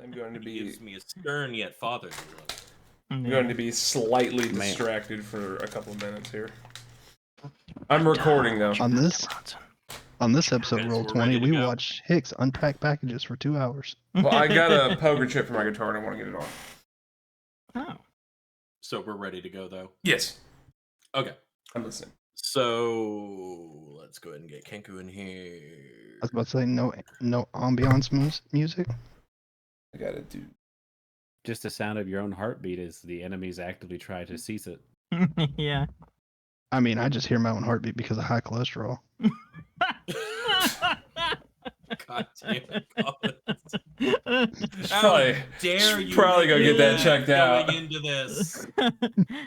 I'm going to be... gives me a stern yet fatherly look. I'm going to be slightly distracted for a couple of minutes here. I'm recording, though. On this episode of Roll20, we watched Hicks unpack packages for 2 hours. Well, I got a poker chip for my guitar and I want to get it on. Oh. So we're ready to go, though? Yes. Okay. I'm listening. So let's go ahead and get Kenku in here. I was about to say, no ambiance music. I gotta do... Just the sound of your own heartbeat as the enemies actively try to seize it. Yeah. I mean, I just hear my own heartbeat because of high cholesterol. God damn it, Probably, dare you probably go get that checked out. Going into this.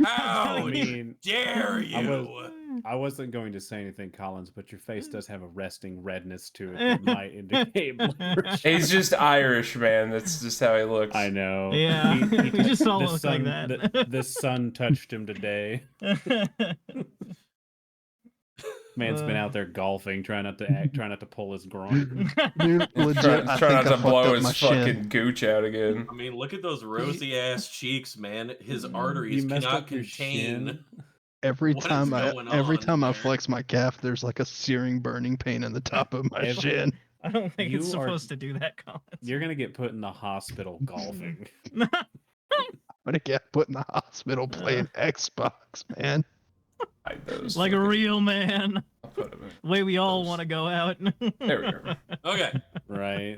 How dare you? I wasn't going to say anything, Collins, but your face does have a resting redness to it that might indicate. He's just Irish, man. That's just how he looks. I know. Yeah, he just all looks like that. The sun touched him today. Man's been out there golfing, trying not to pull his groin. Dude, legit, try not to blow his fucking shin. gooch out again. I mean, look at those rosy ass cheeks, man. His arteries cannot contain. Every time I there? flex my calf, there's like a searing, burning pain in the top of my shin. I don't think it's supposed to do that, Collins. You're gonna get put in the hospital golfing. I'm gonna get put in the hospital playing Xbox, man. Like a real man. The way we all want to go out. There we go. Okay. Right.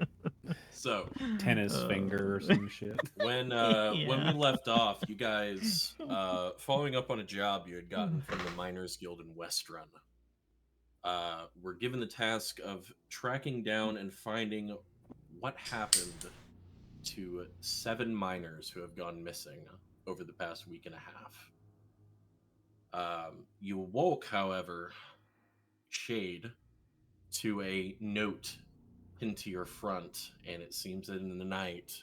So tennis finger or some shit. When we left off, you guys following up on a job you had gotten from the Miners Guild in West Run, were given the task of tracking down and finding what happened to 7 miners who have gone missing over the past week and a half. You awoke, however, Shade, to a note into your front, and it seems that in the night,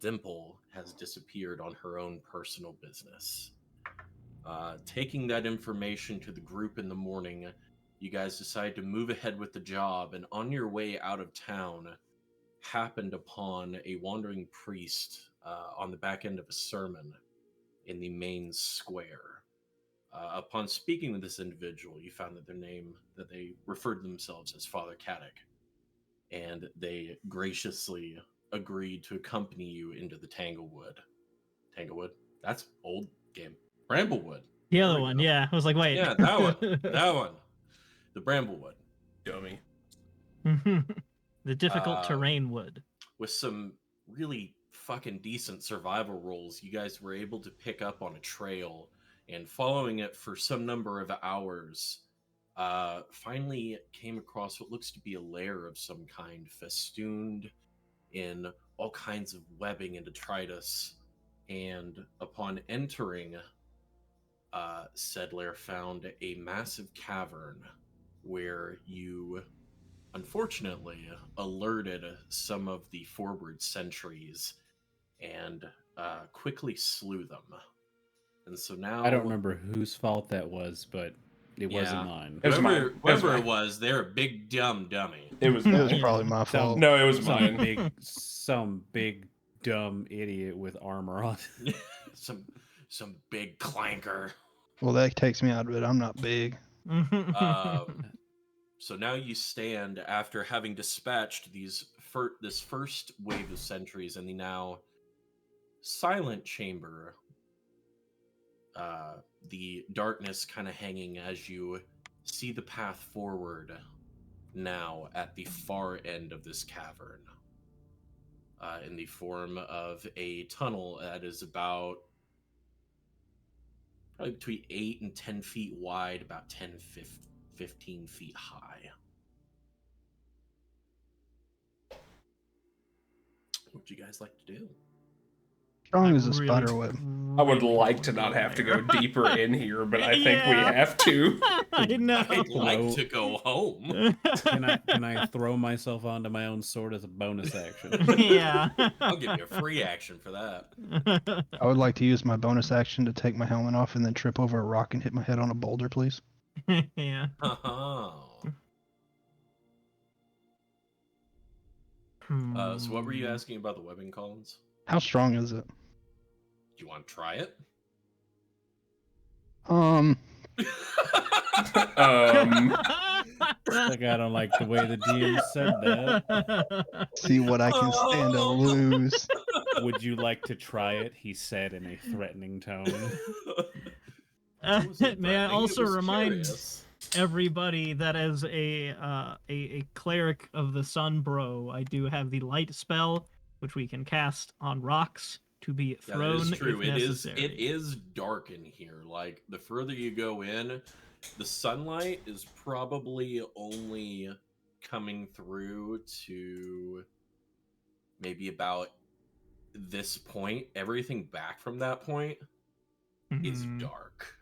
Dimple has disappeared on her own personal business. Taking that information to the group in the morning, you guys decide to move ahead with the job, and on your way out of town, happened upon a wandering priest on the back end of a sermon in the main square. Upon speaking with this individual, you found that that they referred to themselves as Father Caddick, and they graciously agreed to accompany you into the Tanglewood. Tanglewood? That's old game. Bramblewood. The other one, yeah. I was like, wait. Yeah, that one. That one. The Bramblewood. Dummy. The difficult terrain wood. With some really fucking decent survival rolls, you guys were able to pick up on a trail, and following it for some number of hours, finally came across what looks to be a lair of some kind, festooned in all kinds of webbing and detritus. And upon entering said lair, found a massive cavern where you, unfortunately, alerted some of the forward sentries and quickly slew them. And so now... I don't remember whose fault that was, but it wasn't mine. It was mine. Whoever it was, they're a big dumb dummy. It was probably my fault. No, it was mine. Some big dumb idiot with armor on. some big clanker. Well, that takes me out of it. I'm not big. So now you stand after having dispatched this first wave of sentries in the now silent chamber. The darkness kind of hanging as you see the path forward now at the far end of this cavern, in the form of a tunnel that is about probably between 8 and 10 feet wide, about 15 feet high. What would you guys like to do? Strong as a spider web. I would like to not have to go deeper in here, but I think we have to. I know. I'd like to go home. Can I throw myself onto my own sword as a bonus action? Yeah. I'll give you a free action for that. I would like to use my bonus action to take my helmet off and then trip over a rock and hit my head on a boulder, please. Yeah. Oh. So what were you asking about the webbing, Collins? How strong is it? Do you want to try it? Like, I don't like the way the DM said that. See what I can stand to lose. Would you like to try it? He said in a threatening tone. May I also remind everybody that as a cleric of the sun, bro, I do have the light spell, which we can cast on rocks to be thrown. That is true. If necessary. It is dark in here. Like the further you go in, the sunlight is probably only coming through to maybe about this point. Everything back from that point is dark.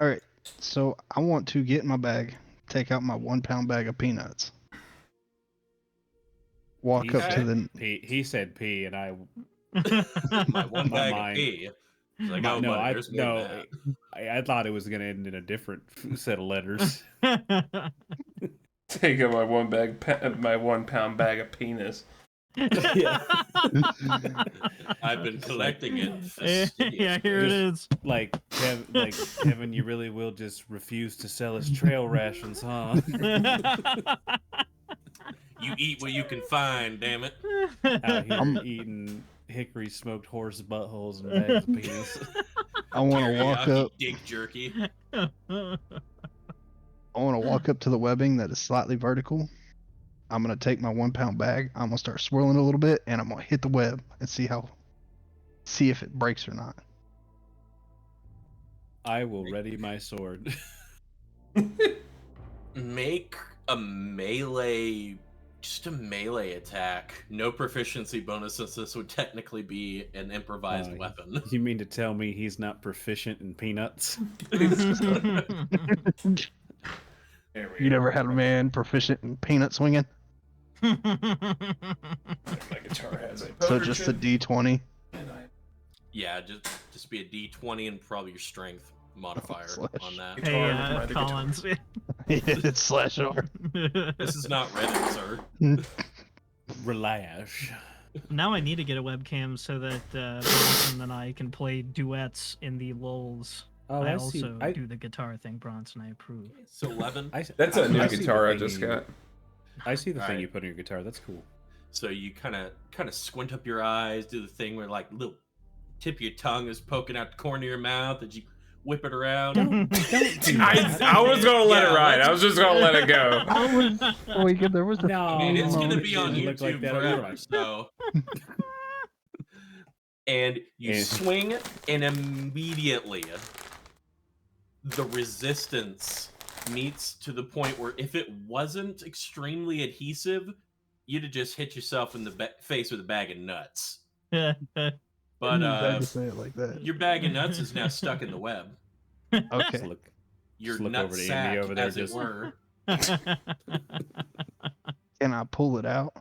All right, so I want to get in my bag, take out my 1 pound bag of peanuts, walk up to the. He said pee, and I. My one bag of pee. Like, oh, no, buddy, I thought it was gonna end in a different set of letters. Take out my 1 pound bag of penis. Yeah. I've been collecting it. Yeah, here it is. Like Kevin, you really will just refuse to sell us trail rations, huh? You eat what you can find, damn it. Out here eating hickory smoked horse buttholes and bags of penis. I want to walk up. Dick jerky. I want to walk up to the webbing that is slightly vertical. I'm going to take my 1 pound bag. I'm going to start swirling a little bit, and I'm going to hit the web and see if it breaks or not. I will ready my sword. Make a melee attack. No proficiency bonus, since this would technically be an improvised weapon. You mean to tell me he's not proficient in peanuts? You never had a man proficient in peanut swinging? My guitar has a So just a D20? Yeah, just be a D20 and probably your strength modifier on that. Hey, Collins. It's /R. This is not Reddit, sir. Relax. Now I need to get a webcam so that Bronson and I can play duets in the lulls. Oh, I I also see. do the guitar thing, Bronson. I approve. So 11. That's a new see the guitar I thing just got. I see the thing Alright. you put on your guitar. That's cool. So you kind of squint up your eyes, do the thing where like little tip of your tongue is poking out the corner of your mouth as you whip it around. I was gonna let it ride. I was just gonna let it go. There was a No, And it's gonna be on Look like YouTube that forever. anyway. So, and you And- swing, and immediately the resistance meets to the point where if it wasn't extremely adhesive, you'd have just hit yourself in the face with a bag of nuts. But Glad you say it like that. your bag of nuts is now stuck in the web. Okay. Just look. Your look nut over to Andy sack, over there, as just- it were. Can I pull it out?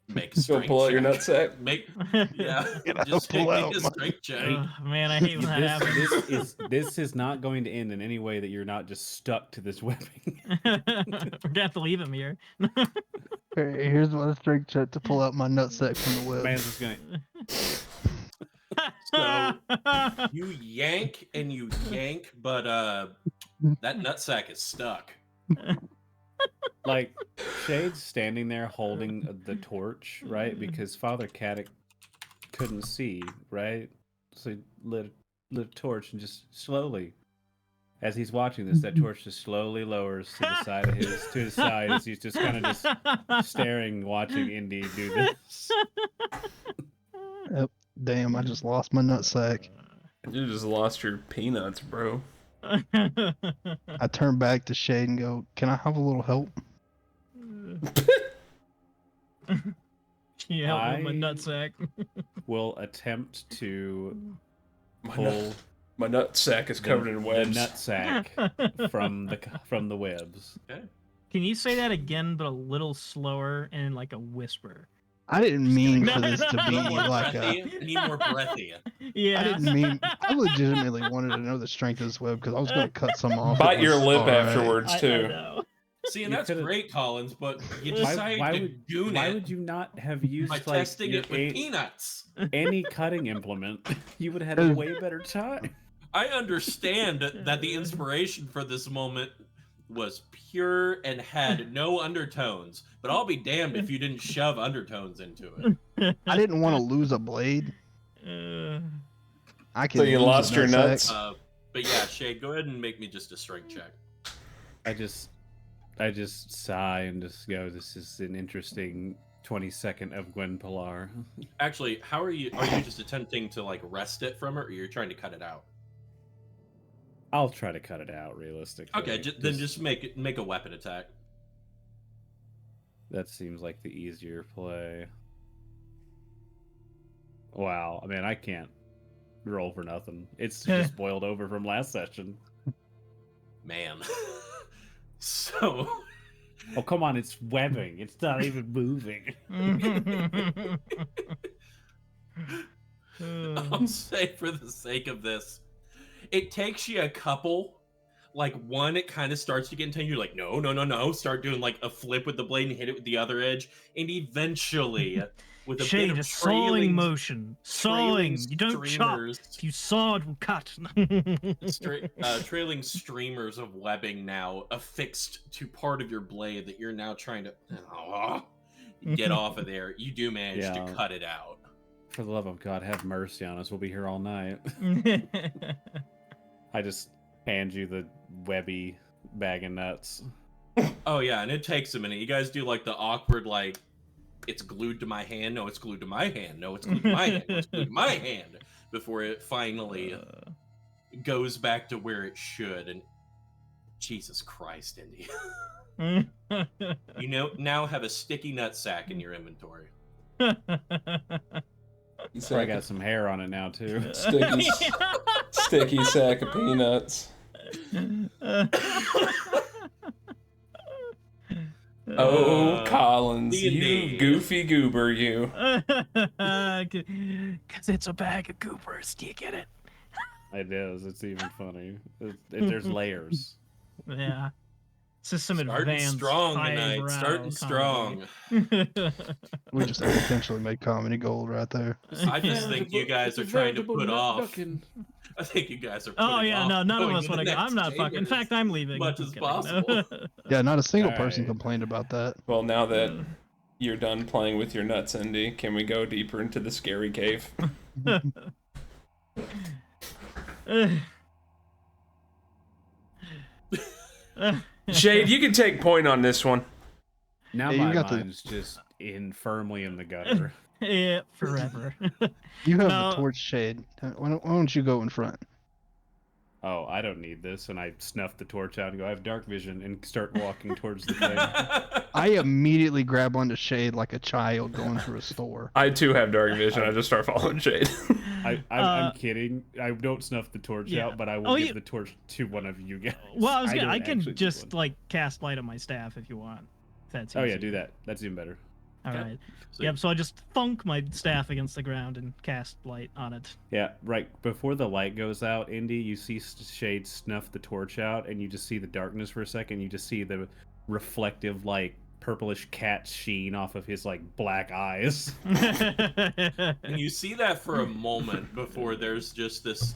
Make a Go strength pull out your check. nutsack. Make yeah. Can I Just pull make out a my- strength check. Man, I hate when that happens. This is not going to end in any way that you're not just stuck to this webbing. We're gonna have to leave him here. Okay, here's my strength check to pull out my nutsack from the web. Man's just gonna. So you yank and you yank, but that nutsack is stuck. Like, Shade's standing there holding the torch, right? Because Father Caddick couldn't see, right? So he lit a torch and just slowly, as he's watching this, that torch just slowly lowers to the side of his side as he's just kind of just staring, watching Indy do this. Yep. Damn, I just lost my nutsack. You just lost your peanuts, bro. I turn back to Shade and go, "Can I have a little help?" Yeah, my nutsack. Will attempt to My pull nutsack is covered in webs. the nutsack from the webs. Can you say that again, but a little slower and like a whisper? I didn't mean for this to be More like breathy. a. Need more breathy. Yeah. I didn't mean. I legitimately wanted to know the strength of this web because I was going to cut some off. Bite It your was lip all right. afterwards I too. know. See, and You that's could've- great, Collins, but you decided to goon why it would you not have used by like testing your it with peanuts. any cutting implement? You would have had a way better time. I understand that the inspiration for this moment was pure and had no undertones, but I'll be damned if you didn't shove undertones into it. I didn't want to lose a blade. I can. So you lose a lost your nutsack. nuts? But yeah, Shade, go ahead and make me just a strength check. I just sigh and just go, this is an interesting 22nd of Gwen Pilar. Actually, how are you? Are you just attempting to like wrest it from her, or you're trying to cut it out? I'll try to cut it out realistically. Okay, then just make a weapon attack. That seems like the easier play. Wow, I mean, I can't roll for nothing. It's just boiled over from last session. Man. So. Oh, come on, it's webbing. It's not even moving. I'll say for the sake of this, it takes you a couple. Like one, it kind of starts to get intense. You're like, no. Start doing like a flip with the blade and hit it with the other edge, and eventually, with a Shade, bit a of sawing motion. Sawing. You don't chop. If you saw, it will cut. Trailing streamers of webbing now affixed to part of your blade that you're now trying to get off of there. You do manage to cut it out. For the love of God, have mercy on us. We'll be here all night. I just hand you the webby bag of nuts. Oh yeah, and it takes a minute. You guys do like the awkward, like, it's glued to my hand. No, it's glued to my hand. No, it's glued to my hand. No, it's glued to my hand. Before it finally goes back to where it should. And Jesus Christ, Indy. You now have a sticky nut sack in your inventory. So I got some hair on it now too. Sticky sack of peanuts. Oh, Collins, D&D. you goofy goober, you. Because it's a bag of goobers. Do you get it? It is. It's even funny. There's layers. Yeah. This is some Starting advanced strong tonight. highbrow Starting strong. comedy. We just potentially made comedy gold right there. I just think you guys are trying to put off. I think you guys are putting Oh yeah, off no, none of going us to want the to go. I'm next not fucking. In chamber fact, I'm leaving. as much Just as kidding. possible. Yeah, not a single All person right. complained about that. Well, now that you're done playing with your nuts, Indy, can we go deeper into the scary cave? Shade, you can take point on this one. Now Yeah, you my got the- mind's just firmly in the gutter. Yeah, forever. You have No. the torch, Shade. Why don't you go in front? Oh, I don't need this, and I snuff the torch out and go, I have dark vision, and start walking towards the cave. I immediately grab onto Shade like a child going through a store. I too have dark vision. I just start following Shade. I'm kidding. I don't snuff the torch Yeah. out, but I will Oh, give you- the torch to one of you guys. Well, I don't can actually do just one. like cast light on my staff if you want. If that's Oh yeah, easier. do that. That's even better. All Okay. right. So- Yep. So I just thunk my staff against the ground and cast light on it. Yeah, right before the light goes out, Indy, you see Shade snuff the torch out, and you just see the darkness for a second. You just see the reflective, like, purplish cat sheen off of his, like, black eyes. And you see that for a moment before there's just this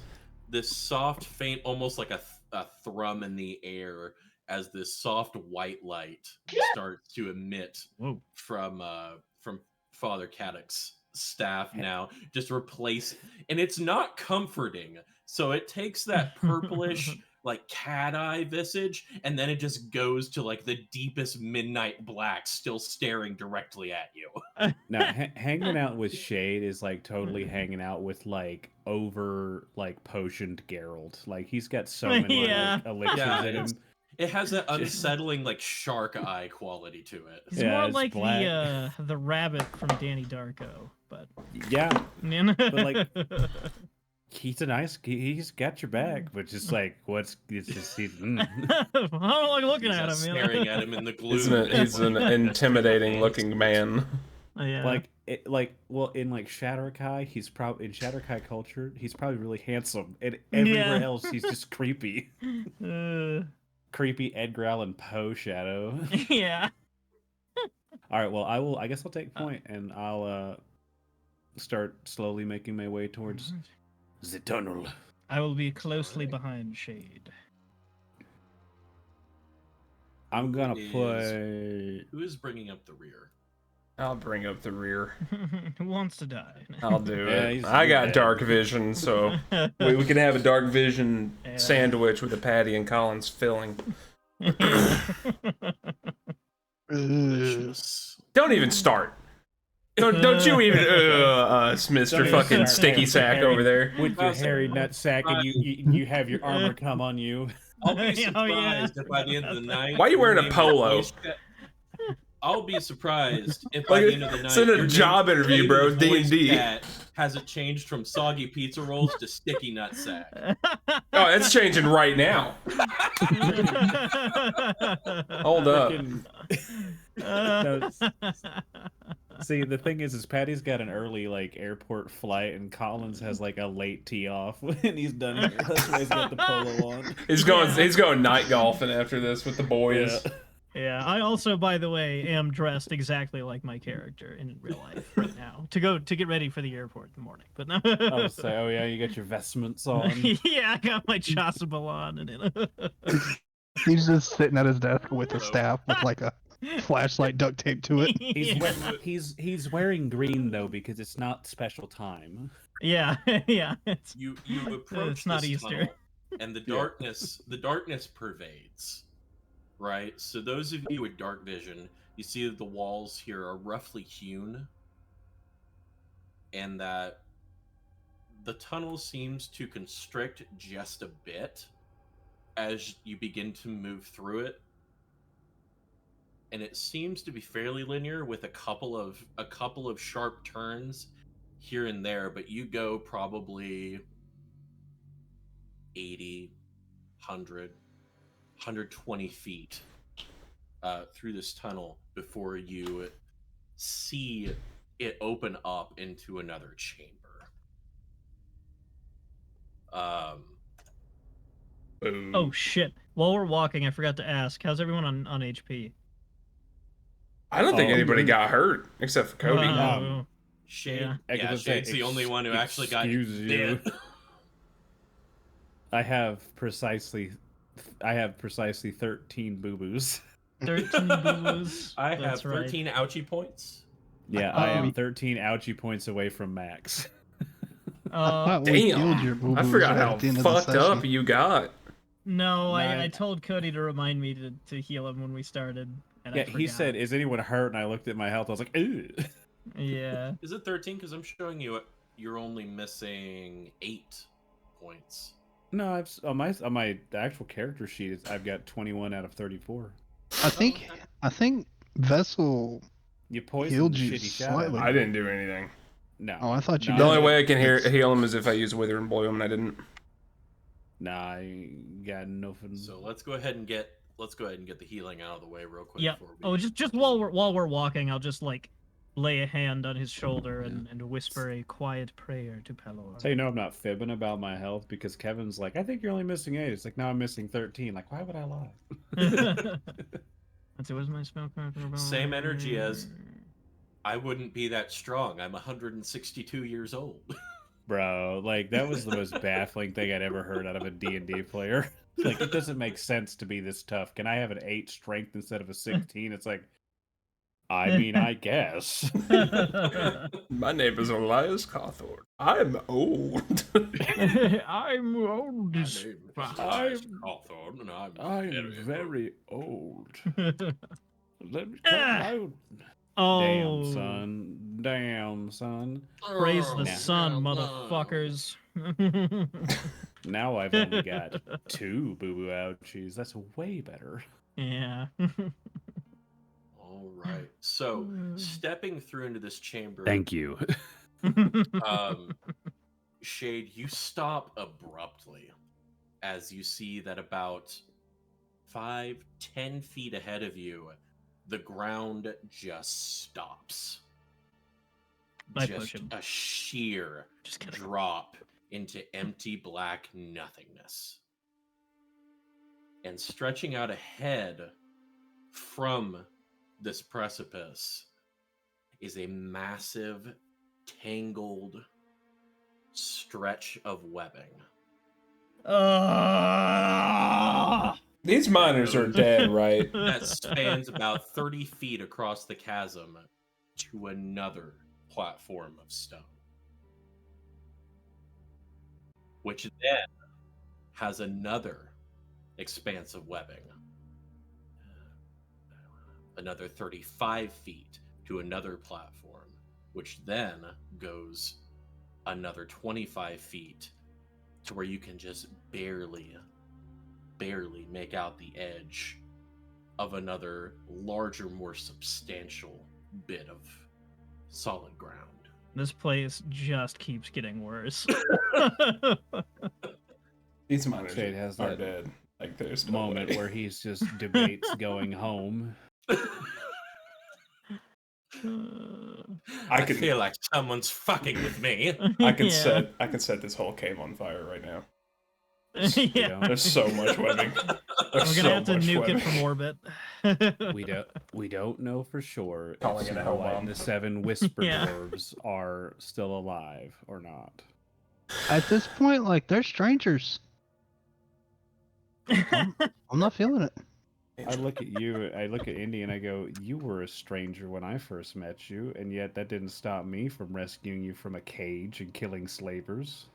soft, faint, almost like a thrum in the air as this soft white light starts to emit Whoa. from Father Caddock's staff now, just replace, and it's not comforting. So it takes that purplish, like cat eye visage, and then it just goes to like the deepest midnight black, still staring directly at you. Now, hanging out with Shade is like totally hanging out with like potioned Geralt. Like he's got so many Yeah. like, elixirs Yeah, in him. It has that unsettling, like shark eye quality to it. He's Yeah, more it's like black. the rabbit from Danny Darko, but Yeah, like he's a nice. He's got your back, but just like it's just I don't like looking He's at him. staring at him in the gloom. He's an intimidating looking man. Yeah. well in like Shatterkai, he's probably in Shatterkai culture, he's probably really handsome, and everywhere Yeah. else he's just creepy. creepy Edgar Allan Poe shadow. Yeah. All right, well, I guess I'll take point, and I'll start slowly making my way towards the tunnel. I will be closely behind Shade. I'm gonna Who play. Who is bringing up the rear? I'll bring up the rear. Who wants to die? I'll do Yeah, it. he's I got dead. dark vision, so we can have a dark vision Yeah. sandwich with a patty and Collins filling. Delicious. Don't even start. Don't you even, Mr. Don't even fucking start sticky there, sack Harry. over there. With your hairy nut sack, and you have your armor come on you. I'll be Oh, surprised yeah. if by the end of the night. Why are you wearing a your name polo? is voiced- I'll be surprised if by Like, the end of the night. it's in a your job name interview, to bro. the voice D&D. chat hasn't changed from soggy pizza rolls to sticky nut sack. Oh, it's changing right now. Hold up. Freaking- See, the thing is Patty's got an early like airport flight, and Collins has like a late tee off when he's done here. That's why he's got the polo on. He's going night golfing after this with the boys. Yeah. Yeah, I also, by the way, am dressed exactly like my character in real life right now to get ready for the airport in the morning. But no. I'll say, oh yeah, you got your vestments on. Yeah, I got my chasuble on, and He's just sitting at his desk with a staff with like a flashlight duct taped to it. He's wearing green though because it's not special time. yeah, yeah. You approach It's not this Easter. tunnel, and the darkness pervades. Right? So those of you with dark vision, you see that the walls here are roughly hewn, and that the tunnel seems to constrict just a bit as you begin to move through it. And it seems to be fairly linear with a couple of sharp turns here and there, but you go probably 80, 100, 120 feet through this tunnel before you see it open up into another chamber. Oh shit! While we're walking, I forgot to ask, how's everyone on HP? I don't think Oh, anybody good. got hurt except for Cody. Wow. Shade, Yeah. I yeah, could say, Shade's the only one who actually got excuse you. dead. I have precisely 13 boo-boos. 13 boo-boos. I have That's right. 13 ouchie points. Yeah, I am Um, 13 ouchie points away from max. thought we healed your Damn, I boo-boos forgot right how at the end of the fucked up session. you got. No, I Nine. told Cody to remind me to heal him when we started. And Yeah, I he forgot. said, "Is anyone hurt?" And I looked at my health. I was like, "Ooh." Yeah. Is it 13? Because I'm showing you you're only missing 8 points. No, on my actual character sheet, I've got 21 out of 34. I think Vessel. You poisoned Healed the you shitty shadow. slightly. I didn't do anything. No. Oh, I thought you No, The did. only way I can It's- heal him is if I use Wither and Boil him, and I didn't. Nah, I got nothing. So let's go ahead and get the healing out of the way real quick. Yeah. Before we... Oh, just while we're walking, I'll just like lay a hand on his shoulder and whisper a quiet prayer to Pelor. So you know I'm not fibbing about my health because Kevin's like, I think you're only missing 8. It's like, no, I'm missing 13. Like, why would I lie? Let's see, what's my spell card? Same energy as I wouldn't be that strong. I'm 162 years old. Bro, like that was the most baffling thing I'd ever heard out of a D&D player. Like, it doesn't make sense to be this tough. Can I have an 8 strength instead of a 16? It's like, I mean, I guess. My name is Elias Cawthorne. I'm old. I'm old My as name is fuck. Elias Cawthorne, and I'm very old. Let me Ah. tell you. Oh, Damn, son. praise the Nah. sun, motherfuckers. Now I've only got 2 boo-boo ouchies. That's way better. Yeah. All right. So stepping through into this chamber, you. Shade, you stop abruptly as you see that about 5-10 feet ahead of you, the ground just stops. I Just push him. a sheer Just kidding. drop into empty black nothingness. And stretching out ahead from this precipice is a massive, tangled stretch of webbing. These miners are dead, right? That spans about 30 feet across the chasm to another platform of stone, which then has another expanse of webbing, another 35 feet to another platform, which then goes another 25 feet to where you can just barely make out the edge of another larger, more substantial bit of solid ground. This place just keeps getting worse. These miners Shade has are that dead. Like there's no moment way. where he's just debates going home. I feel like someone's fucking with me. I could set this whole cave on fire right now. Yeah. There's so much webbing. There's We're gonna have to nuke it from orbit. We don't know for sure Calling if it a Snow hell White bomb. and the 7 Whisper Yeah. Dwarves are still alive or not. At this point, like, they're strangers. I'm not feeling it. I look at you, I look at Indy, and I go, "You were a stranger when I first met you, and yet that didn't stop me from rescuing you from a cage and killing slavers."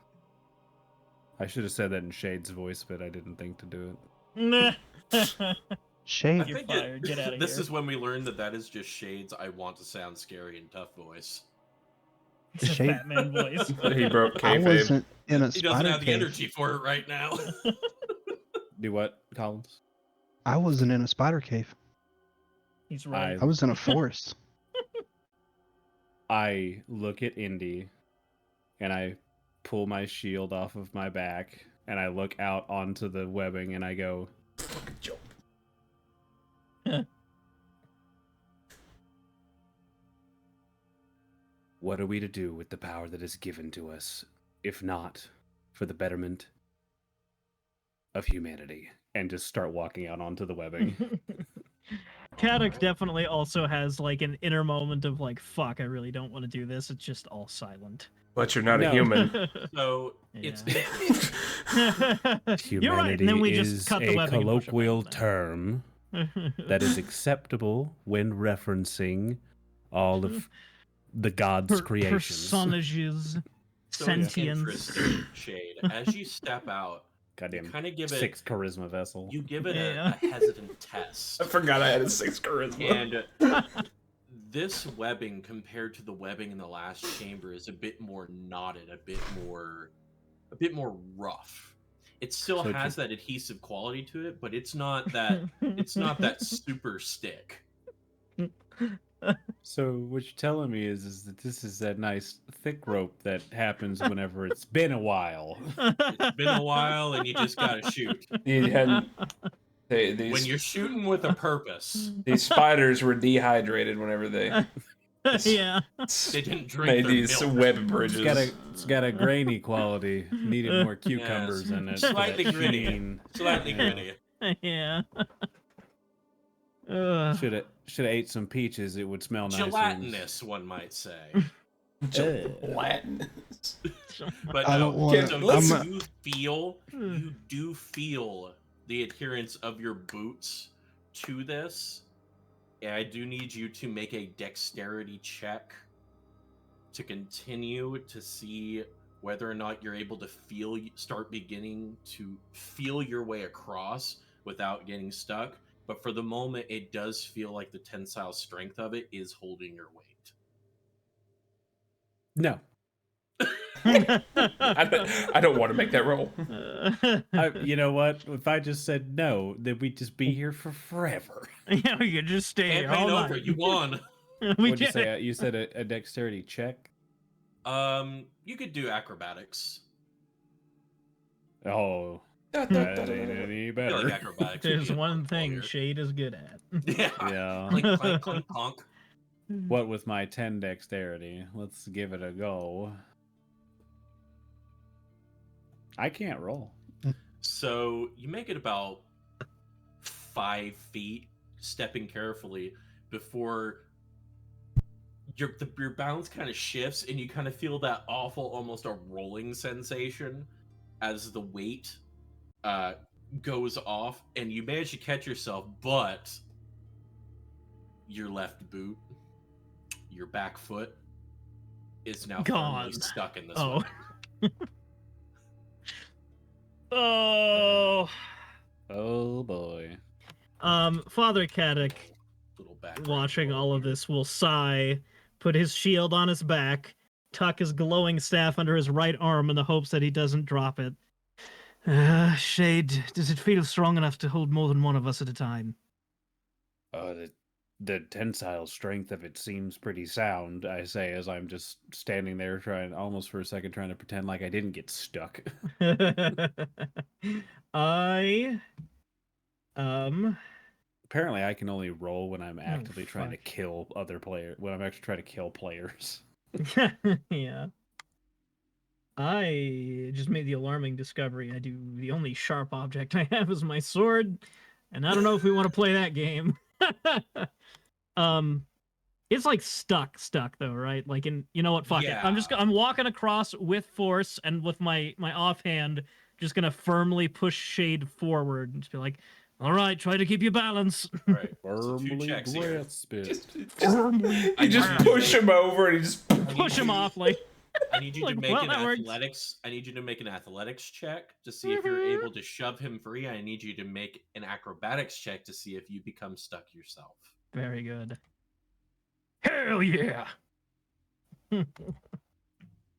I should have said that in Shade's voice, but I didn't think to do it. Shade. You're fired. Get out of This here. is when we learned that is just Shade's I want to sound scary and tough voice. It's a Shade- fat man voice. He broke I kayfabe. wasn't in a He doesn't spider have the cave. energy for it right now. Do what, Collins? I wasn't in a spider cave. He's right. I was in a forest. I look at Indy, and I pull my shield off of my back, and I look out onto the webbing, and I go, Fucking joke. "What are we to do with the power that is given to us, if not for the betterment of humanity?" And just start walking out onto the webbing. Kadok definitely also has like an inner moment of like, fuck, I really don't want to do this. It's just all silent. But you're not a No. human. So it's You're right. And then we Humanity just is cut the a webbing and push it back colloquial on term there. that is acceptable when referencing all of the gods' creations. Personages, so it's sentience. interesting, Shade. As you step out, Goddamn kind of give it 6 charisma vessel. you give it Yeah. a hesitant test. I forgot I had a 6 charisma. And this webbing compared to the webbing in the last chamber is a bit more knotted, a bit more rough. It still So has that adhesive quality to it, but it's not that super stick. So what you're telling me is that this is that nice thick rope that happens whenever it's been a while. It's been a while and you just gotta shoot. You hadn't. When These you're shooting with a purpose, these spiders were dehydrated whenever they Yeah. they didn't drink made their these milk. web bridges. It's got a grainy quality. Needed more cucumbers in it. for Slightly that gritty. sheen. Slightly Yeah. gritty. Yeah. Should have ate some peaches. It would smell nicer. Gelatinous, one might say. Latin. But I no, don't want so to. you do feel the adherence of your boots to this. And I do need you to make a dexterity check to continue to see whether or not you're able to start beginning to feel your way across without getting stuck. But for the moment, it does feel like the tensile strength of it is holding your weight. No. I don't want to make that roll. You know what? If I just said no, then we'd just be here for forever. Yeah, we could just stay here Campaign all over. night. You won. We What'd you did say? it. You said a dexterity check? You could do acrobatics. Oh, that ain't any I feel better. like acrobatics. would There's be a one fun thing roll Shade is good at. here. Yeah. Yeah. Clink, clink, clink, clunk. What with my 10 dexterity? Let's give it a go. I can't roll. So you make it about 5 feet, stepping carefully before your balance kind of shifts, and you kind of feel that awful, almost a rolling sensation as the weight goes off, and you manage to catch yourself, but your left boot, your back foot, is now firmly stuck in this webbing. Oh. Oh boy. Father Caddick, watching all of this, will sigh, put his shield on his back, tuck his glowing staff under his right arm in the hopes that he doesn't drop it. Shade, does it feel strong enough to hold more than one of us at a time? The tensile strength of it seems pretty sound, I say, as I'm just standing there trying, almost for a second, trying to pretend like I didn't get stuck. Apparently I can only roll when I'm actively trying to kill other players, when I'm actually trying to kill players. Yeah. I just made the alarming discovery. The only sharp object I have is my sword, and I don't know if we want to play that game. It's like stuck though, right? Like you know what? Fuck it. I'm walking across with force, and with my offhand, just gonna firmly push Shade forward and just be like, all right, try to keep your balance. All right, firmly grasp it. You just push him over and you just push him off like. I need you to make an athletics. I need you to make an athletics check to see if you're able to shove him free. I need you to make an acrobatics check to see if you become stuck yourself. Very good. Hell yeah!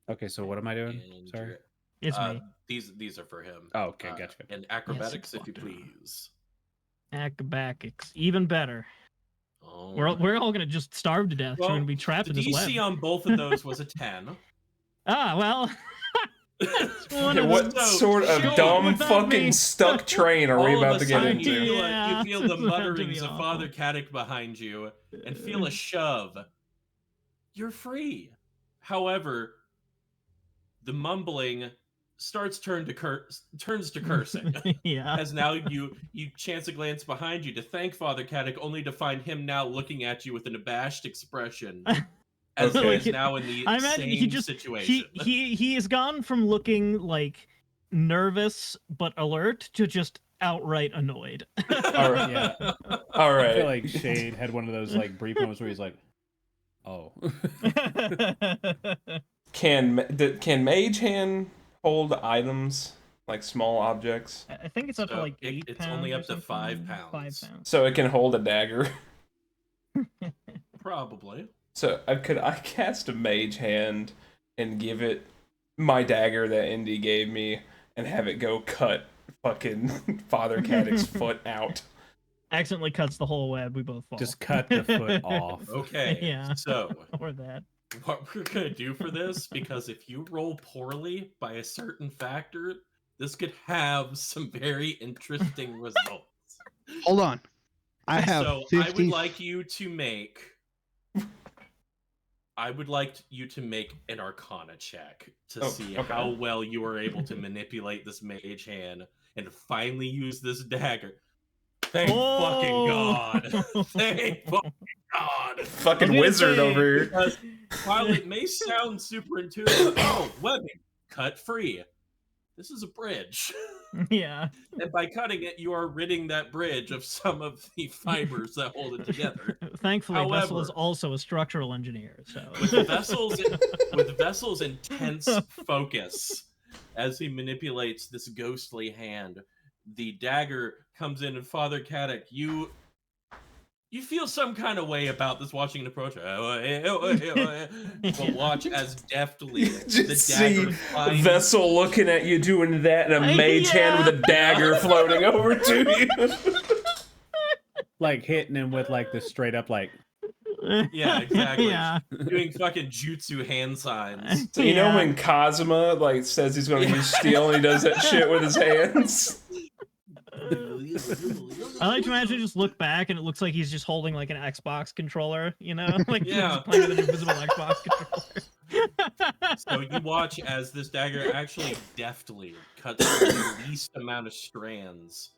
Okay, so what am I doing? And sorry, it's me. These are for him. Oh, okay, gotcha. And acrobatics, if you please. Acrobatics, even better. Oh. We're all gonna just starve to death. Well, we're gonna be trapped in this web. The DC on both of those was a 10. Ah, well. What sort of dumb fucking stuck train are we about to get into? You feel the mutterings of Father Caddick behind you and feel a shove. You're free. However, the mumbling turns to cursing. Yeah. As now you chance a glance behind you to thank Father Caddick, only to find him now looking at you with an abashed expression. As he is now in the same situation. He has gone from looking like nervous but alert to just outright annoyed. All right. Yeah. All right. I feel like Shade had one of those like brief moments where he's like, "Oh." Can Mage Hand hold items like small objects? I think it's up to like 8 pounds. It's only up to 5 pounds. 5 pounds. So it can hold a dagger. Probably. So could I cast a Mage Hand and give it my dagger that Indy gave me and have it go cut fucking Father Caddick's foot out? Accidentally cuts the whole web. We both fall. Just cut the foot off. Okay. Yeah. So or that. What we're gonna do for this, because if you roll poorly by a certain factor, this could have some very interesting results. Hold on. I have so 50... I would like you to make an Arcana check to see how well you are able to manipulate this Mage Hand and finally use this dagger. Thank fucking God. Thank fucking God. Fucking wizard over here. Because while it may sound super intuitive, webbing, cut free. This is a bridge. Yeah. And by cutting it, you are ridding that bridge of some of the fibers that hold it together. Thankfully, Vessel is also a structural engineer. So with Vessel's intense focus as he manipulates this ghostly hand, the dagger comes in, and Father Caddick, you feel some kind of way about this watching an approach. But watch as deftly just the dagger see Vessel looking at you doing that, and a mage hand with a dagger floating over to you. Like hitting him with like the straight up like. Yeah, exactly. Yeah. Doing fucking jutsu hand signs. So you know when Kazuma like says he's going to use steel and he does that shit with his hands? I like to imagine just look back and it looks like he's just holding like an Xbox controller, you know? Like he's playing with an invisible Xbox controller. So you watch as this dagger actually deftly cuts the least amount of strands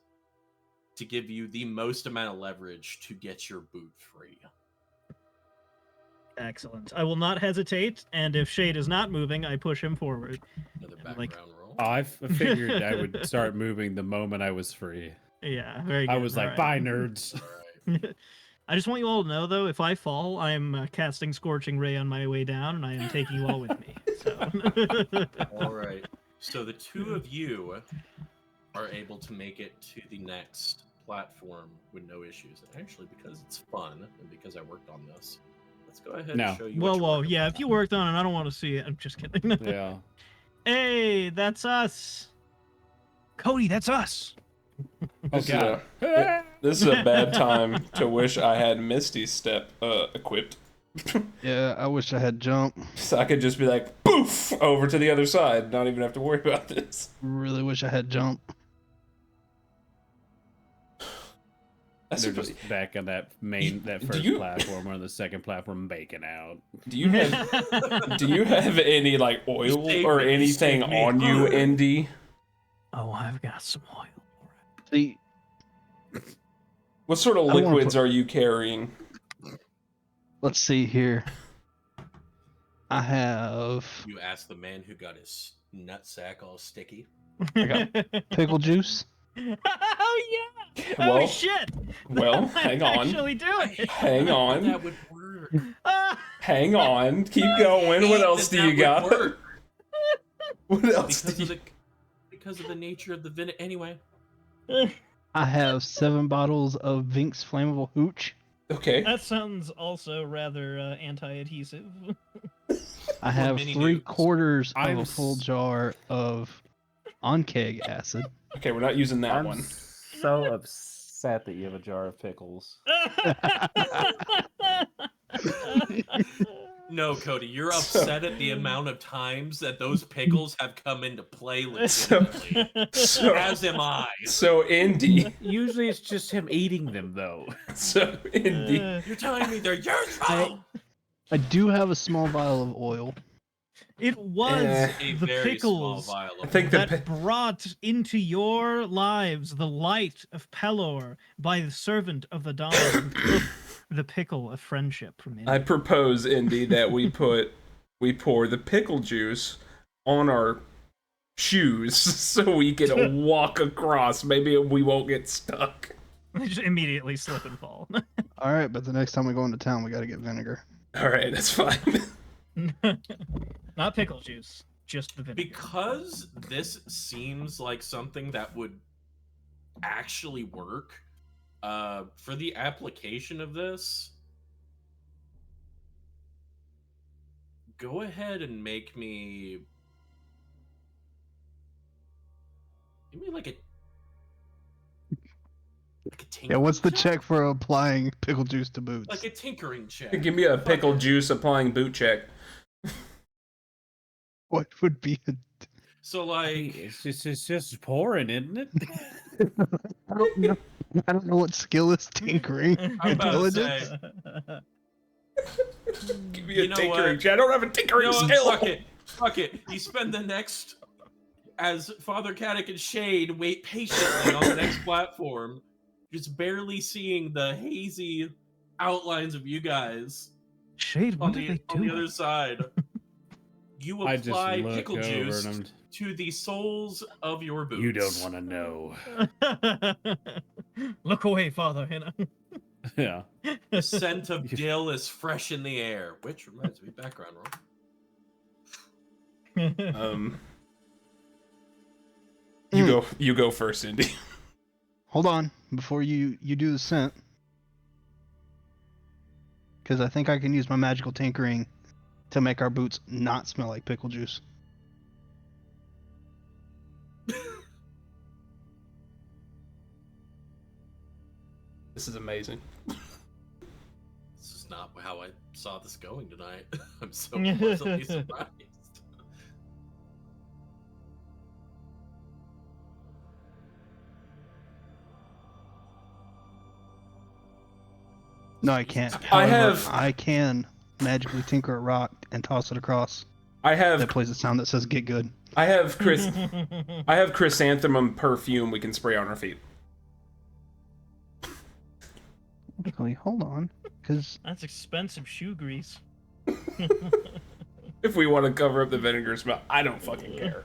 to give you the most amount of leverage to get your boot free. Excellent. I will not hesitate, and if Shade is not moving, I push him forward. Another And, background roll. I figured I would start moving the moment I was free. Yeah, very good. I was like, bye, nerds. All right. I just want you all to know, though, if I fall, I am casting Scorching Ray on my way down, and I am taking you all with me. So. All right. So the two of you are able to make it to the next platform with no issues. And actually, because it's fun and because I worked on this, let's go ahead and show you. Well, yeah. If you worked on it, I don't want to see it. I'm just kidding. Yeah. Hey, that's us. Cody, that's us. Oh, God. This is a bad time to wish I had Misty's step equipped. Yeah, I wish I had jump. So I could just be like, poof, over to the other side, not even have to worry about this. Really wish I had jump. They're just back on that first platform or the second platform baking out. Do you have any like oil or anything on you, Indy? Oh, I've got some oil. See, What sort of liquids are you carrying? let's see here. I have You ask the man who got his nutsack all sticky. I got pickle juice. Oh yeah! Well, oh shit! Well, hang on. Actually do it. Hang on. That would work. Hang on. Keep going. What else do you got? What else do you... Because of the nature of the vinegar. Anyway. I have 7 bottles of Vink's flammable hooch. Okay. That sounds also rather anti-adhesive. I have mini 3/4 of I'm a full jar of on-keg acid. Okay, we're not using that I'm one. so upset that you have a jar of pickles. No, Cody, you're upset at the amount of times that those pickles have come into play legitimately. As am I. So Indy. Usually it's just him eating them, though. So Indy. You're telling me they're your fault? I do have a small vial of oil. It was A the very small pickles vial I of think that brought into your lives the light of Pelor by the servant of the dawn, the pickle of friendship from I Indy. propose, Indy, that we pour the pickle juice on our shoes so we can walk across. Maybe we won't get stuck. Just immediately slip and fall. All right, but the next time we go into town, we got to get vinegar. All right, that's fine. Not pickle juice, just the vinegar. Because this seems like something that would actually work, for the application of this, go ahead and give me like a Yeah, what's the tinkering check for applying pickle juice to boots? Like a tinkering check. Give me a pickle juice applying boot check. What would be a... So like It's just pouring, isn't it? I don't know what skill is tinkering. I'm about to Intelligence? say, Give me You a know tinkering what? check. I don't have a tinkering skill. Fuck it. You spend the next, as Father Caddick and Shade wait patiently on the next platform, just barely seeing the hazy outlines of you guys Shade, what on did the, they on do? the other side. You I just apply look pickle over juice and to the soles of your boots. you don't want to know. Look away, Father. You know? Yeah. The scent of dill is fresh in the air, which reminds me, background roll. You go first, Indy. Hold on, before you do the scent. Because I think I can use my magical tinkering to make our boots not smell like pickle juice. This is amazing. This is not how I saw this going tonight. I'm so pleasantly surprised. No, I can't. I However, have- I can magically tinker a rock and toss it across. I have That plays a sound that says "get good." I have chrysanthemum perfume we can spray on our feet. Wait, hold on, because That's expensive shoe grease. If we want to cover up the vinegar smell, I don't fucking care.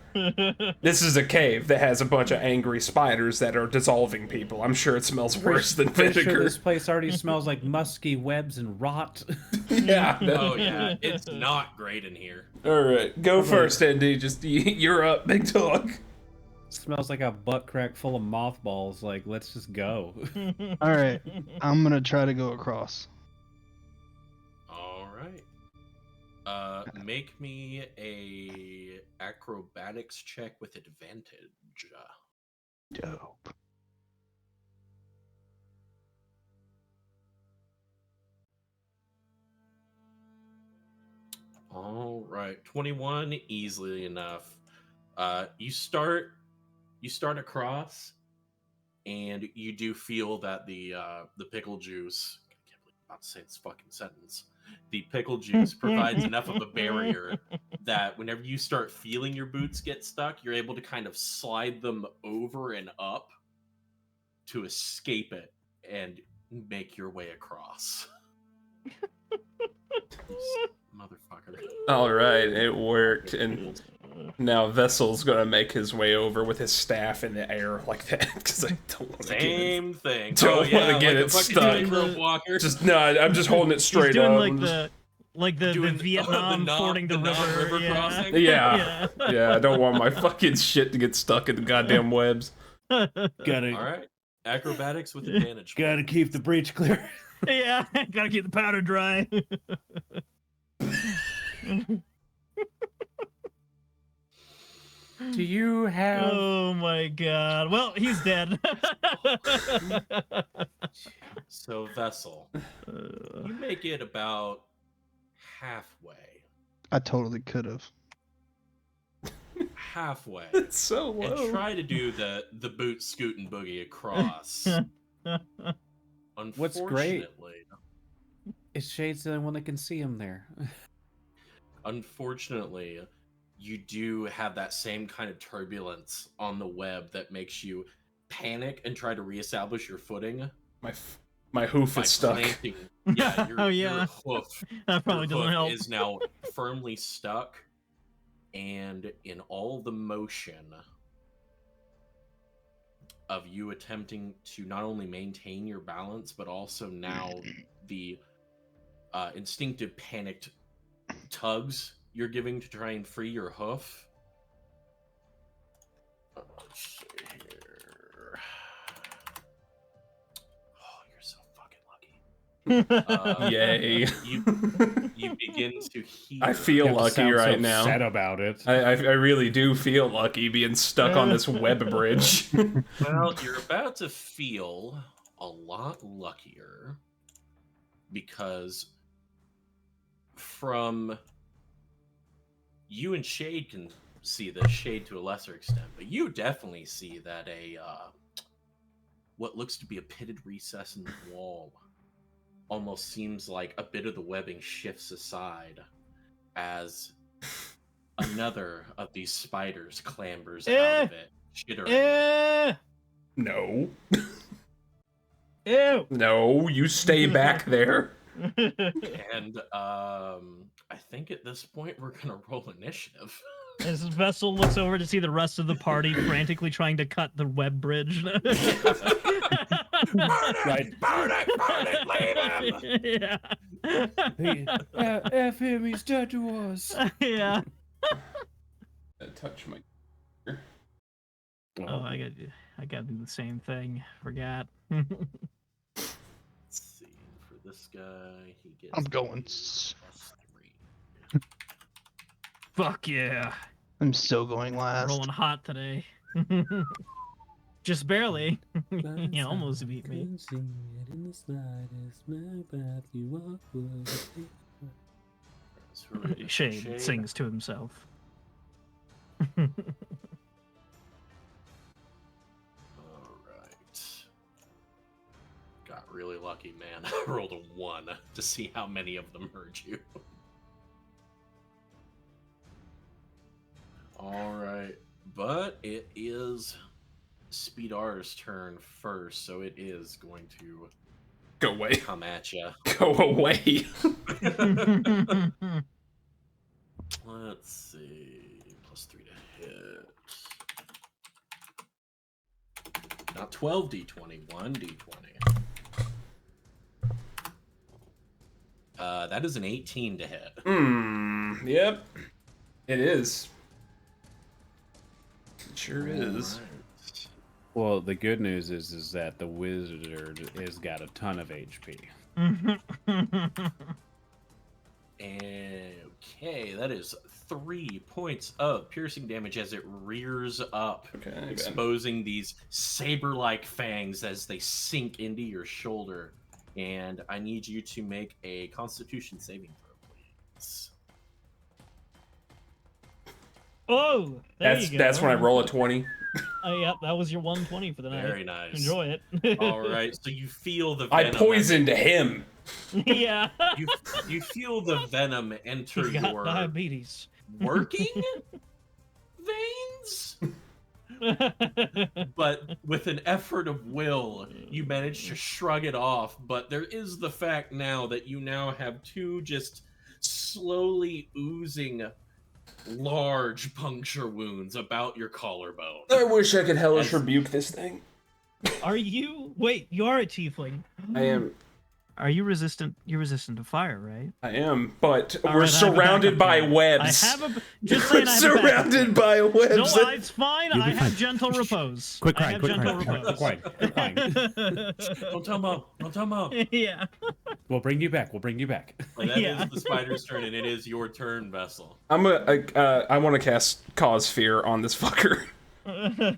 This is a cave that has a bunch of angry spiders that are dissolving people. I'm sure it smells worse than Pretty vinegar. sure this place already smells like musky webs and rot. Yeah. Oh yeah, it's not great in here. All right, go first, Andy. Just you're up, big dog. Smells like a butt crack full of mothballs. Like, let's just go. all right, I'm gonna try to go across. All right. Make me a acrobatics check with advantage. Dope. All right, 21, easily enough. You start across, and you do feel that the pickle juice. I can't believe I'm about to say this fucking sentence. The pickle juice provides enough of a barrier that whenever you start feeling your boots get stuck, you're able to kind of slide them over and up to escape it and make your way across. Motherfucker. All right, it worked, and now Vessel's gonna make his way over with his staff in the air like that because I don't want to get it. Same thing. Don't wanna get like it a fucking stuck. tightrope walker. Just no, I'm just holding it He's straight doing up. like I'm the Doing Vietnam fording the river. Yeah. crossing. yeah, yeah. I don't want my fucking shit to get stuck in the goddamn webs. All right. Acrobatics with advantage. Gotta keep the breach clear. Yeah, gotta keep the powder dry. Do you have? Oh my god. Well, he's dead. So Vessel, you make it about halfway. I totally could have. Halfway. It's so low. And try to do the boot scoot and boogie across. What's great- Unfortunately, Is Shade's the only one that can see him there? unfortunately, you do have that same kind of turbulence on the web that makes you panic and try to reestablish your footing. My hoof by is stuck. planting- Yeah, Oh, yeah. your hoof, That probably your doesn't hoof help. is now firmly stuck, and in all the motion of you attempting to not only maintain your balance, but also now the instinctive panicked tugs you're giving to try and free your hoof. Let's see here. Oh, you're so fucking lucky. Yay. You begin to hear. I feel You have to lucky sound so right now. upset about it. I really do feel lucky being stuck on this web bridge. Well, you're about to feel a lot luckier because from you and Shade can see this, Shade to a lesser extent, but you definitely see that what looks to be a pitted recess in the wall almost seems like a bit of the webbing shifts aside as another of these spiders clambers out of it, chittering. No. Ew. No, you stay back there. And I think at this point we're gonna roll initiative. As Vessel looks over to see the rest of the party frantically trying to cut the web bridge. Burn it, leave him! Yeah. F him, he's dead to us. Yeah. Touch my. Oh, I gotta do the same thing. Forgot. Let's see. For this guy, he gets I'm going. +3. Fuck yeah. I'm still going last. Rolling hot today. Just barely. You almost beat me. So who are we? Shade sings to himself. Alright. Got really lucky, man. I rolled a 1 to see how many of them heard you. Alright. But it is Speedar's turn first, so it is going to Go away. come at you. Go away. Let's see. +3 to hit. Not 12 d20, 1 d20. That is an 18 to hit. Yep. It is. It sure is. Alright. Well, the good news is that the wizard has got a ton of HP. Okay, that is 3 points of piercing damage as it rears up, Okay. exposing these saber-like fangs as they sink into your shoulder. And I need you to make a Constitution saving throw, please. Oh, there you go. That's when I roll a 20. Oh, yep, that was your 120 for the night. Very nice. Enjoy it. All right, so you feel the I venom. poisoned him. Yeah. You feel the venom enter He got your diabetes. working veins. But with an effort of will, you manage to shrug it off. But there is the fact now that you now have 2 just slowly oozing large puncture wounds about your collarbone. I wish I could hellish rebuke this thing. Are you? Wait, you are a tiefling. I am. Are you resistant? You're resistant to fire, right? I am, but All we're right, I have a surrounded backup by plan. webs. I have a. Just We're saying, I have a backup surrounded by plan. webs. No, it's fine. You'll I be have fine. gentle repose. Quick I cry, have quick gentle cry, repose. quick cry. Don't tell mom. Don't tell mom. Yeah. We'll bring you back. We'll bring you back. Like, that Yeah. is the spider's turn, and it is your turn, Vessel. I want to cast Cause Fear on this fucker. I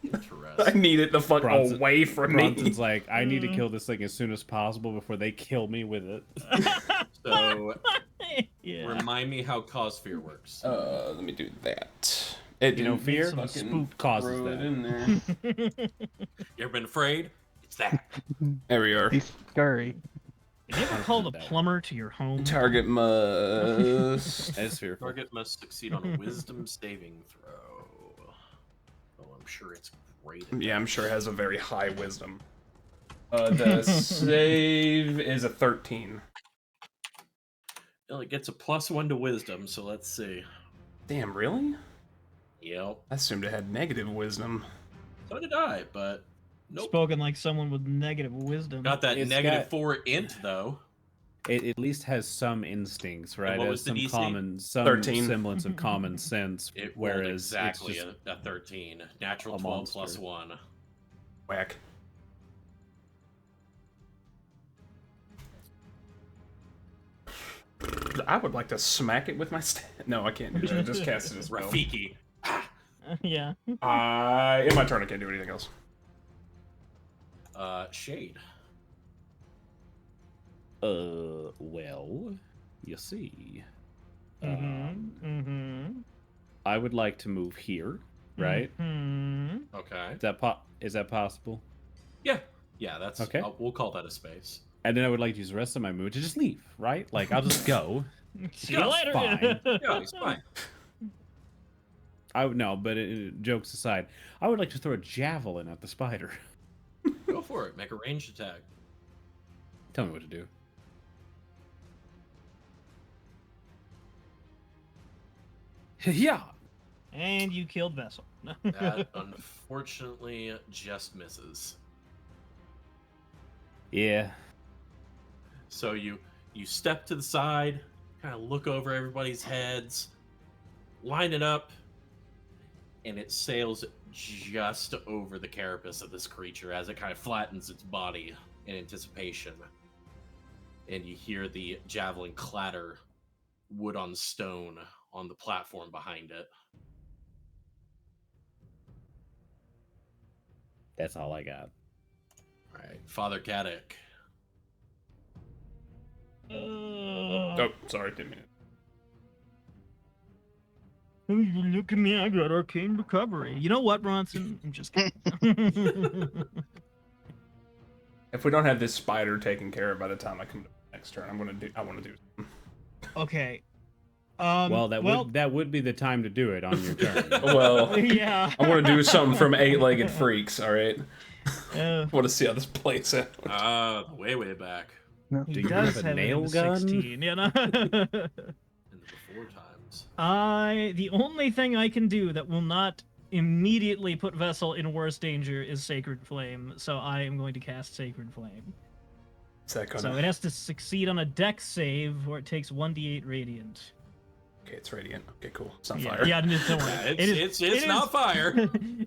Interesting. need it to fuck Bronson- away from me. Bronson's like, I need to kill this thing as soon as possible before they kill me with it. So, Yeah. remind me how cause fear works. Let me do that. It, You know, fear some fucking causes throw it that. in there. You ever been afraid? It's that. There we are. He's scurry. Have you ever called a plumber to your home? Target must. That is fearful. Target must succeed on a wisdom saving throw. Oh, I'm sure it's great. at Yeah, that. I'm sure it has a very high wisdom. The save is a 13. Well, it gets a +1 to wisdom, so let's see. Damn, really? Yep. I assumed it had negative wisdom. So did I, but nope. Spoken like someone with negative wisdom. Got that It's -4 got- int though. It at least has some instincts, right? what It was has the some DC? some 13. semblance of common sense. It rolled whereas exactly it's just a 13. Natural a 12 monster. +1. Whack. I would like to smack it with my No, I can't do that. I just cast it as well. Rafiki. Yeah. In my turn, I can't do anything else. Shade. well, you see. I would like to move here, right? Okay. Is that possible? Yeah. Yeah, that's Okay. We'll call that a space. And then I would like to use the rest of my move to just leave, right? Like I'll just go. See you Yeah, later. fine. Yeah, it's fine. I would no, but jokes aside, I would like to throw a javelin at the spider. Go for it. Make a ranged attack. Tell me what to do. Yeah. And you killed Vessel. That unfortunately just misses. Yeah. So you step to the side, kind of look over everybody's heads, line it up, and it sails just over the carapace of this creature as it kind of flattens its body in anticipation. And you hear the javelin clatter wood on stone on the platform behind it. That's all I got. All right, Father Caddick. Oh, sorry, didn't mean it. Look at me, I got arcane recovery. You know what, Bronson? I'm just kidding. If we don't have this spider taken care of by the time I come to the next turn, I want to do something. Okay. Well, that would be the time to do it on your turn. Well, yeah. I want to do something from 8-legged freaks, all right? Want to see how this plays out. Way back No. He Do you does have a have it in nail the gun? 16, you know? in the before times. The only thing I can do that will not immediately put Vessel in worse danger is Sacred Flame, so I am going to cast Sacred Flame. Is that gonna... So it has to succeed on a dex save, or it takes 1d8 radiant. Okay, it's radiant. Okay, cool. It's not Yeah, fire. yeah, don't worry. Yeah, it's not fire.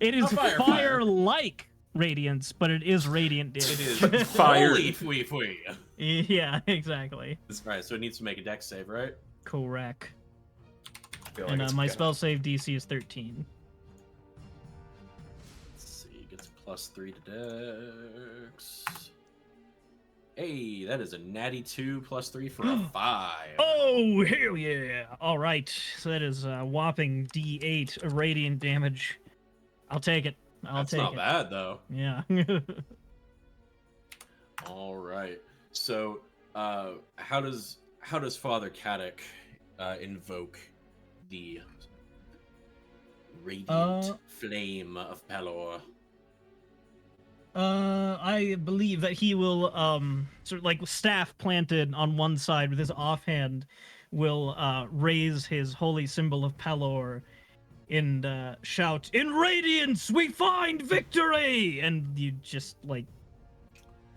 It is Not fire, fire-like radiance, but it is radiant damage. It is Fire. Holy fwee. Yeah, exactly. Right, so it needs to make a dex save, right? Correct. I feel like And it's my gonna- spell save DC is 13. Let's see, gets +3 to dex. Hey, that is a natty 2 +3 for a 5. Oh, hell yeah! All right, so that is a whopping D8 radiant damage. I'll take it. I'll That's take not it. bad though. Yeah. All right. So, how does Father Caddick invoke the radiant flame of Pelor? I believe that he will, sort of like staff planted on one side with his offhand, will raise his holy symbol of Pelor and shout, "In radiance we find victory!" And you just like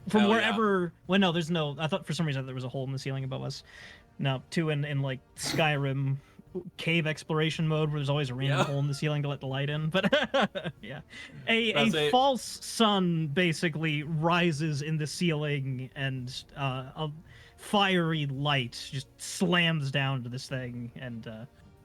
from Hell yeah. wherever. Well, no, there's no. I thought for some reason there was a hole in the ceiling above us. No, two in like Skyrim cave exploration mode where there's always a random hole in the ceiling to let the light in. But yeah, a false sun basically rises in the ceiling, and a fiery light just slams down to this thing and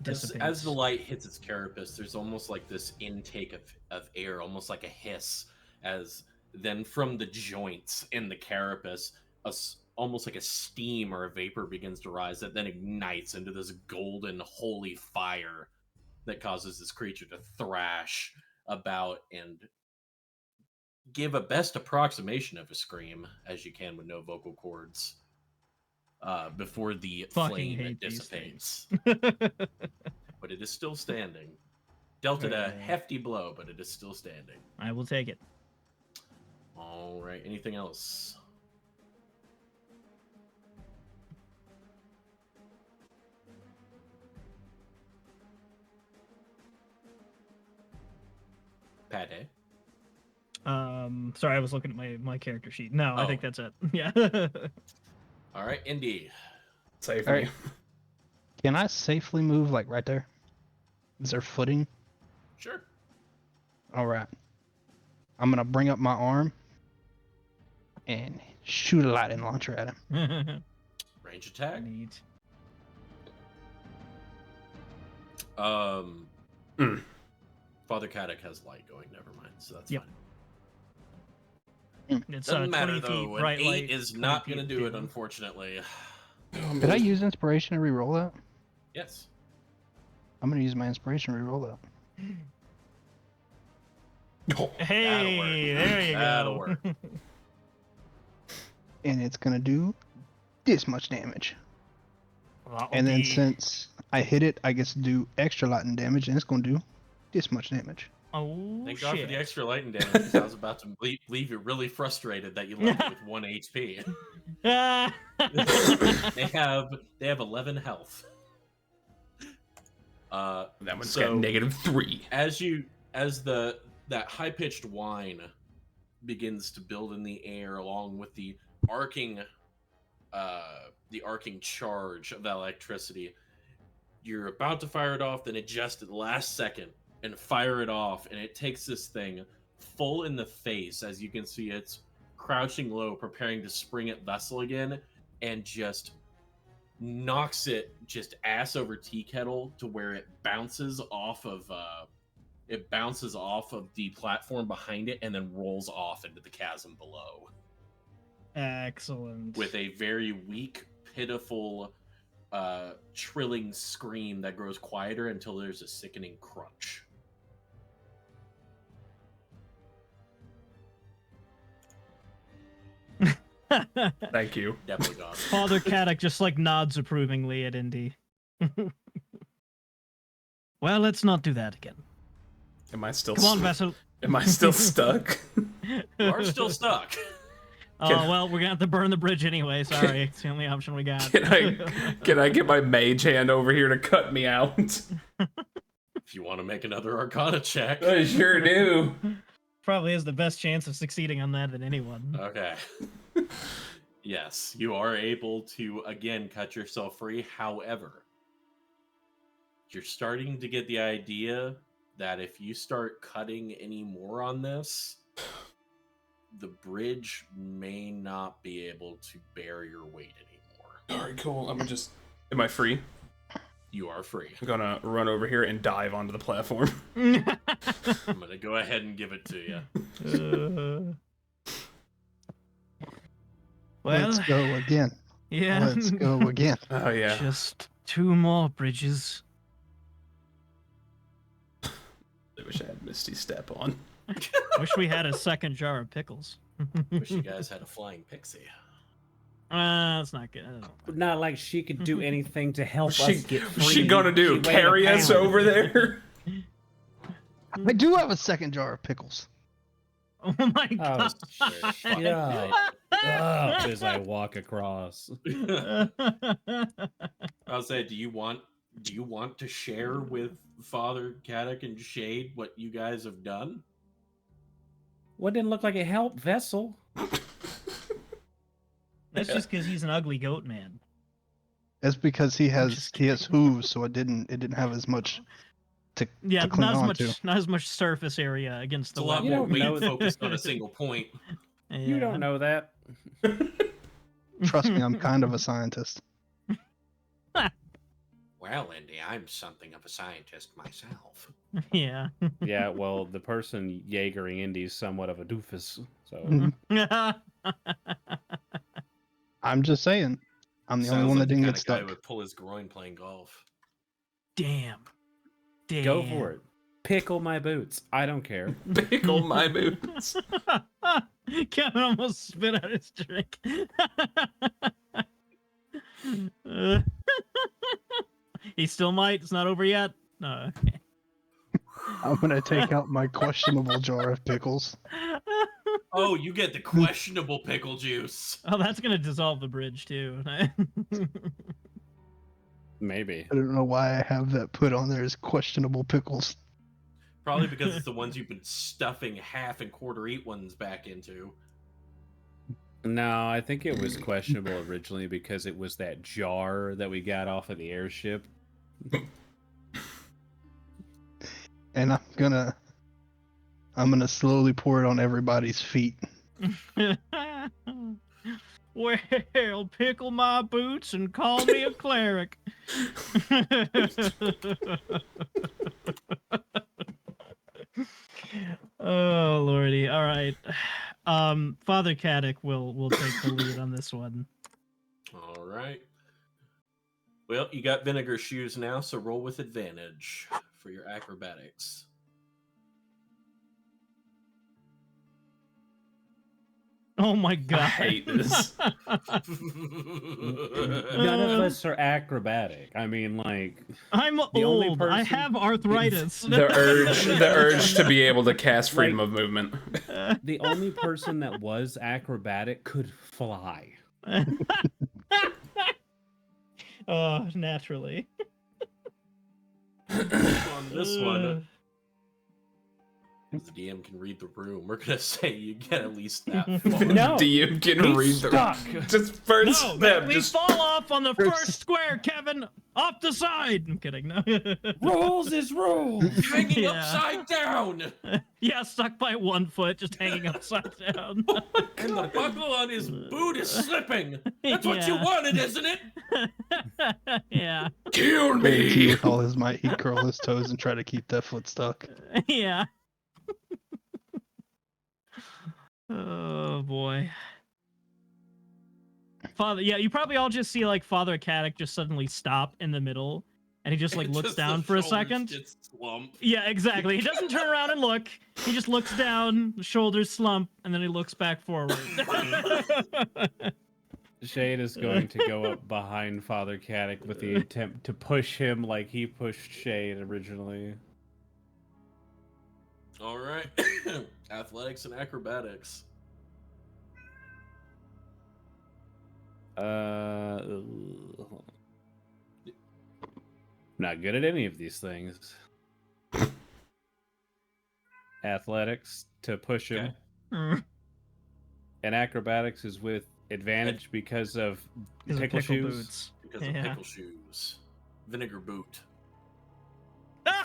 dissipates. As the light hits its carapace, there's almost like this intake of air, almost like a hiss, as then from the joints in the carapace, almost like a steam or a vapor begins to rise that then ignites into this golden holy fire that causes this creature to thrash about and give a best approximation of a scream as you can with no vocal cords before the Fucking flame hate these dissipates. But it is still standing. Dealt it a hefty blow, but it is still standing. I will take it. All right. Anything else? Pate? Sorry, I was looking at my character sheet. No, I think that's it. Yeah. All right, Indy. Safe. All right. Can I safely move like right there? Is there footing? Sure. All right. I'm gonna bring up my arm and shoot a lightning launcher at him. Range attack. Neat. Father Caddick has light going. Never mind. So that's Yep. fine. It's Doesn't matter 20 though. feet An bright 8 light. is 20 not feet going to do it, dim. unfortunately. Did I use inspiration to reroll that? Yes. I'm gonna use my inspiration to reroll that. Hey, there you That'll go. work. And it's gonna do this much damage. That'll And then be- since I hit it, I get to do extra lightning damage, and it's gonna do this much damage. Oh Thank shit. God for the extra lightning damage, 'cause I was about to leave you really frustrated that you left it with 1 HP. Ah! They have 11 health. That one's So- got -3. As that high pitched whine begins to build in the air, along with the arcing charge of that electricity, you're about to fire it off, then adjust at the last second and fire it off, and it takes this thing full in the face. As you can see, it's crouching low, preparing to spring at Vessel again, and just knocks it just ass over tea kettle to where it bounces off of the platform behind it and then rolls off into the chasm below Excellent. with a very weak, pitiful, trilling scream that grows quieter until there's a sickening crunch. Thank you. Definitely gone. Father Caddick just like nods approvingly at Indy. Well, let's not do that again. Am I still? Come on, Vessel. Am I still stuck? You are still stuck. Oh, well, we're gonna have to burn the bridge anyway. Sorry, it's the only option we got. Can I get my mage hand over here to cut me out? If you want to make another Arcana check. I sure do. Probably has the best chance of succeeding on that than anyone. Okay. Yes, you are able to, again, cut yourself free. However, you're starting to get the idea that if you start cutting any more on this, the bridge may not be able to bear your weight anymore. All right, cool. I'm gonna just... Am I free? You are free. I'm gonna run over here and dive onto the platform. I'm gonna go ahead and give it to you. Well, Let's go again. yeah. Let's go again. Oh, yeah. Just 2 more bridges. I wish I had Misty Step on. Wish we had a second jar of pickles. Wish you guys had a flying pixie. That's not good. Not like she could do anything to help What's us get free. she gonna do? She weighed Carry a us pound. over there? I do have a second jar of pickles. Oh my Oh, god. shut up as I walk across. I'll say, do you want to share with Father Caddock and Shade what you guys have done? What didn't look like it helped, Vessel? That's just because he's an ugly goat man. That's because he has Just hooves, so it didn't have as much to Yeah, cling not as on much, to. not as much surface area against It's the a lot You more don't weight know- focused on a single point. You don't know that. Trust me, I'm kind of a scientist. Well, Indy, I'm something of a scientist myself. Yeah. Yeah, well, the person Jaegering Indy's somewhat of a doofus. So Mhm. I'm just saying. I'm the only one that didn't get Guy stuck. who would pull his groin playing golf. Damn. Damn. go for it. Pickle my boots. I don't care. Pickle my boots. Kevin almost spit out his drink. He still might. It's not over yet. No. I'm gonna take out my questionable jar of pickles. Oh, you get the questionable pickle juice. Oh, that's gonna dissolve the bridge too. Maybe. I don't know why I have that put on there as questionable pickles. Probably because it's the ones you've been stuffing half and quarter eat ones back into. No, I think it was questionable originally because it was that jar that we got off of the airship. And I'm gonna slowly pour it on everybody's feet. Well, pickle my boots and call me a cleric. Oh lordy! All right, Father Caddock will take the lead on this one. All right. Well, you got vinegar shoes now, so roll with advantage for your acrobatics. Oh my I god! hate this. None of us are acrobatic. I mean, like, I'm The only old. I person- have arthritis. The urge to be able to cast freedom of movement. the only person that was acrobatic could fly. Oh, naturally. On this one, the DM can read the room. We're gonna say you get at least that far. No, DM can he's read stuck. Just first No, step. we Just fall off on the first square, Kevin. Off the side. I'm kidding. No. Rules is rules. Hanging Yeah. upside down, Yeah, stuck by 1 foot, just hanging upside down. and the buckle on his boot is slipping. That's what you Yeah. wanted, isn't it? Yeah, kill me. With all his might, he'd curl his toes and try to keep that foot stuck. yeah. Oh boy. Father, yeah, you probably all just see like Father Caddock just suddenly stop in the middle, and he just like looks Just the down for a shoulders second. get slumped. Yeah, exactly. He doesn't turn around and look. He just looks down, the shoulders slump, and then he looks back forward. Shade is going to go up behind Father Caddock with the attempt to push him like he pushed Shade originally. All right. Athletics and acrobatics. Not good at any of these things. Athletics to push him, Okay. and acrobatics is with advantage because of pickle shoes. Boots. Because of pickle shoes. Vinegar boot. Man.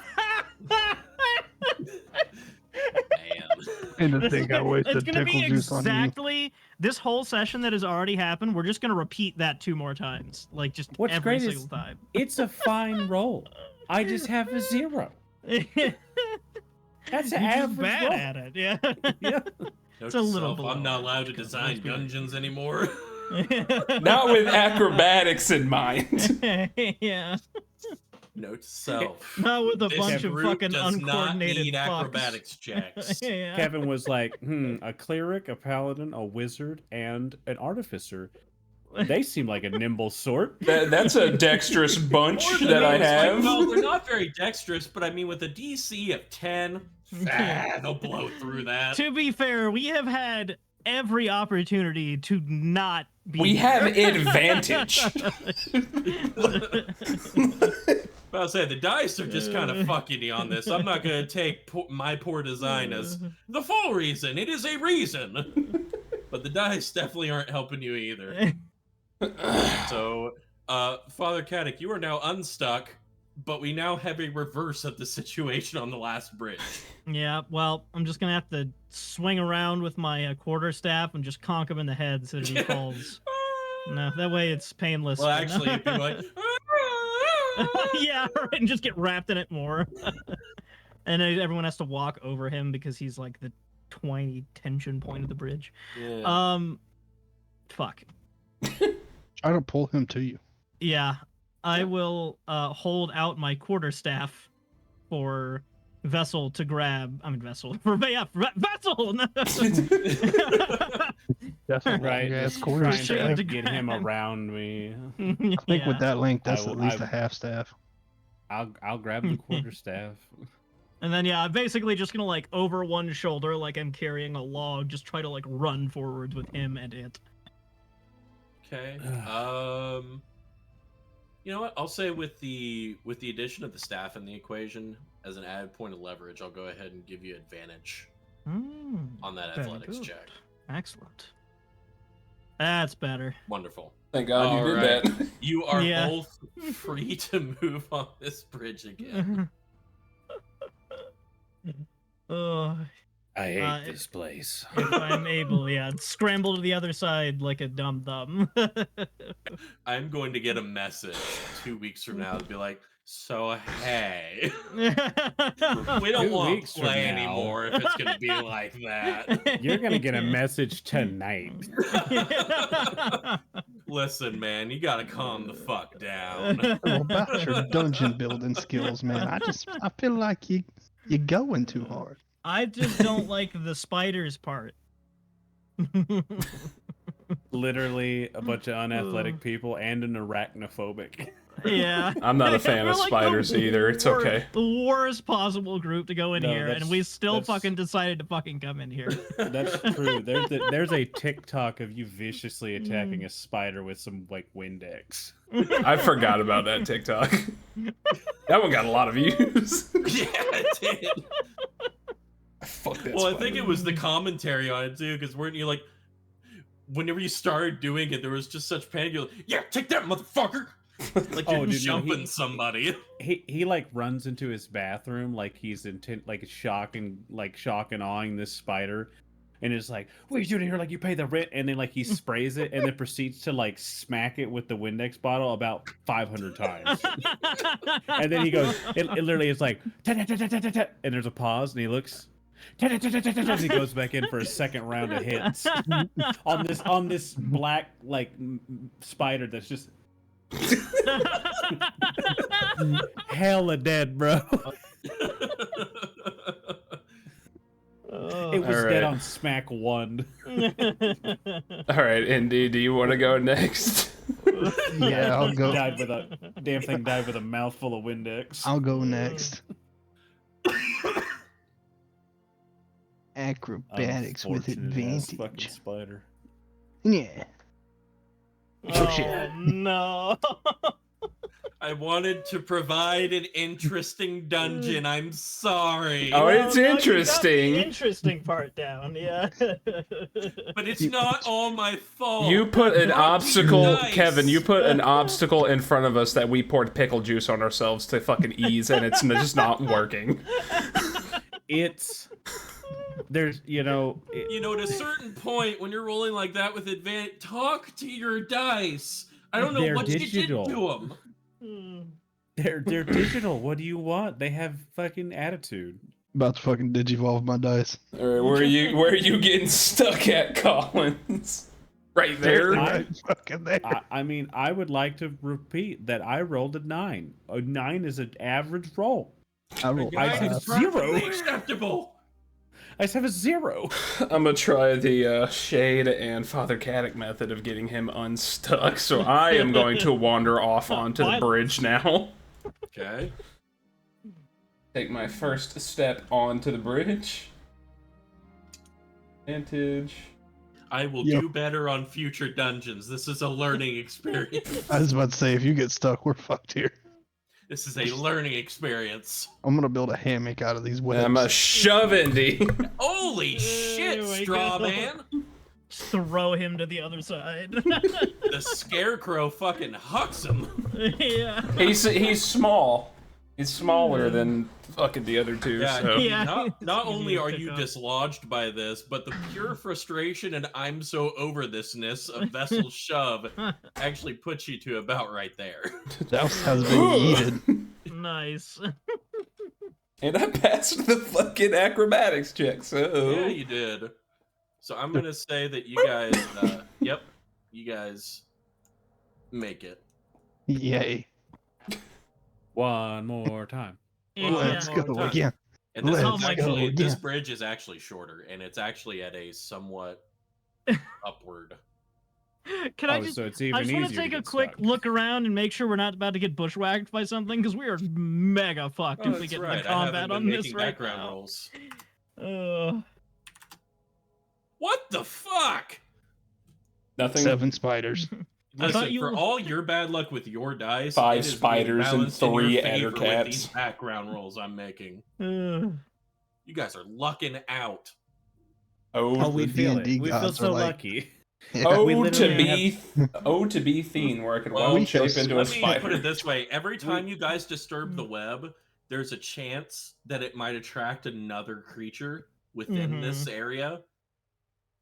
And to think I wasted It's gonna pickle be juice on you. exactly this whole session that has already happened. We're just gonna repeat that 2 more times, like just What's every great single is time. it's a fine roll. I just have a 0. That's an You're just average bad roll. at it. Yeah. Yeah. Note It's a to little self, below I'm not allowed to average, 'cause design most people- dungeons anymore. Not with acrobatics in mind. Yeah. Note to self. Not with a This bunch of group fucking does not uncoordinated need fucks. acrobatics checks. Yeah. Kevin was like, a cleric, a paladin, a wizard, and an artificer. They seem like a nimble sort. That's a dexterous bunch More than that I it's have. Like, well, they're not very dexterous, but I mean, with a DC of 10, they'll blow through that. To be fair, we have had every opportunity to not be. We have advantage. But I'll say the dice are just kind of fucking you on this. I'm not going to take my poor design as the full reason. It is a reason. But the dice definitely aren't helping you either. So, Father Caddick, you are now unstuck, but we now have a reverse of the situation on the last bridge. Yeah, well, I'm just gonna have to swing around with my quarterstaff and just conk him in the head so that he falls. No, that way it's painless. Well, actually, you'd be like, yeah, right, and just get wrapped in it more. And then everyone has to walk over him because he's like the tiny tension point of the bridge. yeah. Fuck. Try to pull him to you. Yeah, I will hold out my quarterstaff for Vessel to grab. I mean Vessel for Vessel. That's a Right, long-ass just quarter trying staff. to get him around me. I think with that length, that's at least I- a half staff. I'll grab the quarterstaff. And then yeah, I'm basically just gonna like over one shoulder, like I'm carrying a log, just try to like run forwards with him and it. Okay. You know what? I'll say with the addition of the staff in the equation as an added point of leverage, I'll go ahead and give you advantage on that very athletics good. check. Excellent. That's better. Wonderful. Thank God you did Alright. that. You are Yeah. both free to move on this bridge again. Oh, I hate Uh, this place. if I'm able, yeah, scramble to the other side like a dum dum. I'm going to get a message 2 weeks from now to be like, so hey, we don't 2 want to weeks from play now. anymore if it's going to be like that. You're gonna get a message tonight. Listen, man, you got to calm the fuck down. Well, about your dungeon building skills, man. I feel like you're going too hard. I just don't like the spiders part. Literally a bunch of unathletic people and an arachnophobic. Yeah. I'm not a fan We're of like spiders the either. It's wor- okay. The worst possible group to go in No, here, and that's- we still that's- fucking decided to fucking come in here. That's true. There's a TikTok of you viciously attacking a spider with some like Windex. I forgot about that TikTok. That one got a lot of views. Yeah, it did. Fuck that Well, I spider. think it was the commentary on it too, because weren't you like, whenever you started doing it, there was just such panic. You're like, yeah, take that, motherfucker! Like you're Oh, dude, no, jumping somebody. He like runs into his bathroom like he's intent like shock and awing this spider, and is like, "What are you doing here? Like you pay the rent?" And then like he sprays it and then proceeds to like smack it with the Windex bottle about 500 times. And then he goes, it literally is like, "Ta-ta-ta-ta-ta-ta," and there's a pause, and he looks. "Ta-ta-ta-ta-ta-ta," and he goes back in for a second round of hits on this black like spider that's just hella dead, bro. It was All dead right. on smack 1. All right, Indy, do you want to go next? Yeah, I'll go. Died with a damn thing. Died with a mouthful of Windex. I'll go next. Acrobatics with Unfortunate-ass fucking advantage. spider. Yeah. Oh shit. no! I wanted to provide an interesting dungeon. I'm sorry. Oh, Well, it's no, you got interesting. the interesting part down, yeah. But it's not all my fault. You put an Fuck obstacle, dice. Kevin. You put an obstacle in front of us that we poured pickle juice on ourselves to fucking ease, and it's just not working. It's there's You know, at a certain point when you're rolling like that with advantage, talk to your dice. I don't know They're what digital. you did to them. they're digital. What do you want? They have fucking attitude. About to fucking digivolve my dice. All right, where are you getting stuck at, Collins? Right there. Right fucking there. I mean, I would like to repeat that I rolled a 9. A 9 is an average roll. I rolled I Guys, have it's 0. perfectly acceptable. I just have a 0. I'm gonna try the Shade and Father Caddick method of getting him unstuck. So I am going to wander off onto the bridge now. Okay. Take my first step onto the bridge. Advantage. I will Yep. do better on future dungeons. This is a learning experience. I was about to say, if you get stuck, we're fucked here. This is a learning experience. I'm gonna build a hammock out of these webs. I'm a shove Indy. Holy shit, There we straw go. man! Throw him to the other side. The scarecrow fucking hucks him. Yeah. He's small. He's smaller than fucking the other two. Yeah, So. Yeah. not It's only easy to are pick you up. dislodged by this, but the pure frustration and I'm so over thisness of Vessel Shove actually puts you to about right there. Douse has been yeeted. Nice. And I passed the fucking acrobatics check. So Yeah, you did. So I'm gonna say that you guys, yep, you guys make it. Yay. One more time. Yeah. Let's more go time. again. And this, Let's is go actually, this again. bridge is actually shorter, and it's actually at a somewhat upward. Can I Oh, just? so it's I even just want to easier take to a get quick stuck. look around and make sure we're not about to get bushwhacked by something, because we are mega fucked Oh, if we that's get right. into I haven't combat been on this making right background now. rolls. What the fuck? nothing. 7 spiders. I thought Listen, you- for all your bad luck with your dice, 5 it is being spiders and balanced in your 3 favor with addercats. these background rolls I'm making. Uh, You guys are lucking out. Oh, we the feel D&D it. We feel gods so are like- lucky. Oh, We to literally be Thien, where I could Well, wild shape into a Let me spider. put it this way: every time you guys disturb the web, there's a chance that it might attract another creature within this area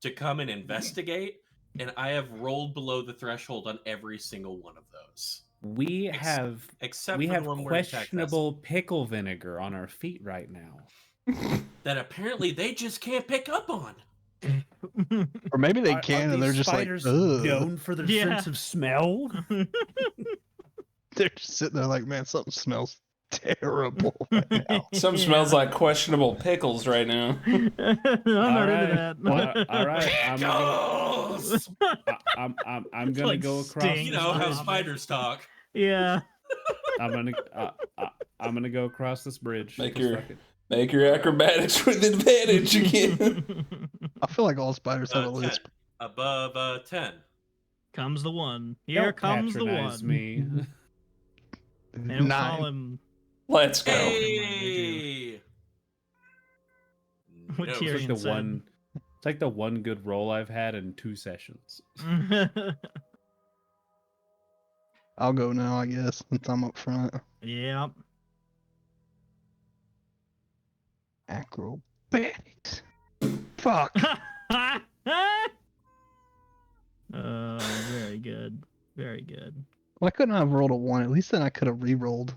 to come and investigate. And I have rolled below the threshold on every single one of those, We have except we for have the one where it attacked questionable pickle vinegar on our feet right now. that apparently they just can't pick up on. Or maybe they Are can, and these they're just like, spiders ugh. known for their Yeah. sense of smell. They're just sitting there like, man, something smells terrible right now. Some smells like questionable pickles right now. I'm not into that. All right. Pickles! I'm gonna Like go across. sting. You know how this bridge. spiders talk. Yeah. I'm gonna go across this bridge. Make 'cause your- fuck it. Make your acrobatics with advantage again. I feel like all spiders have a 10. lisp. Above 10. Comes the one. Here Don't comes the patronize one. me. And we'll call 9. him Let's go. Hey! What No. tier? It's like Tyrion the one. It's like the one good roll I've had in 2 sessions. I'll go now, I guess, since I'm up front. Yep. Acrobatics. Fuck. Very good. Very good. Why couldn't I have rolled a 1? At least then I could have re-rolled.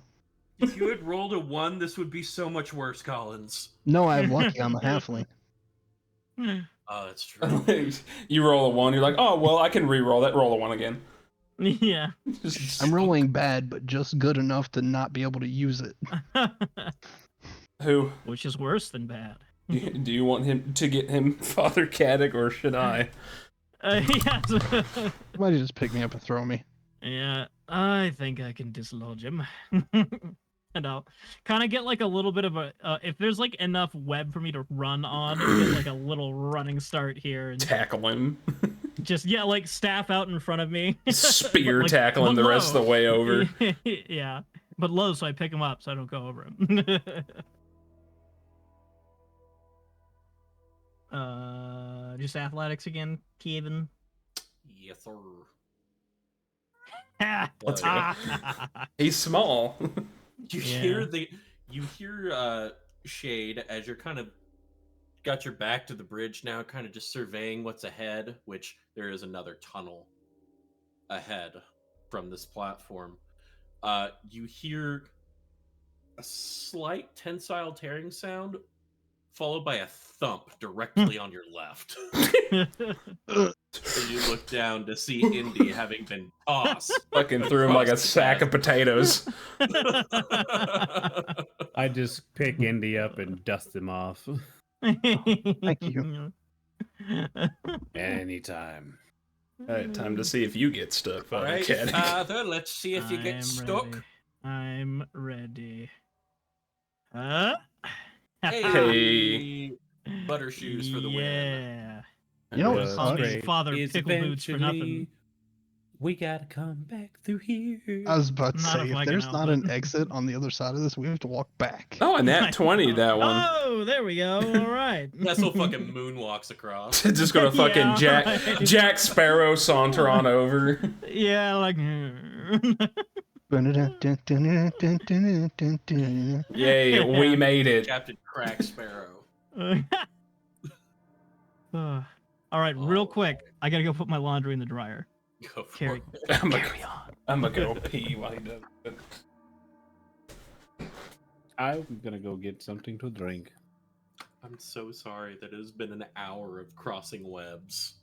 If you had rolled a 1, this would be so much worse, Collins. No, I have lucky. I'm a halfling. Oh, that's true. You roll a 1, you're like, oh, well, I can re-roll that. Roll a 1 again. Yeah. I'm rolling bad, but just good enough to not be able to use it. Who? Which is worse than bad. Do you want him to get him Father Caddick, or should I? Yeah. Somebody just pick me up and throw me. Yeah. I think I can dislodge him. And I'll kind of get like a little bit of a if there's like enough web for me to run on, get like a little running start here and Tackle him. just like staff out in front of me. Spear But, tackling but the rest of the way over. Yeah, but low so I pick him up so I don't go over him. Just athletics again, Kevin. Yes, sir. Let's go. He's small. You hear Shade as you're kind of got your back to the bridge now, kind of just surveying what's ahead, which there is another tunnel ahead from this platform. You hear a slight tensile tearing sound followed by a thump directly on your left. And you look down to see Indy having been tossed. Fucking threw him like a sack of potatoes. I just pick Indy up and dust him off. Thank you. Anytime. All right, time to see if you get stuck, All right, Father. Father, let's see if you get stuck. I'm ready. Hey, butter shoes for the win. Yeah. You know Just call me Father Is Pickle Boots for nothing. eventually we gotta come back through here. I was about to Not say, if I if can there's help not it. an exit on the other side of this, we have to walk back. Oh, and that 20, that one. Oh, there we go. All right. Nestle fucking moonwalks across. Just gonna fucking Yeah, right. Jack Sparrow saunter on over. Yeah, like. Yay, we made it. Captain Crack Sparrow. All right, real quick. I gotta go put my laundry in the dryer. Go for Carry it. I'm gonna go pee while he does it. I'm gonna go get something to drink. I'm so sorry that it has been an hour of crossing webs.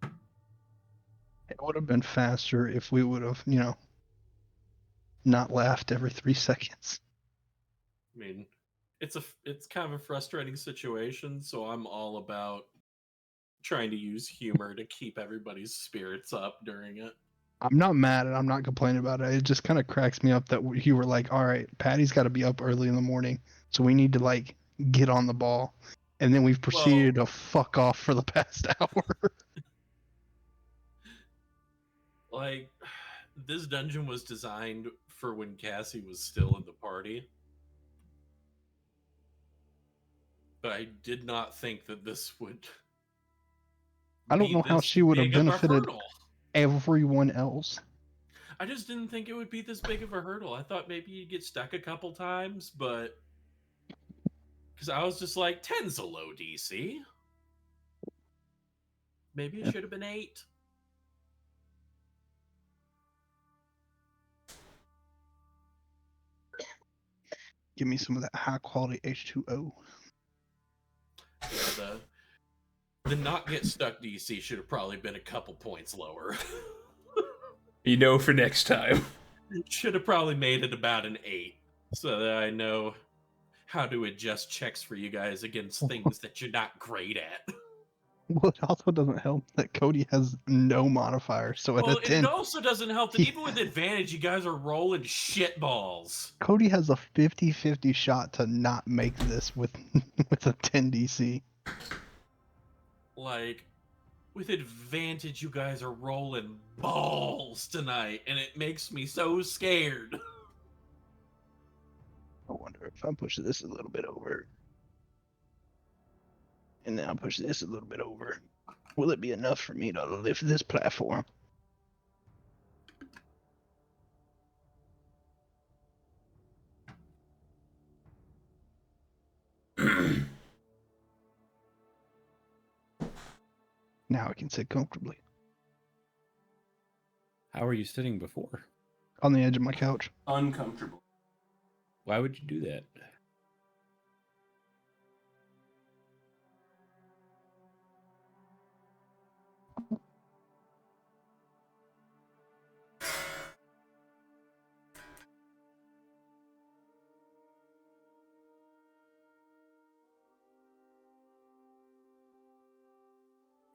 It would have been faster if we would have, not laughed every 3 seconds. I mean, it's kind of a frustrating situation, so I'm all about trying to use humor to keep everybody's spirits up during it. I'm not mad and I'm not complaining about it. It just kind of cracks me up that you were like, all right, Patty's got to be up early in the morning, so we need to get on the ball. And then we've proceeded to fuck off for the past hour. Like, this dungeon was designed for when Cassie was still in the party. But I did not think that this would. I don't know how she would have benefited hurdle. everyone else. I just didn't think it would be this big of a hurdle. I thought maybe you'd get stuck a couple times, but because I was just like, 10's a low DC. Maybe it should have been 8. Give me some of that high quality H2O. Yeah, the not get stuck DC should have probably been a couple points lower. For next time. Should have probably made it about an 8 so that I know how to adjust checks for you guys against things that you're not great at. Well, it also doesn't help that Cody has no modifier, so at a 10... It also doesn't help that even with advantage, you guys are rolling shit balls. Cody has a 50-50 shot to not make this with a 10 DC. Like, with advantage, you guys are rolling balls tonight, and it makes me so scared. I wonder if I push this a little bit over. And then I'll push this a little bit over. Will it be enough for me to lift this platform? Now I can sit comfortably. How were you sitting before? On the edge of my couch. Uncomfortable. Why would you do that?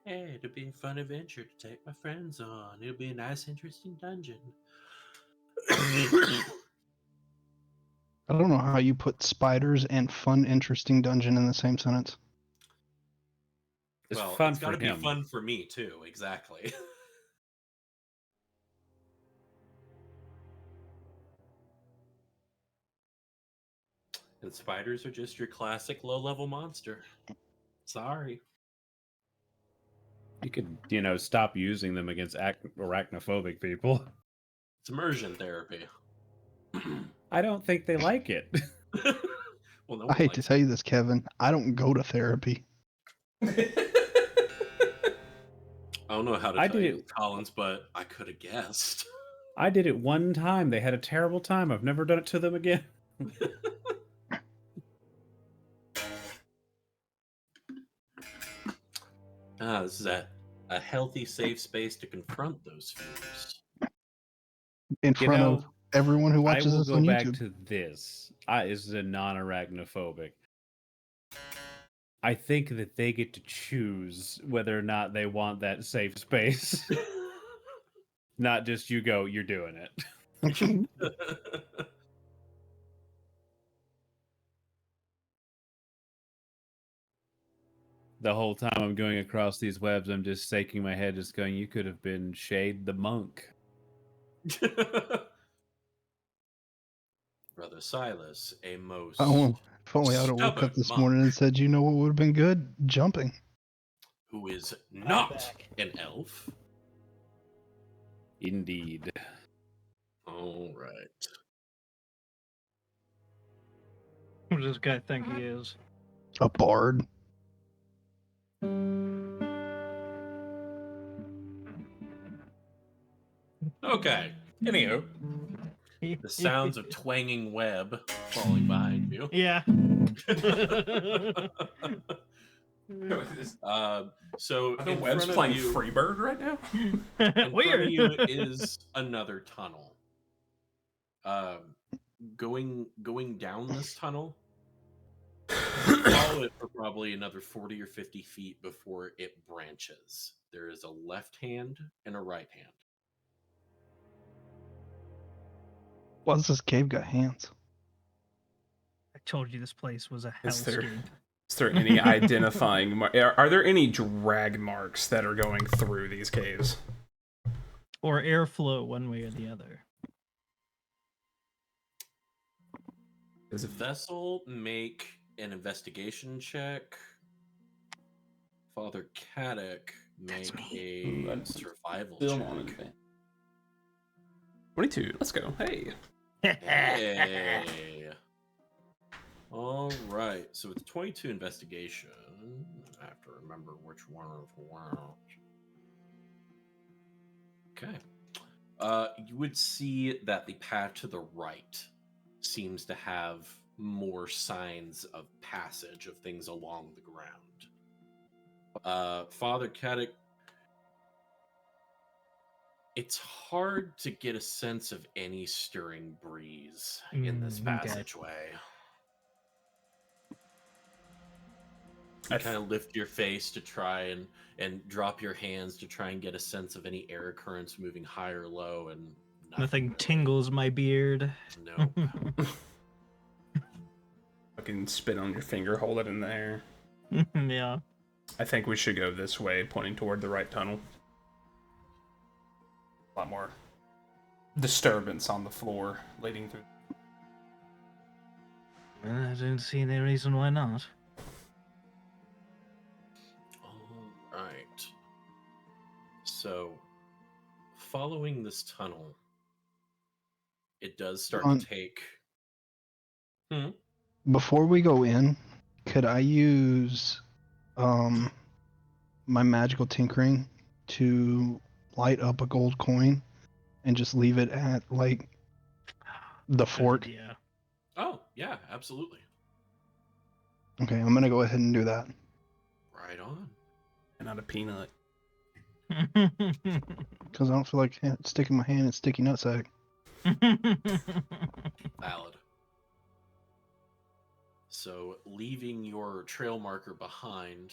Hey, it'll be a fun adventure to take my friends on. It'll be a nice, interesting dungeon. I I don't know how you put spiders and fun, interesting dungeon in the same sentence. It's well, fun it's got for to be him. fun for me too. Exactly. And spiders are just your classic low-level monster. Sorry. You could, stop using them against arachnophobic people. It's immersion therapy. I don't think they like it. Well, no I one hate to likes tell it. you this, Kevin. I don't go to therapy. I don't know how to I tell did you, it. Collins, but I could have guessed. I did it one time. They had a terrible time. I've never done it to them again. This is a healthy, safe space to confront those fears. In front of everyone who I watches will this go on back YouTube. to this. Is a non-arachnophobic. I think that they get to choose whether or not they want that safe space. Not just you go, you're doing it. The whole time I'm going across these webs, I'm just shaking my head, just going, you could have been Shade the Monk. Brother Silas, a most Oh, if only I'd have woke up stubborn this monk morning and said, you know what would have been good? Jumping. who is not an elf. Indeed. All right. Who does this guy think he is? A bard. Okay. Anywho, The sounds of twanging web falling behind you. Yeah. So are the in webs front of playing you, Freebird right now? in front of Weird. you is another tunnel. Going down this tunnel, follow it for probably another 40 or 50 feet before it branches. There is a left hand and a right hand. Why does this cave got hands? I told you this place was a Is there- hellscape. Is there any identifying? Are there any drag marks that are going through these caves? Or airflow, one way or the other. Is it Vessel, make an investigation check. Father Caddick, make Ooh, a that's survival still on check. it? 22. Let's go. Hey. Hey. All right. So with 22 investigation, I have to remember which one of what. Okay. You would see that the path to the right seems to have more signs of passage of things along the ground. Father Caddick, it's hard to get a sense of any stirring breeze in this Okay. passageway. You kind of lift your face to try and drop your hands to try and get a sense of any air currents moving high or low, and Nothing tingles my beard. No. Fucking spit on your finger, hold it in the air. Yeah. I think we should go this way, pointing toward the right tunnel. A lot more disturbance on the floor leading through. Well, I don't see any reason why not. All right. So, following this tunnel, it does start to take. Before we go in, could I use my magical tinkering to light up a gold coin and just leave it at like the fort? Yeah. Oh, yeah, absolutely. Okay, I'm gonna go ahead and do that. Right on. And not a peanut. Because I don't feel like sticking my hand in sticky nutsack. Valid. So, leaving your trail marker behind,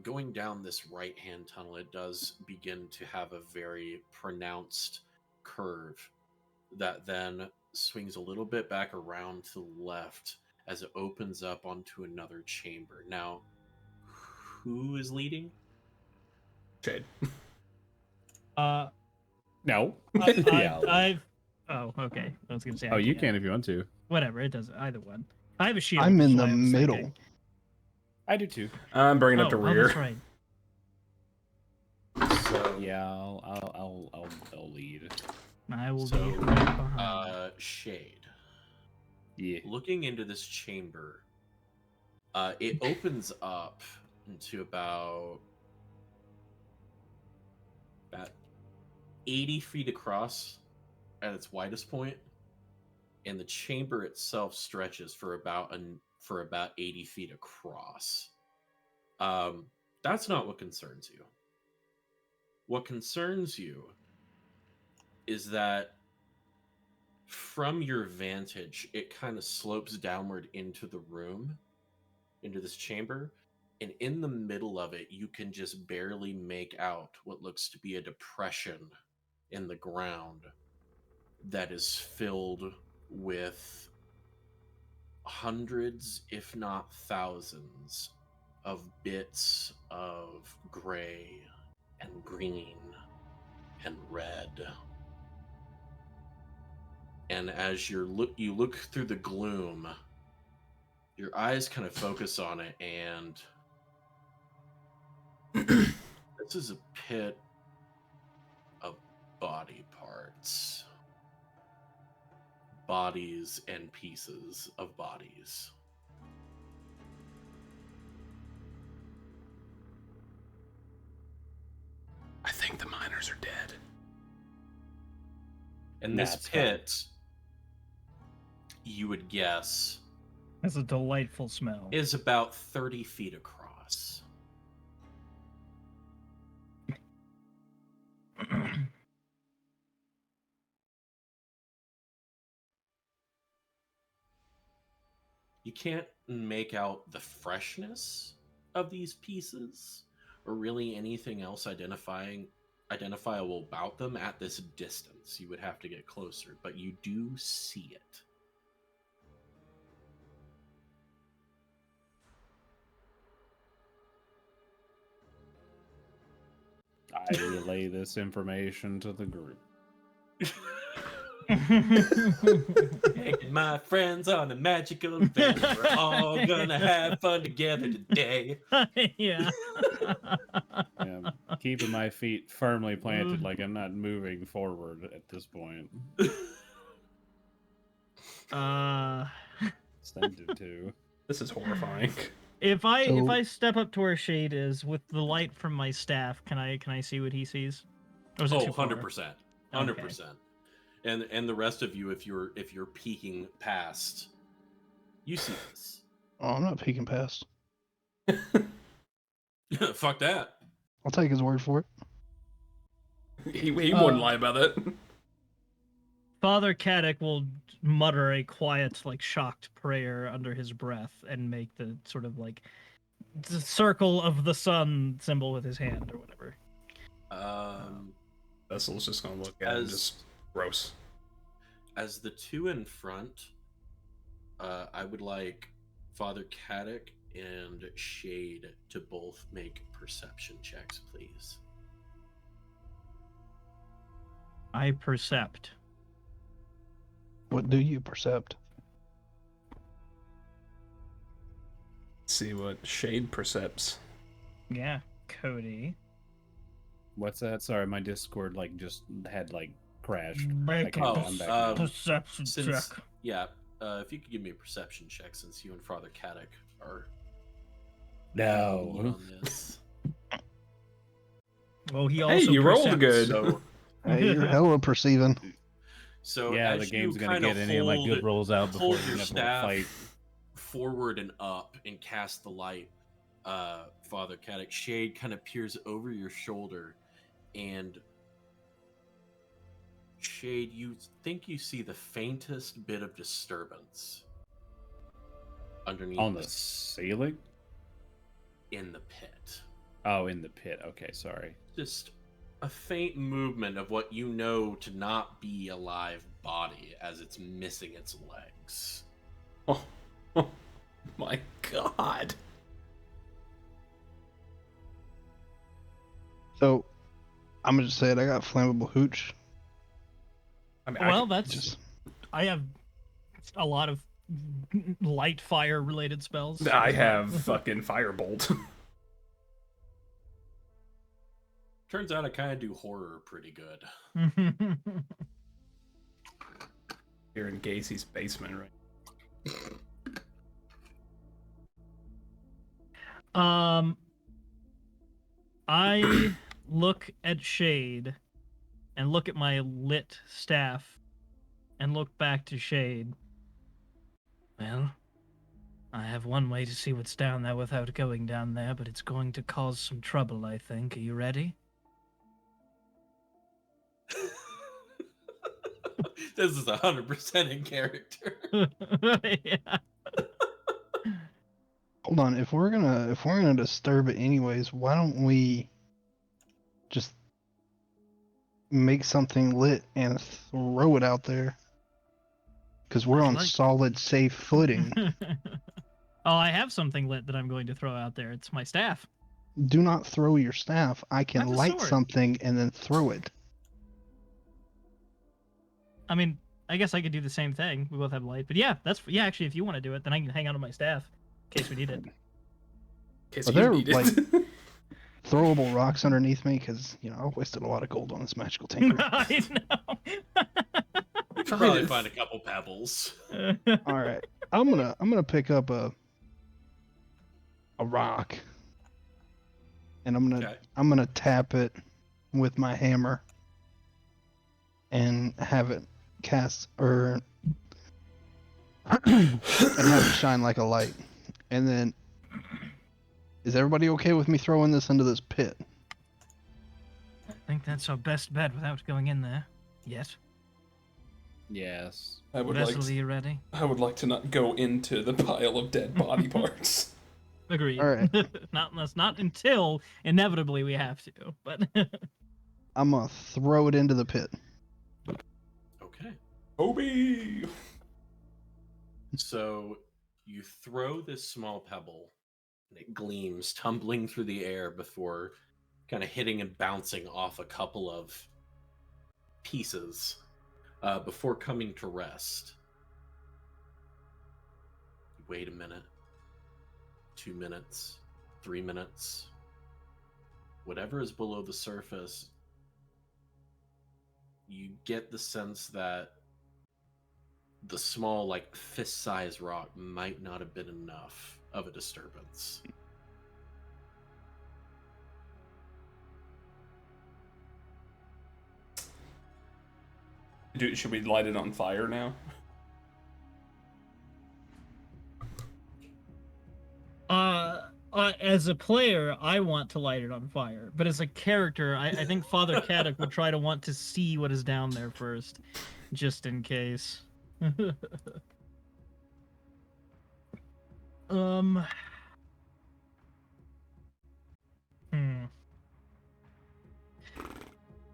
going down this right-hand tunnel, it does begin to have a very pronounced curve that then swings a little bit back around to the left as it opens up onto another chamber. Now, who is leading? Shade. No. I, Yeah. I've. Oh, okay. I was gonna say. Oh, I you can't. can if you want to. Whatever. It doesn't. Either one. I have a shield. I'm in so the I was middle. thinking. I do too. I'm bringing up Oh, the oh, rear. that's right. So Yeah, I'll lead. I will So, be right behind. Shade. Yeah. Looking into this chamber, it opens up into about 80 feet across at its widest point, and the chamber itself stretches for about 80 feet across. That's not what concerns you. What concerns you is that from your vantage, it kind of slopes downward into the room, into this chamber, and in the middle of it, you can just barely make out what looks to be a depression in the ground that is filled with hundreds, if not thousands, of bits of gray and green and red. And as you look through the gloom, your eyes kind of focus on it, and this is a pit of body parts. Bodies and pieces of bodies. I think the miners are dead. And this pit, you would guess, That's a delightful smell. is about 30 feet across. You can't make out the freshness of these pieces or really anything else identifiable about them at this distance. You would have to get closer, but you do see it. I relay this information to the group. Hey, my friends, on a magical adventure. We're all gonna have fun together today. Yeah. I'm keeping my feet firmly planted, like I'm not moving forward at this point. It's tempted to. This is horrifying. If So- I step up to where Shade is with the light from my staff, can I see what he sees? Or is it Oh, too far? 100%. 100%. And the rest of you, if you're peeking past, you see this. Oh, I'm not peeking past. Fuck that. I'll take his word for it. He wouldn't lie about that. Father Caddick will mutter a quiet, like shocked prayer under his breath and make the sort of like the circle of the sun symbol with his hand or whatever. Vessel's just gonna look at him, just gross. As the two in front, I would like Father Caddick and Shade to both make perception checks, please. I percept. What do you percept? See what Shade percepts. Yeah, Cody. What's that? Sorry, my Discord just had crashed. Make I a can't- I'm back now. perception check. Yeah, if you could give me a perception check, since you and Father Caddick are No. on this. Well, he also Hey, you rolled percepts. good. So, Hey, you're hella perceiving. Yeah, as the game's you gonna kinda get any of my good rolls out before hold we your have a staff fight. forward and up and cast the light, Father Caddick, Shade kind of peers over your shoulder, and Shade, you think you see the faintest bit of disturbance underneath On the ceiling? in the pit. Oh, in the pit. Okay, sorry. Just a faint movement of what you know to not be a live body as it's missing its legs. Oh, my god. So, I'm gonna just say it. I got flammable hooch. I mean, Well, I that's Just I have a lot of light fire related spells. I as have well. fucking firebolt. Turns out I kind of do horror pretty good. Here in Gacy's basement, right? I look at Shade and look at my lit staff and look back to Shade. Well, I have one way to see what's down there without going down there, but it's going to cause some trouble, I think. Are you ready? This is 100% in character. Yeah. hold on. If we're gonna disturb it anyways, why don't we just make something lit and throw it out there? Because we're I'd on like- solid, safe footing. Oh, I have something lit that I'm going to throw out there. It's my staff. Do not throw your staff. I I can have a light sword. something and then throw it. I mean, I guess I could do the same thing. We both have light. But yeah, actually, if you want to do it, then I can hang on to my staff in case we need it. In case But you they're, need it. like- Throwable rocks underneath me because I wasted a lot of gold on this magical tinker. I know. You should probably find a couple pebbles. All right, I'm gonna pick up a rock, and I'm gonna tap it with my hammer, and have it cast and have it shine like a light, and then. Is everybody okay with me throwing this into this pit? I think that's our best bet without going in there. Yet. Yes. I would Vessel, are you ready? like to not go into the pile of dead body parts. Agreed. All right. not until inevitably we have to. But I'm gonna throw it into the pit. Okay. Obi! So you throw this small pebble, and it gleams, tumbling through the air before kind of hitting and bouncing off a couple of pieces before coming to rest. Wait a minute. 2 minutes. 3 minutes. Whatever is below the surface, you get the sense that the small, like, fist-sized rock might not have been enough of a disturbance. Should we light it on fire now? As a player, I want to light it on fire. But as a character, I think Father Caddock would try to want to see what is down there first, just in case. Hmm.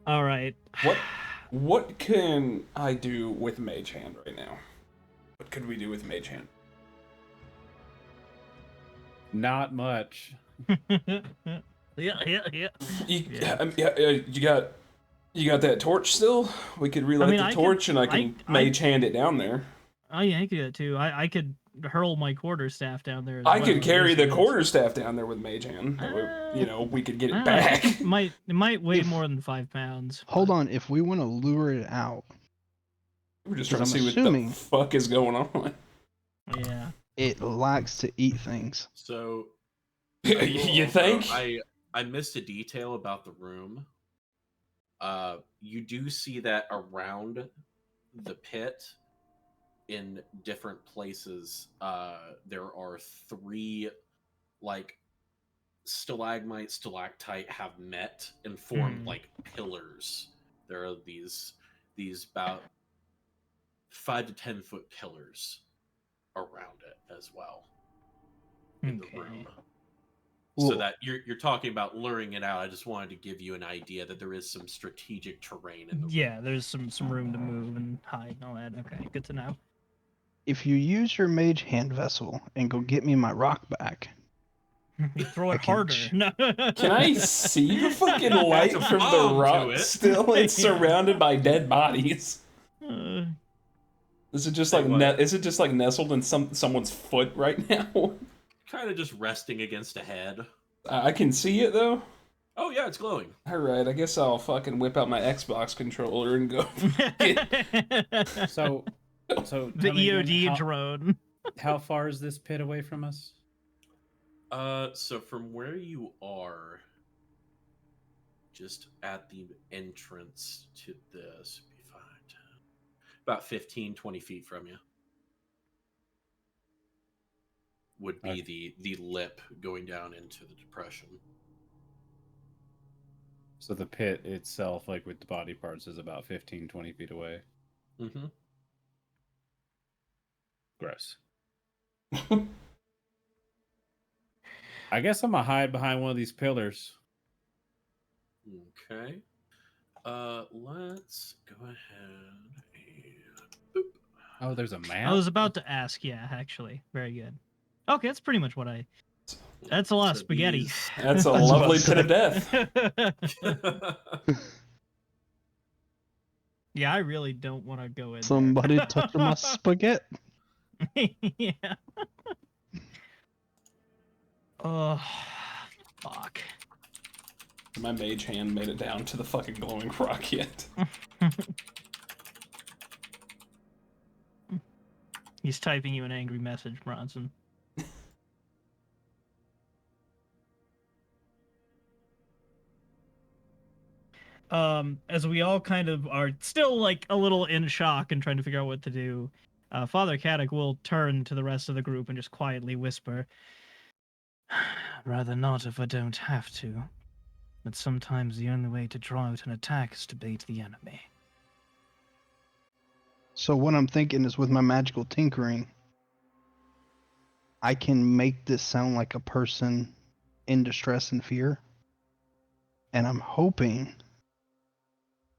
All right. What can I do with Mage Hand right now? What could we do with Mage Hand? Not much. Yeah. You got that torch still? We could relight the torch, and I can Mage Hand it down there. Oh yeah, I could do that too. I could hurl my quarterstaff down there. I could carry the quarterstaff down there with Mage Hand. We could get it back. It might weigh more than 5 pounds. Hold on, if we want to lure it out, We're just trying to see what the fuck is going on. Yeah. It likes to eat things. So, You think? I missed a detail about the room. You do see that around the pit, in different places, there are 3, like, stalagmite, stalactite have met and formed like pillars. There are these about 5 to 10 foot pillars around it as well in the room. So that you're talking about luring it out. I just wanted to give you an idea that there is some strategic terrain in the Yeah, there's some room to move and hide and all that. Okay, good to know. If you use your mage hand vessel and go get me my rock back, You throw it I can harder. No. Can I see the fucking light Add from some the bomb to rock? it. Still, it's Yeah. surrounded by dead bodies. Uh, Is it just Say like what? is it just like nestled in someone's foot right now? Kind of just resting against a head. I can see it though. Oh yeah, it's glowing. All right, I guess I'll fucking whip out my Xbox controller and go. So the tell me again, EOD drone. how far is this pit away from us? So from where you are, just at the entrance to this, would be 5, 10, about 15, 20 feet from you. Would be Okay. the lip going down into the depression. So the pit itself, like with the body parts, is about 15, 20 feet away. Mm-hmm. Gross. I guess I'm gonna hide behind one of these pillars. Okay. Let's go ahead and boop. Oh, there's a map? I was about to ask, yeah, actually. Very good. Okay, that's pretty much what I... That's a lot of So spaghetti. these- That's a I was about lovely to pit of say. death. Yeah, I really don't want to go in somebody there. touching my spaghetti. Yeah. Oh, fuck. My mage hand made it down to the fucking glowing rock yet. He's typing you an angry message, Bronson. As we all kind of are still like a little in shock and trying to figure out what to do, Father Caddick will turn to the rest of the group and just quietly whisper, "Rather not if I don't have to. But sometimes the only way to draw out an attack is to bait the enemy." So what I'm thinking is with my magical tinkering, I can make this sound like a person in distress and fear. And I'm hoping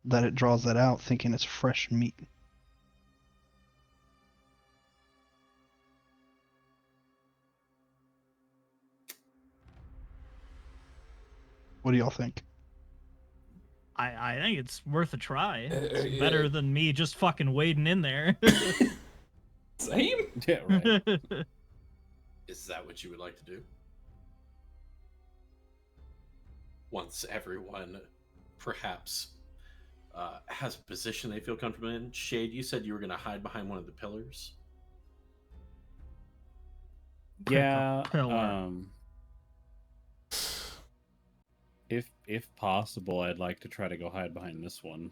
that it draws that out, thinking it's fresh meat. What do y'all think? I think it's worth a try. Yeah. It's better than me just fucking wading in there. Same. Yeah, right. Is that what you would like to do? Once everyone perhaps has a position they feel comfortable in. Shade, you said you were going to hide behind one of the pillars. Yeah. Pillar. If possible, I'd like to try to go hide behind this one.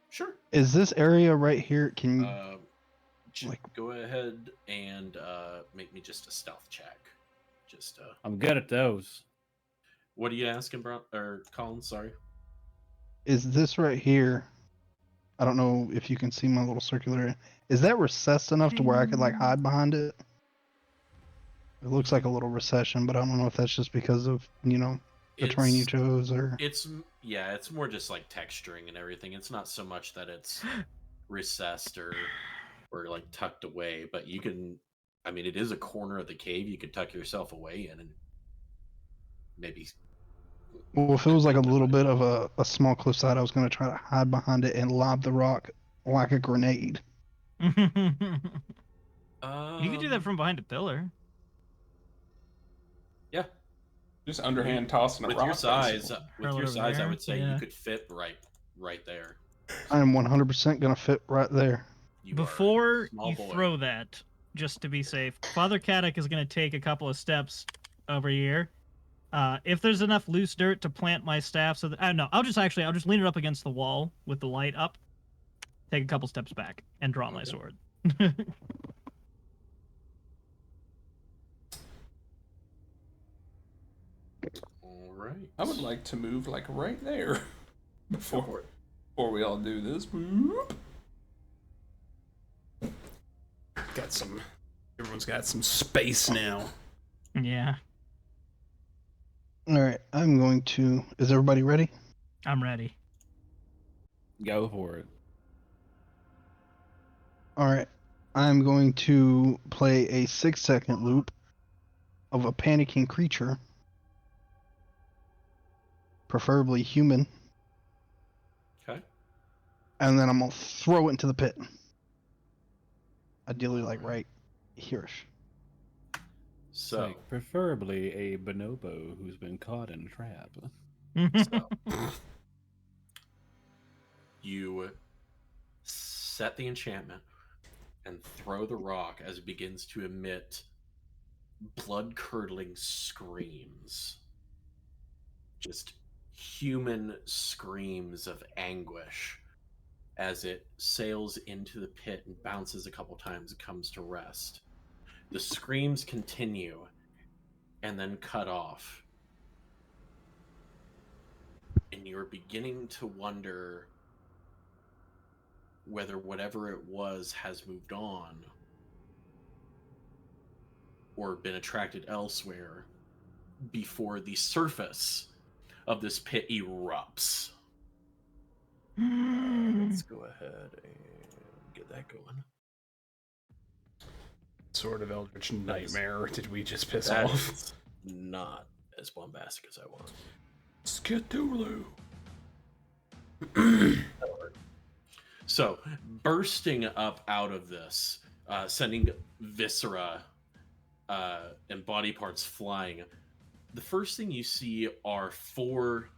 Sure. Is this area right here? Can you Like, go ahead and make me just a stealth check. Just I'm good at those. what are you asking, or Colin? Sorry. is this right here? I don't know if you can see my little circular area. Is that recessed enough to where I could like hide behind it? It looks like a little recession, but I don't know if that's just because of, the terrain you chose or It's more just like texturing and everything. It's not so much that it's recessed or like tucked away, but you can. I mean, it is a corner of the cave. You could tuck yourself away in and maybe. well, if it was like a little bit of a small cliffside, I was going to try to hide behind it and lob the rock like a grenade. You could do that from behind a pillar. Yeah. Just underhand tossing a With rock. your size, basically. I would say Yeah. you could fit right there. I am 100% going to fit right there. You are Before a small you boy. throw that, just to be safe, Father Caddick is going to take a couple of steps over here. If there's enough loose dirt to plant my staff, so that I don't know, I'll just lean it up against the wall with the light up, take a couple steps back, and draw my sword. All right. I would like to move like right there Go for before it. we all do this. Whoop. Everyone's got some space now. Yeah. All right, I'm going to. Is everybody ready? I'm ready. Go for it. All right, I'm going to play a 6-second loop of a panicking creature, preferably human, Okay. and then I'm gonna throw it into the pit. Ideally, like right here-ish. So, Like preferably a bonobo who's been caught in a trap. so you set the enchantment and throw the rock as it begins to emit blood-curdling screams. Just human screams of anguish as it sails into the pit and bounces a couple times and comes to rest. The screams continue and then cut off. And you're beginning to wonder whether whatever it was has moved on or been attracted elsewhere before the surface of this pit erupts. Let's go ahead and get that going. Sort of eldritch nightmare did we just piss That off? is not as bombastic as I want. Skitulu. So, bursting up out of this, sending viscera and body parts flying, the first thing you see are 4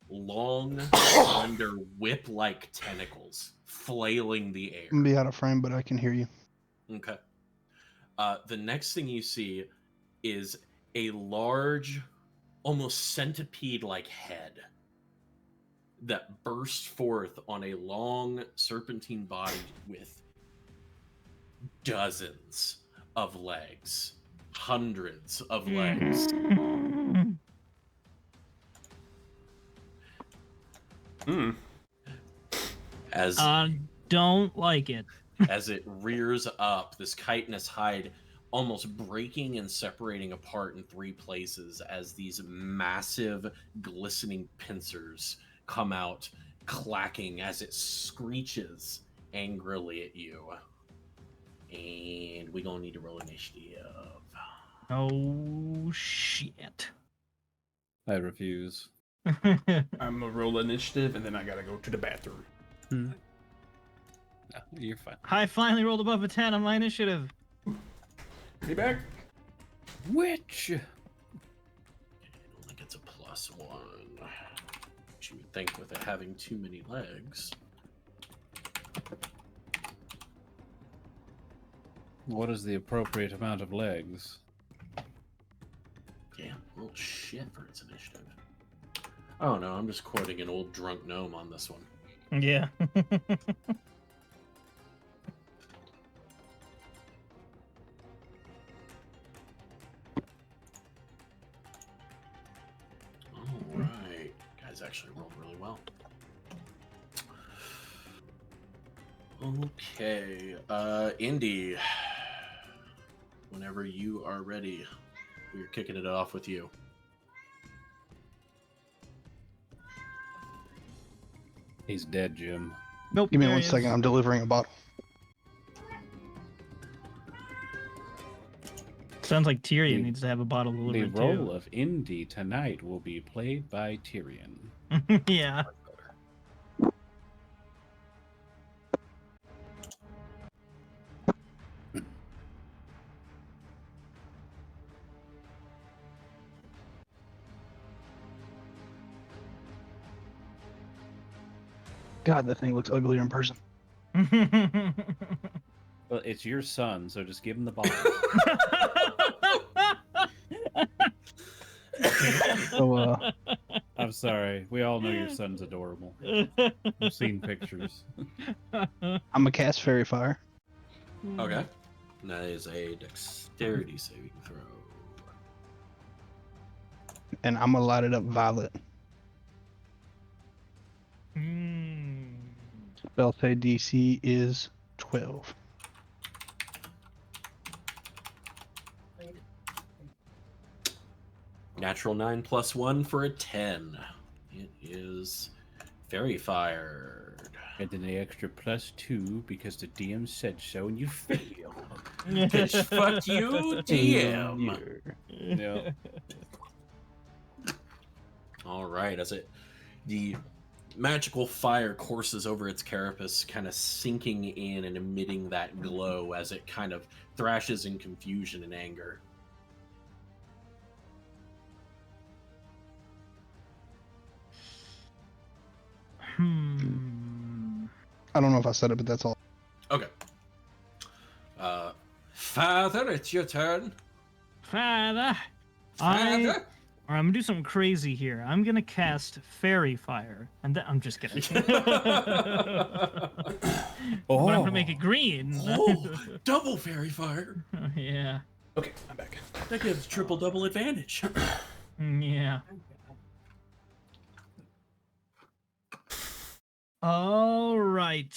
long, slender, whip-like tentacles flailing the air. I'm gonna be out of frame, but I can hear you. Okay. The next thing you see is a large, almost centipede-like head that bursts forth on a long serpentine body with dozens of legs, hundreds of legs. As don't like it. as it rears up, this chitinous hide almost breaking and separating apart in 3 places as these massive glistening pincers come out, clacking as it screeches angrily at you. And we're gonna need to roll initiative. Oh shit. I refuse. I'm gonna roll initiative and then I gotta go to the bathroom. No, you're fine. I finally rolled above a 10 on my initiative. Be back. Which? It only gets a +1. Which you would think with it having too many legs. What is the appropriate amount of legs? Yeah, well, shit for its initiative. Oh no, I'm just quoting an old drunk gnome on this one. Yeah. Alright. Guys actually rolled really well. Okay. Indy. Whenever you are ready, we're kicking it off with you. He's dead, Jim. Nope. Give me there one he second. is. I'm delivering a bottle. Sounds like Tyrion The- needs to have a bottle The delivered role of Indy tonight will be played by Tyrion. too. Yeah. God, that thing looks uglier in person. Well, it's your son, so just give him the bottle. So, I'm sorry. We all know your son's adorable. We've seen pictures. I'm gonna cast Fairy Fire. Okay. That is a dexterity saving throw. And I'm gonna light it up violet. Spell say DC is 12. Natural 9 plus 1 for a 10. It is Fairy Fired. And then the extra +2 because the DM said so, and you fail. Because fuck you, DM. Yeah. All right, the magical fire courses over its carapace, kind of sinking in and emitting that glow as it kind of thrashes in confusion and anger. I don't know if I said it, but that's all. Okay. Father, it's your turn. Father, Father. I'm gonna do something crazy here. I'm gonna cast Fairy Fire, and I'm just kidding. But I'm gonna make it green. Oh, double Fairy Fire. Yeah. Okay, I'm back. That gives double advantage. Yeah. All right.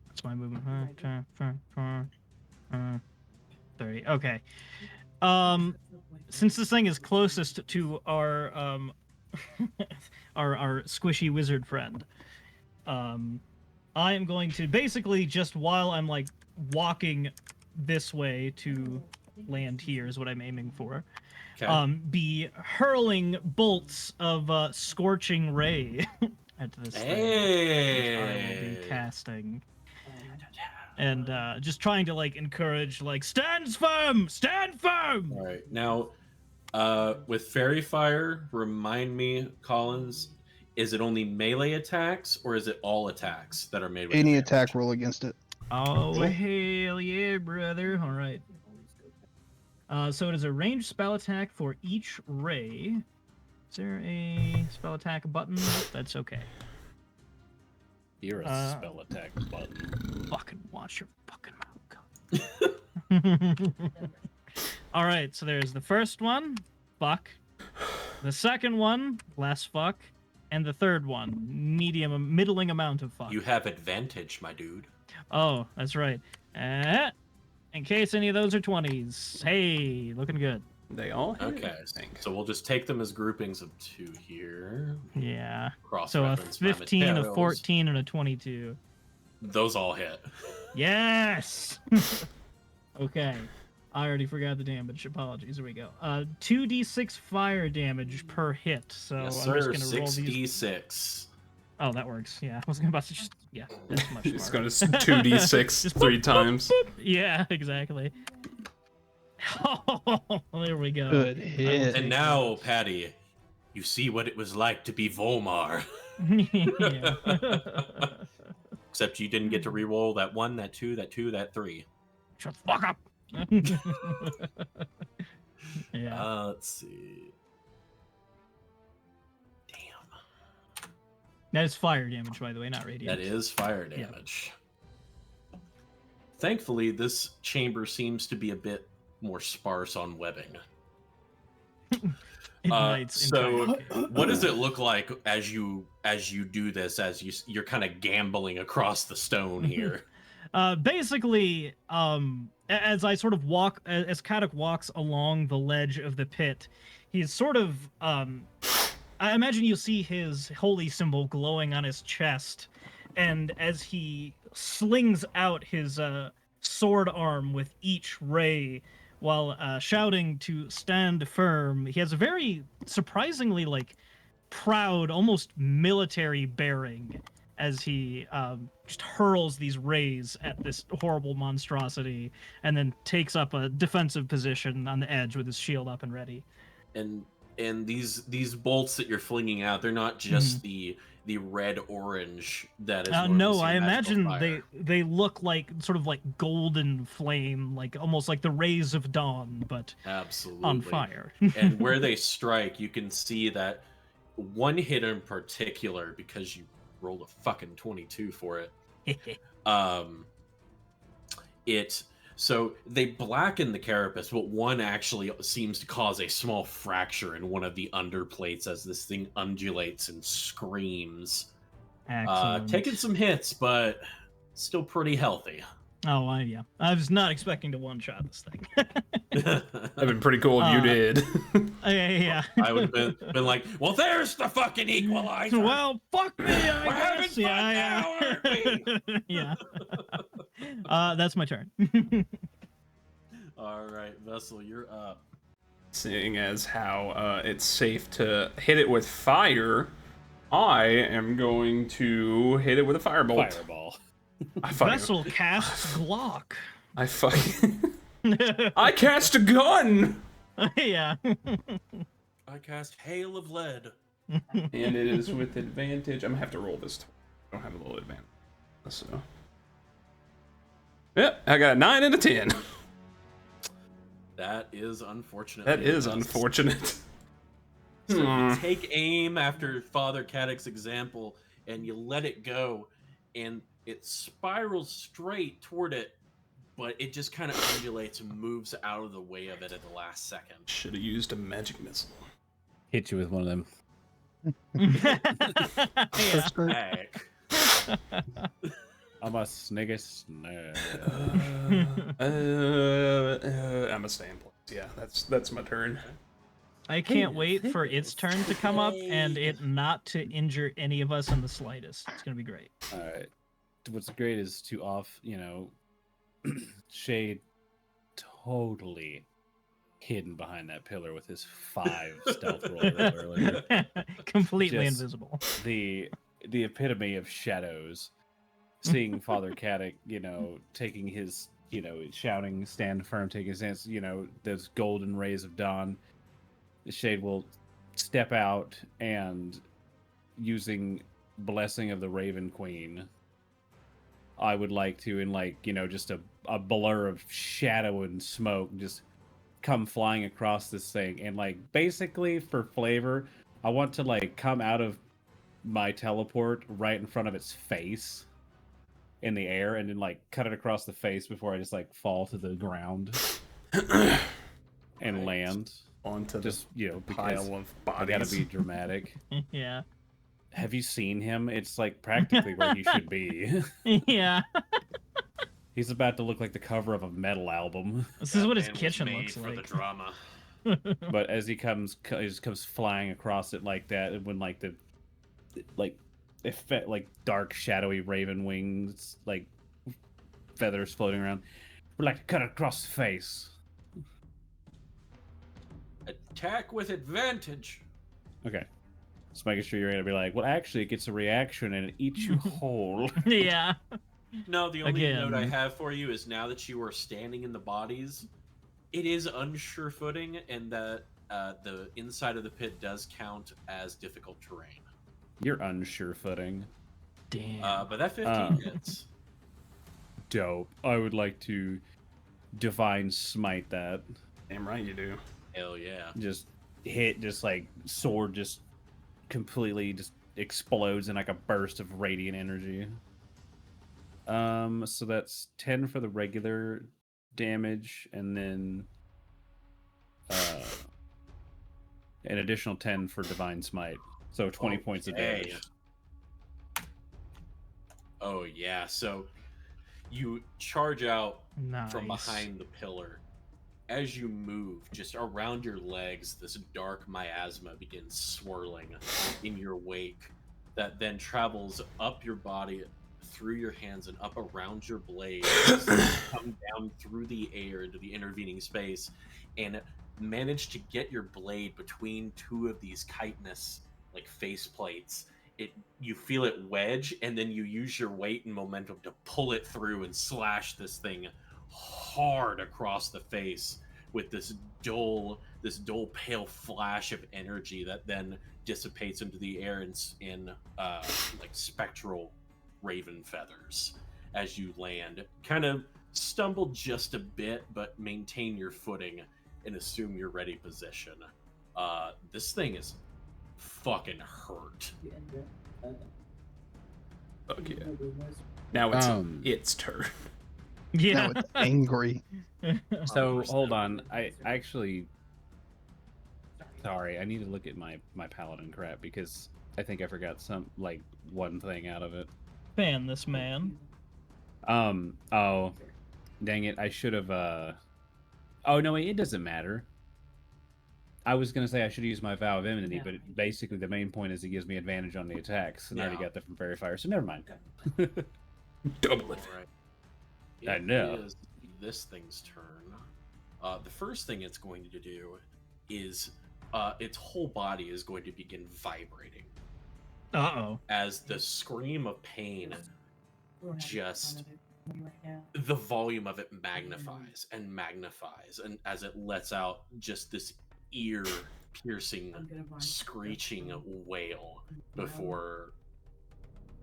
That's my movement. 30. Okay. Since this thing is closest to our our squishy wizard friend, I am going to basically just while I'm like walking this way to land here is what I'm aiming for. Okay. Be hurling bolts of scorching ray at this thing, which I will be casting, and just trying to like encourage, like, stand firm. All right. Now, with Fairy Fire, remind me, Collins, is it only melee attacks or is it all attacks that are made with Any advantage? attack roll against it. Oh, hell yeah, brother. All right. So it is a ranged spell attack for each ray. Is there a spell attack button? That's okay. You're a spell attack button. Fucking watch your fucking mouth. All right, so there's the first one, fuck. The second one, less fuck. And the third one, middling amount of fuck. You have advantage, my dude. Oh, that's right. In case any of those are 20s. Hey, looking good. They all hit, Okay, I think. so we'll just take them as groupings of 2 here. Yeah. So a Cross-reference my 15, a materials. 14, and a 22. Those all hit. Yes! Okay. I already forgot the damage. Apologies. Here we go. 2d6 fire damage per hit. So Yes, I'm sir. just going to roll these. 6d6. Oh, that works. Yeah. I was about to just... Yeah, that's much It's smarter. going to 2d6 Just 3 times. Yeah, exactly. Oh, there we go. Good hit. And now, Patty, you see what it was like to be Volmar. Yeah. Except you didn't get to re-roll that 1, that 2, that 2, that 3. Shut the fuck up. Yeah. Let's see. Damn. That is fire damage, by the way, not radiant. That is fire damage. Thankfully, this chamber seems to be a bit more sparse on webbing. So what does it look like as you do this, as you're kind of gambling across the stone here? Basically, as I sort of walk, as Kadok walks along the ledge of the pit, he's sort of, I imagine you see his holy symbol glowing on his chest, and as he slings out his sword arm with each ray, while shouting to stand firm, he has a very surprisingly, like, proud, almost military bearing as he just hurls these rays at this horrible monstrosity, and then takes up a defensive position on the edge with his shield up and ready. And these bolts that you're flinging out, they're not just the red orange that is. No, I imagine they look like sort of like golden flame, like almost like the rays of dawn, but absolutely on fire. And where they strike, you can see that one hit in particular, because you rolled a fucking 22 for it. So they blacken the carapace, but one actually seems to cause a small fracture in one of the underplates as this thing undulates and screams. Excellent. Taking some hits, but still pretty healthy. Oh, yeah. I was not expecting to one-shot this thing. That'd been pretty cool if you did. Yeah. I would have been like, well, there's the fucking equalizer. Well, fuck me, I We're having guess. fun Yeah, now, aren't we? yeah. That's my turn. All right, Vessel, you're up. Seeing as how it's safe to hit it with fire, I am going to hit it with a firebolt. Fireball. Vessel casts Glock. I fucking... I cast a gun! Yeah. I cast Hail of Lead. And it is with advantage. I'm gonna have to roll this. I don't have a little advantage. So... Yep, I got a 9 and a 10. That is unfortunate. That is unfortunate. So you take aim after Father Caddick's example, and you let it go, and it spirals straight toward it, but it just kind of undulates and moves out of the way of it at the last second. Should have used a magic missile. Hit you with one of them. Heck. I'm a snigger snare. I'm a stay in place. Yeah, that's my turn. I can't wait for its turn to come up and it not to injure any of us in the slightest. It's gonna be great. All right. What's great is Shade totally hidden behind that pillar with his 5 stealth roll earlier. Completely Just invisible. The epitome of shadows. Seeing Father Caddick, taking his, shouting, stand firm, take his stance, those golden rays of dawn. The Shade will step out and, using Blessing of the Raven Queen, I would like to, in just a blur of shadow and smoke, just come flying across this thing. And, basically, for flavor, I want to, come out of my teleport right in front of its face in the air and then cut it across the face before I just fall to the ground and land onto just pile of bodies. I gotta be dramatic. Yeah. Have you seen him? It's practically where he should be. Yeah. He's about to look like the cover of a metal album. This is what his kitchen looks for like. the drama. But as he comes flying across it like that, and when dark shadowy raven wings, feathers floating around, we'd like to cut it across the face. Attack with advantage. Okay. Just making sure you're gonna be well, actually, it gets a reaction and it eats you whole. Yeah. No, the only Again. note I have for you is now that you are standing in the bodies, it is unsure footing, and that the inside of the pit does count as difficult terrain. You're unsure footing. Damn. But that 15 hits. Dope. I would like to divine smite that. Damn right you do. Hell yeah. Just hit, sword just completely just explodes in a burst of radiant energy. So that's 10 for the regular damage, and then an additional 10 for divine smite. So 20 points of damage. Oh yeah, so you charge out Nice. from behind the pillar. As you move, just around your legs, this dark miasma begins swirling in your wake that then travels up your body, through your hands, and up around your blade, come down through the air into the intervening space, and manage to get your blade between 2 of these chitinous face plates. You feel it wedge, and then you use your weight and momentum to pull it through and slash this thing hard across the face with this dull pale flash of energy that then dissipates into the air in spectral raven feathers as you land. Kind of stumble just a bit, but maintain your footing and assume your ready position. This thing is fucking hurt. Fuck yeah. Now it's its turn. Yeah. Now it's angry. So hold on, I actually, sorry, I need to look at my paladin crap because I think I forgot one thing out of it. Fan this man. Oh, Dang it! I should have. Oh no, it doesn't matter. I was gonna say I should use my vow of enmity, but basically the main point is it gives me advantage on the attacks, and I already got that from Fairy Fire, so never mind. Double it. Right. I know. It is this thing's turn. The first thing it's going to do is its whole body is going to begin vibrating Uh-oh. as the scream of pain just the volume of it magnifies and magnifies, and as it lets out just this ear piercing screeching wail before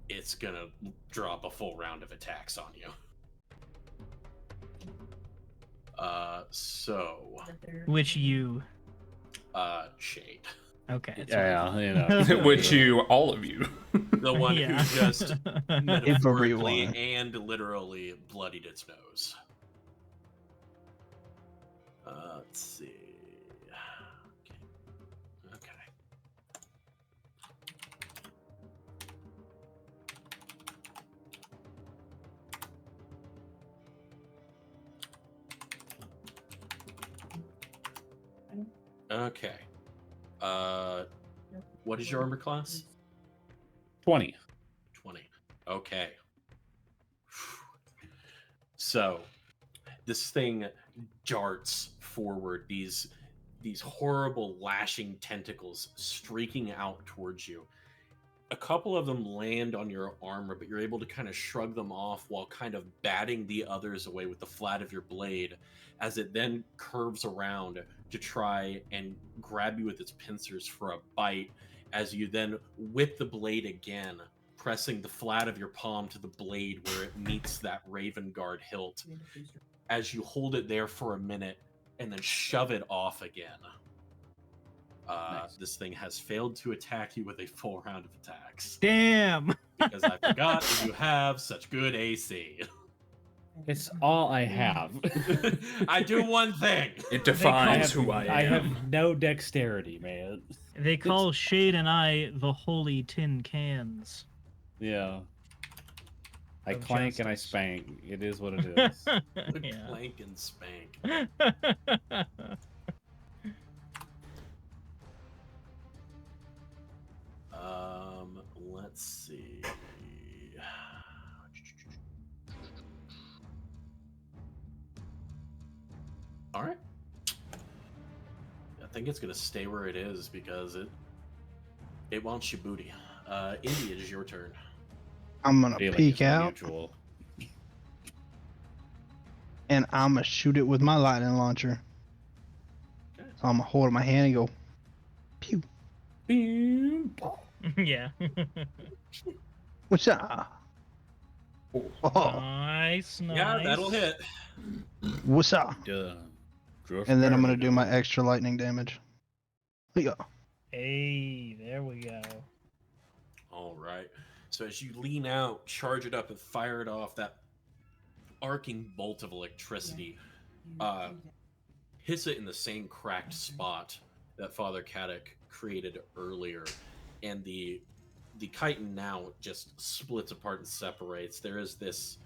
it's gonna drop a full round of attacks on you. Which you? Shade. Okay. Yeah, you know. Which you, all of you. The one Yeah. who just metaphorically Everyone. and literally bloodied its nose. Let's see. Okay. Okay. What is your armor class? 20. 20. Okay. So, this thing darts forward, these horrible lashing tentacles streaking out towards you. A couple of them land on your armor, but you're able to kind of shrug them off while kind of batting the others away with the flat of your blade, as it then curves around to try and grab you with its pincers for a bite, as you then whip the blade again, pressing the flat of your palm to the blade where it meets that Raven Guard hilt, as you hold it there for a minute and then shove it off again. Nice. This thing has failed to attack you with a full round of attacks. Damn. Because I forgot that you have such good AC. It's all I have. I do one thing. It defines who I am. I have no dexterity, man. They call Shade and I the holy tin cans. Yeah. I Of clank and I justice. spank. It is what it is. Yeah. Clank and spank. Let's see. All right. I think it's gonna stay where it is because it wants your booty. Indy, it is your turn. I'm gonna Feel like peek it's out mutual. and I'm gonna shoot it with my lightning launcher. Okay. So I'm gonna hold it in my hand and go, pew. Yeah. What's up? Oh, Nice, nice. Yeah, that'll hit. what's up? Duh. And then I'm gonna do my extra lightning damage. Yeah. Hey, there we go. All right. So as you lean out, charge it up, and fire it off, that arcing bolt of electricity hits it in the same cracked spot that Father Caddick created earlier, and the chitin now just splits apart and separates. There is this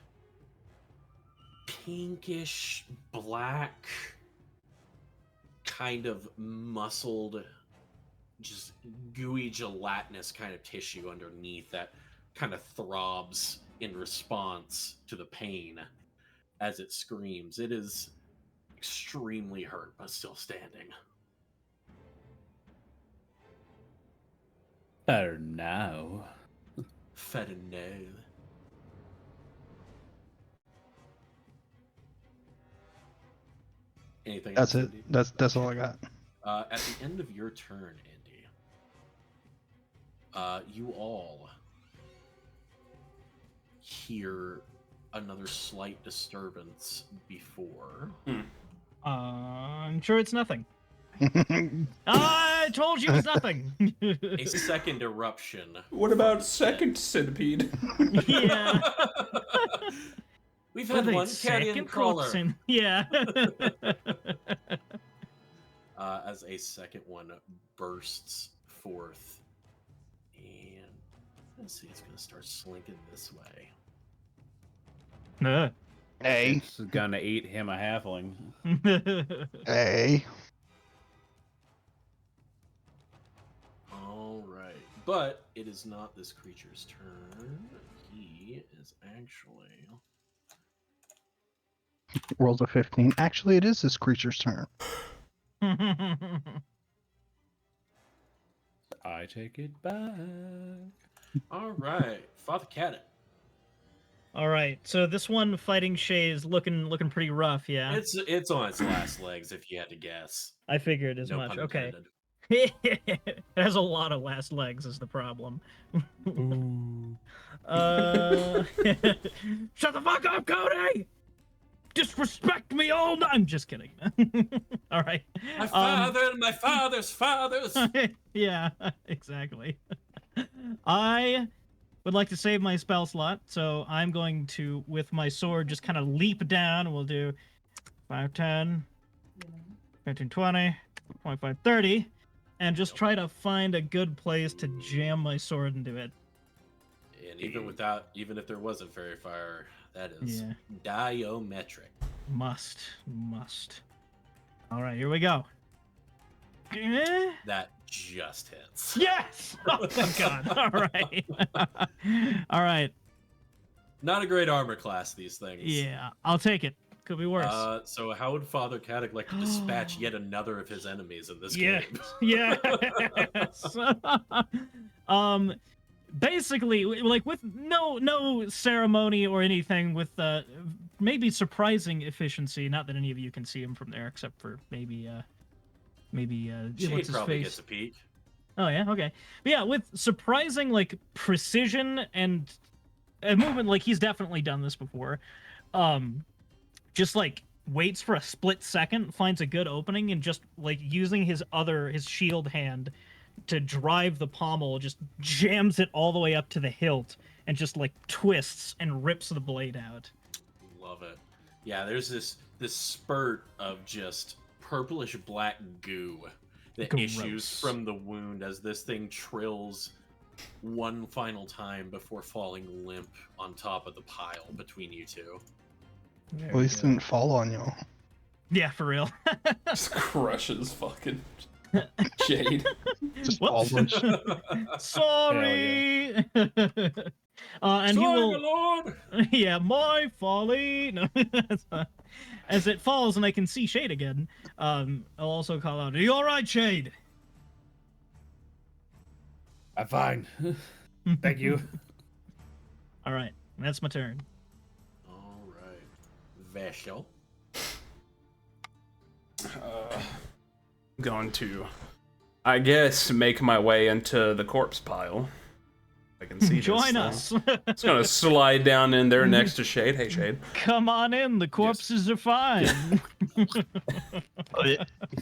pinkish black kind of muscled, just gooey gelatinous kind of tissue underneath that kind of throbs in response to the pain as it screams. It is extremely hurt, but still standing. Better now. Fed no. Anything That's else, it. Andy? That's all I got. At the end of your turn, Andy, you all hear another slight disturbance before. I'm sure it's nothing. I told you it's nothing. A second eruption. What about second centipede? Yeah. We've had With a one carrion second crawler. corpse yeah. As a second one bursts forth. And let's see, it's going to start slinking this way. Hey, It's gonna eat him a halfling. hey. All right, but it is not this creature's turn. He is actually. Rolls a 15. Actually, it is this creature's turn. I take it back. All right, Father Cat. All right, so this one fighting Shay is looking pretty rough, yeah. It's on its last legs, if you had to guess. I figured as No much. pun Okay. intended. It has a lot of last legs is the problem. Ooh. Shut the fuck up, Cody! Disrespect me all night. I'm just kidding. All right. My father and my father's fathers. Yeah, exactly. I would like to save my spell slot, so I'm going to, with my sword, just kind of leap down. We'll do 5, 10, 15, 20, 25, 30, and just try to find a good place to jam my sword into it. And even if there wasn't fairy fire, that is Yeah. diametric. Must. All right, here we go. Eh? That just hits. Yes! Oh, thank God. All right. All right. Not a great armor class, these things. Yeah, I'll take it. Could be worse. So how would Father Caddock like to dispatch yet another of his enemies in this Yeah. game? Yes. Basically, like with no ceremony or anything, with maybe surprising efficiency. Not that any of you can see him from there, except for maybe Shade what's his probably face? gets a peek. Oh yeah, okay. But yeah, with surprising like precision and a movement, like he's definitely done this before. Just like waits for a split second, finds a good opening, and just like using his shield hand to drive the pommel, just jams it all the way up to the hilt and just like twists and rips the blade out. Love it. Yeah, there's this spurt of just purplish black goo that Gross. issues from the wound as this thing trills one final time before falling limp on top of the pile between you two. At least it didn't fall on y'all. Yeah, for real. Just crushes fucking Jade. Just Whoops. falls. Sorry. And he Sorry, will. my lord! Yeah, my folly. No, as it falls and I can see Shade again, I'll also call out, "Are you all right, Shade?" I'm fine. Thank you. All right, that's my turn. All right. Vashel. Going to, I guess, make my way into the corpse pile. I can see. Join this us. It's gonna slide down in there next to Shade. Hey, Shade. Come on in. The corpses are fine.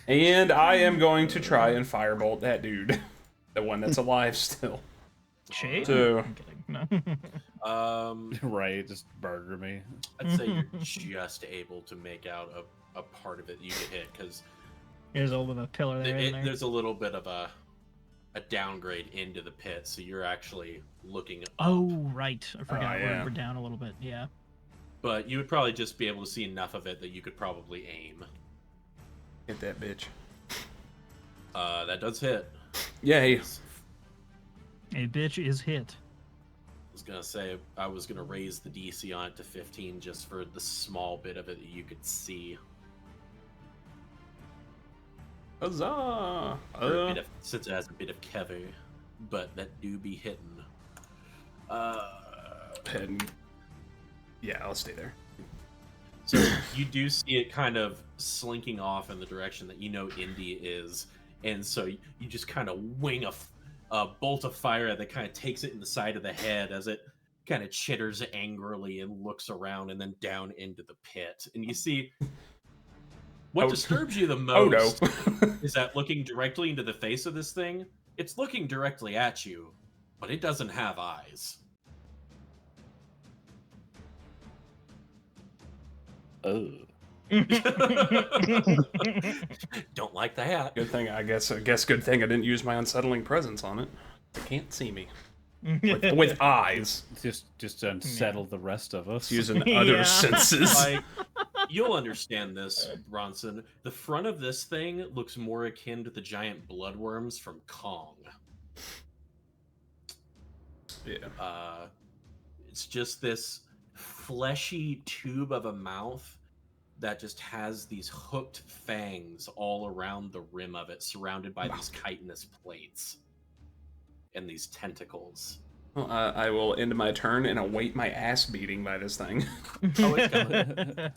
And I am going to try and firebolt that dude, the one that's alive still. Shade. So, I'm kidding. No. Right, just burger me. I'd say you're just able to make out a part of it you get hit because There's a little bit of a pillar there, isn't there? there's a little bit of a downgrade into the pit, so you're actually looking up. Oh, right. I forgot yeah. we're down a little bit. Yeah. But you would probably just be able to see enough of it that you could probably aim. hit that bitch. That does hit. Yay. A bitch is hit. I was gonna say I was gonna raise the DC on it to 15 just for the small bit of it that you could see. Huzzah! Since it has a bit of cover, but that do be hitting. And yeah, I'll stay there. So you do see it kind of slinking off in the direction that you know Indy is, and so you just kind of wing a bolt of fire that kind of takes it in the side of the head as it kind of chitters angrily and looks around and then down into the pit. And you see what disturbs you the most is that looking directly into the face of this thing, it's looking directly at you, but it doesn't have eyes. Oh. Don't like that. Good thing, I guess good thing I didn't use my unsettling presence on it. They can't see me. with eyes. Just to unsettle the rest of us. Using other Yeah. senses. Like, you'll understand this, Bronson. The front of this thing looks more akin to the giant bloodworms from Kong. Yeah. It's just this fleshy tube of a mouth that just has these hooked fangs all around the rim of it, surrounded by these chitinous plates and these tentacles. Well, I will end my turn and await my ass beating by this thing. Oh, it's coming.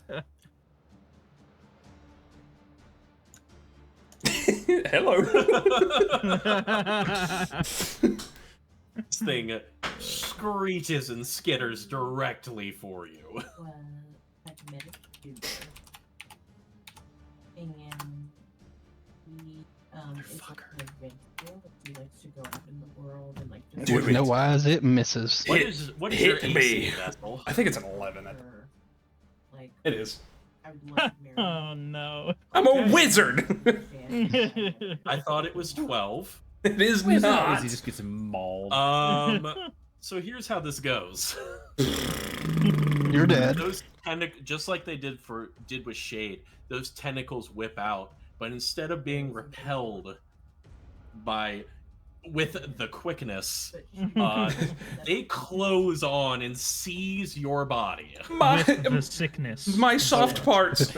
Hello. This thing screeches and skitters directly for you. Well, I've met a tuber, and he is like an adventurer. He likes to go out in the world and like just Do With it. no eyes, it misses. What Hit- is your hit AC, me. Vessel? I think it's an 11. her, like It is. I would love to marry Oh no. I'm a wizard. him. I thought it was 12. It is He not. just gets mauled. So here's how this goes. You're dead. Those just like they did with Shade, those tentacles whip out, but instead of being repelled with the quickness, they close on and seize your body. With the sickness. My soft parts.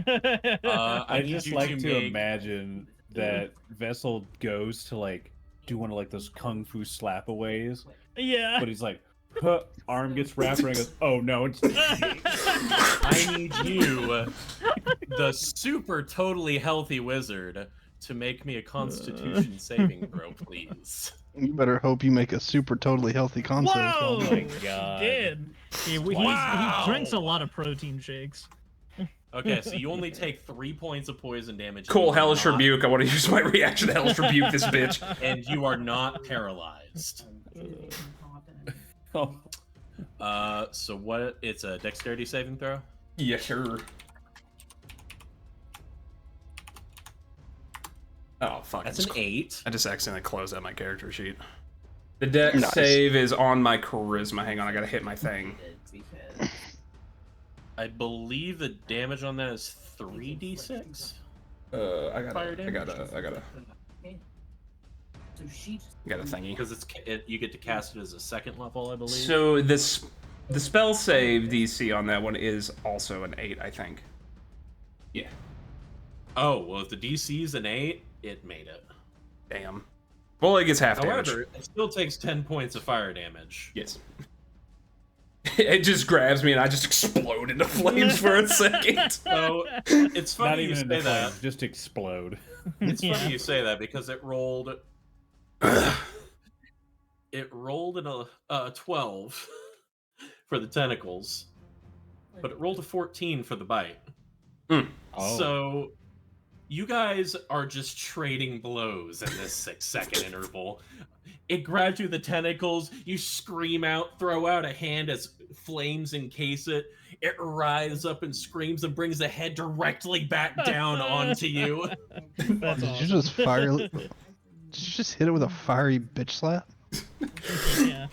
I need just you like to make- imagine that Vessel goes to like do one of like those kung fu slapaways, Yeah. but he's like, huh, arm gets wrapped around. Goes, oh no, it's I need you, the super totally healthy wizard, to make me a Constitution saving throw, please. You better hope you make a super totally healthy concept. Whoa! Oh my He God. did. He Wow. drinks a lot of protein shakes. Okay, so you only take 3 points of poison damage. Cool, You are hellish not- rebuke. I want to use my reaction to hellish rebuke this bitch. And you are not paralyzed. Oh, So what? It's a dexterity saving throw? Yeah, sure. Oh, fuck. That's an 8. I just accidentally closed out my character sheet. The dex Nice. save is on my charisma. Hang on, I gotta hit my thing. Because I believe the damage on that is 3d6. I Fire gotta, so she just I got a thingy. Because you get to cast it as a second level, I believe. So the spell save DC on that one is also an 8, I think. Yeah. Oh, well, if the DC is an 8, it made it. Damn. Well, it gets half damage. However, it still takes 10 points of fire damage. Yes. It just grabs me and I just explode into flames for a second. So it's not funny you even say in the that. flames, just explode. It's Yeah. funny you say that because it rolled. It rolled a 12 for the tentacles, but it rolled a 14 for the bite. Oh. So you guys are just trading blows in this 6-second interval. It grabs you the tentacles, you scream out, throw out a hand as flames encase it. It rises up and screams and brings the head directly back down onto you. That's Did you awesome. just fire? Did you just hit it with a fiery bitch slap? Yeah.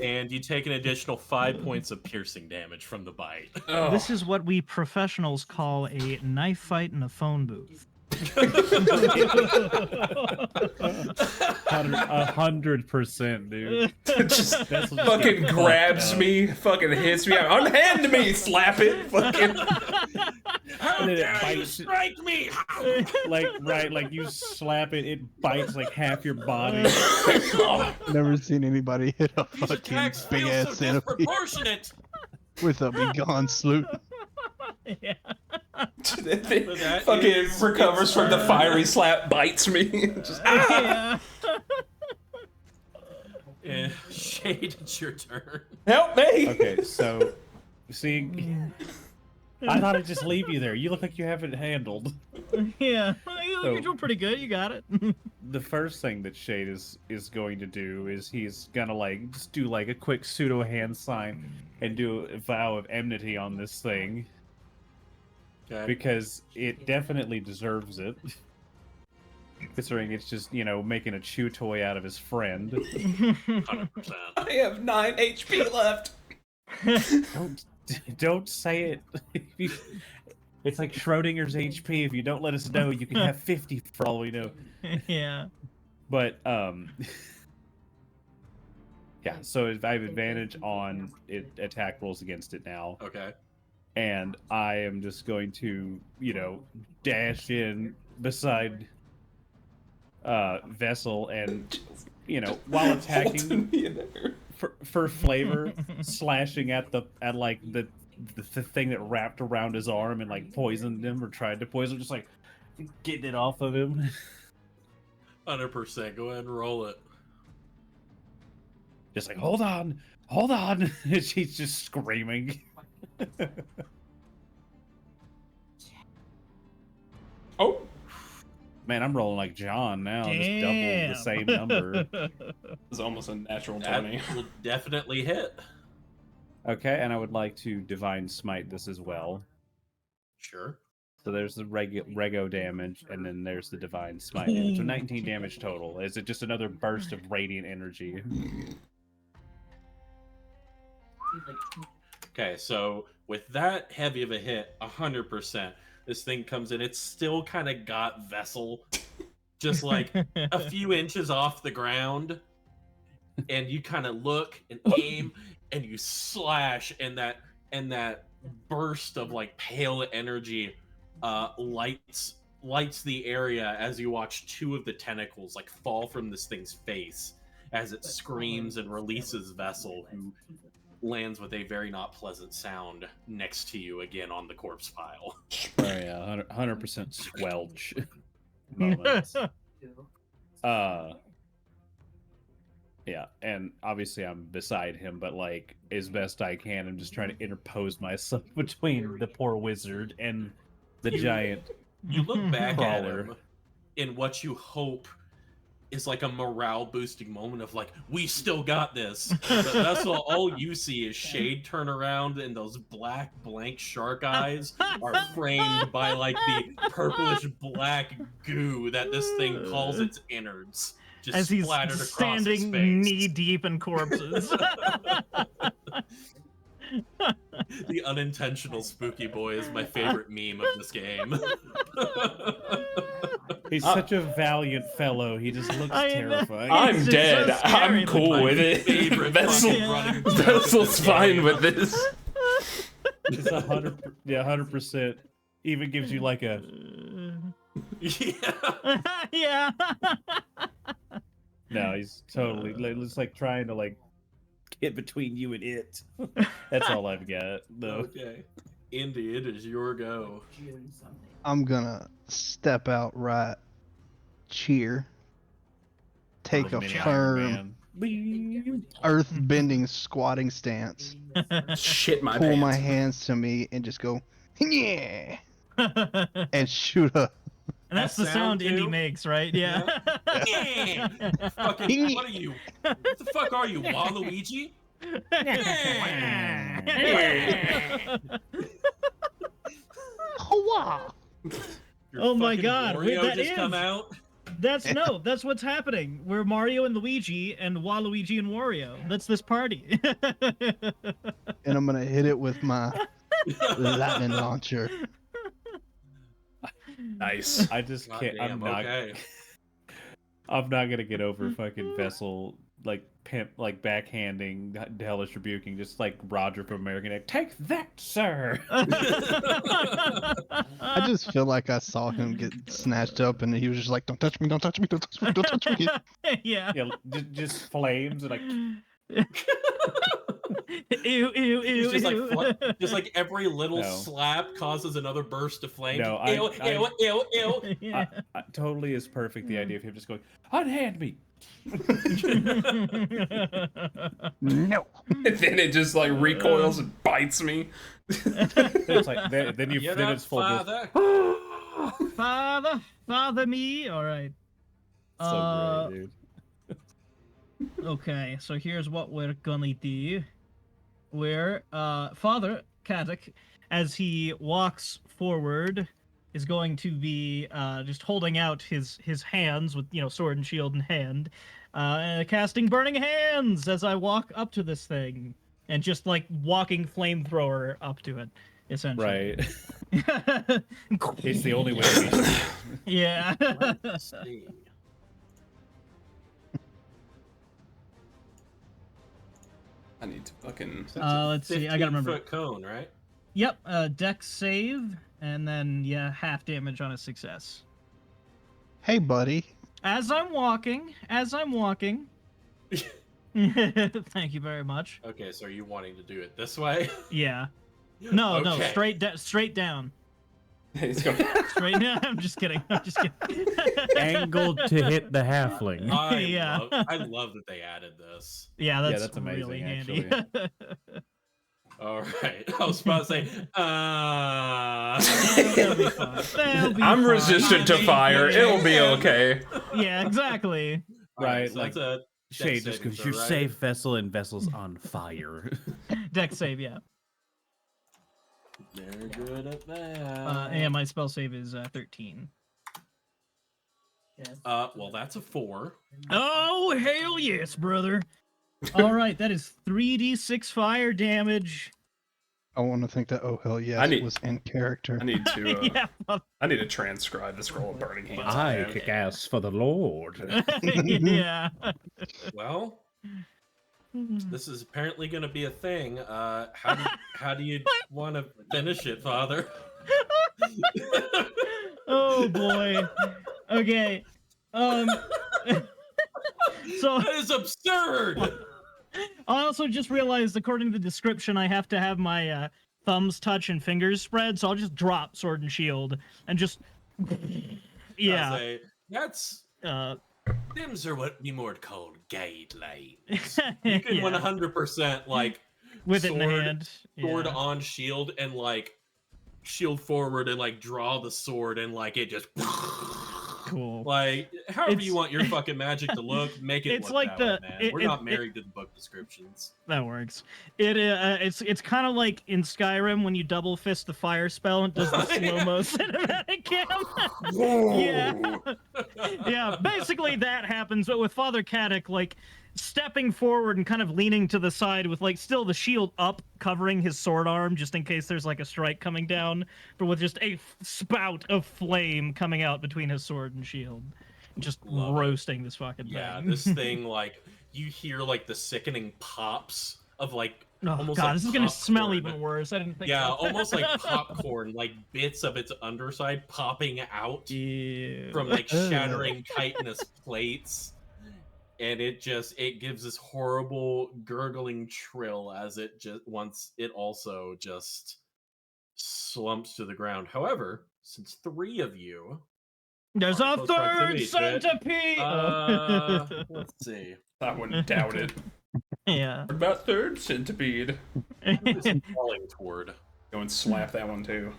And you take an additional 5 points of piercing damage from the bite. Oh. This is what we professionals call a knife fight in a phone booth. 100%, dude. Just That's what fucking just grabs fucked me, fucking hits me. Unhand me, slap it, fucking. How And then it dare you bites- strike me! Like, right, like you slap it, it bites like half your body. Never seen anybody hit a These fucking attacks big feel ass so centipede disproportionate. with a begone salute. Yeah. That fucking is recovers from the fiery slap, bites me. Just, Yeah. Shade, it's your turn. help me! Okay, so, see, I thought I'd just leave you there. You look like you have it handled. Yeah. Well, So- you're doing pretty good. You got it. The first thing that Shade is going to do is he's gonna like just do like a quick pseudo hand sign and do a vow of enmity on this thing Okay. because it definitely deserves it. Considering it's just, making a chew toy out of his friend. 100%. I have 9 HP left. Don't say it. It's like Schrodinger's HP. If you don't let us know, you can have 50 for all we know. Yeah. But yeah. So if I have advantage on attack rolls against it now, Okay. and I am just going to, dash in beside Vessel, and while attacking for flavor, slashing at the thing that wrapped around his arm and like poisoned him or tried to poison, just like getting it off of him. 100%. Go ahead and roll it. Just like, hold on. And she's just screaming. Oh, Man, I'm rolling like John now. Just double the same number. it's almost a natural That 20. will definitely hit. Okay, and I would like to Divine Smite this as well. Sure. So there's the rego damage, and then there's the Divine Smite damage. So 19 damage total. Is it just another burst of radiant energy? Okay, so with that heavy of a hit, 100%, this thing comes in. It's still kind of got Vessel just like a few inches off the ground. And you kind of look and aim and you slash, and that burst of like pale energy lights the area as you watch two of the tentacles like fall from this thing's face as it screams and releases Vessel, who lands with a very not pleasant sound next to you again on the corpse pile. Oh yeah, 100% squelch moments. Yeah, and obviously I'm beside him, but like as best I can, I'm just trying to interpose myself between the poor wizard and the giant. You look back at Crawler. him in what you hope is like a morale boosting moment of like, we still got this. But that's all you see is Shade turn around, and those black blank shark eyes are framed by like the purplish black goo that this thing calls its innards. Just As he's splattered across standing his face. knee deep in corpses. The unintentional spooky boy is my favorite meme of this game. He's such a valiant fellow. He just looks I know. terrifying. I'm It's dead. so scary, I'm cool My with it. favorite Vessel, fucking running joke of Vessel's this fine game. with this. It's 100%. Even gives you like a Yeah. Yeah. no. He's totally. It's like trying to like get between you and it. That's all I've got though. Okay. Indy, it is your go. I'm gonna step out right, cheer, take a Mini firm, Iron Man. earth-bending squatting stance, Shit my pull pants. my hands to me, and just go, yeah, and shoot a. And that's That the sound sound, too? Indy makes, right? Yeah. Yeah. Fucking, what are you? What the fuck are you, Waluigi? Hoa! Your Oh my fucking God, wait, Wario that just is- come out. That's what's happening. We're Mario and Luigi and Waluigi and Wario. That's this party. And I'm gonna hit it with my lightning launcher. Nice. I just God can't. damn, okay. I'm not gonna get over fucking Vessel like pimp like backhanding hellish rebuking, just like Roger from American Egg. Take that, sir. I just feel like I saw him get snatched up, and he was just like, "Don't touch me! Don't touch me! Don't touch me! Don't touch me!" Yeah. Yeah, just flames and like. Ew, ew, It's ew, just ew. like just like every little No. slap causes another burst of flame. No, Ew, ew, ew, ew. Yeah. Totally is perfect. The idea of him just going, unhand me. No. And then it just like recoils and bites me. It's like then you Get then up, it's full of father. Father me. All right. so great, dude. Okay, so here's what we're gonna do. We're Father Katic, as he walks forward, is going to be just holding out his hands with sword and shield in hand, casting Burning Hands as I walk up to this thing, and just like walking flamethrower up to it, essentially. Right. It's the only way to be. Yeah. Let's see. I need to fucking. Let's see. I gotta remember. 15-foot cone, right? Yep. Dex save, and then half damage on a success. Hey, buddy. As I'm walking. Thank you very much. Okay, so are you wanting to do it this way? Yeah. No, Okay. straight down. He's going. Straight down. I'm just kidding. Angled to hit the halfling. Yeah. I love that they added this. Yeah, that's, that's amazing, really handy. All right, I was about to say, That'll be fine. That'll be I'm fine. resistant to fire. It'll be okay. Yeah, exactly. Right, so like that's a Shade dex just saving goes, throw, you right? save vessel and vessel's on fire. Dex save, yeah. They're good at that. And my spell save is 13. Yes. Well, that's a 4. Oh, hell yes, brother. All right, that is 3d6 fire damage. I want to think that oh hell yes I need- was in character. I need to. Yeah. I need to transcribe the scroll of burning hands. I kick ass for the Lord. Yeah. Well, this is apparently going to be a thing. How do you want to finish it, Father? Oh boy. Okay. So That is absurd. I also just realized, according to the description, I have to have my thumbs touch and fingers spread, so I'll just drop sword and shield and just yeah. That's Them's are what we more called guidelines. You You can 100% like with it in the sword- hand. sword Yeah. on shield and like shield forward and like draw the sword and like it just Cool. like however It's- you want your fucking magic to look, make it It's look like that the- way, man. it- We're it- not married to the book descriptions. That works. It's kind of like in Skyrim when you double fist the fire spell and it does the slow mo cinematic cam. Yeah, basically that happens, but with Father Caddick, like stepping forward and kind of leaning to the side with like still the shield up, covering his sword arm just in case there's like a strike coming down, but with just a spout of flame coming out between his sword and shield, just Love it. roasting this fucking Yeah, thing. this thing like you hear like the sickening pops of like Oh almost god, like this is gonna smell popcorn. even worse. I didn't think. Yeah, about that. almost like popcorn, like bits of its underside popping out Ew. from like shattering chitinous plates. And it gives this horrible gurgling trill as it also just slumps to the ground. However, since 3 of you There's are a close third proximity to it, centipede. let's see. I wouldn't doubt it. Yeah. What about third centipede? Who is it falling toward? Go and slap that one too.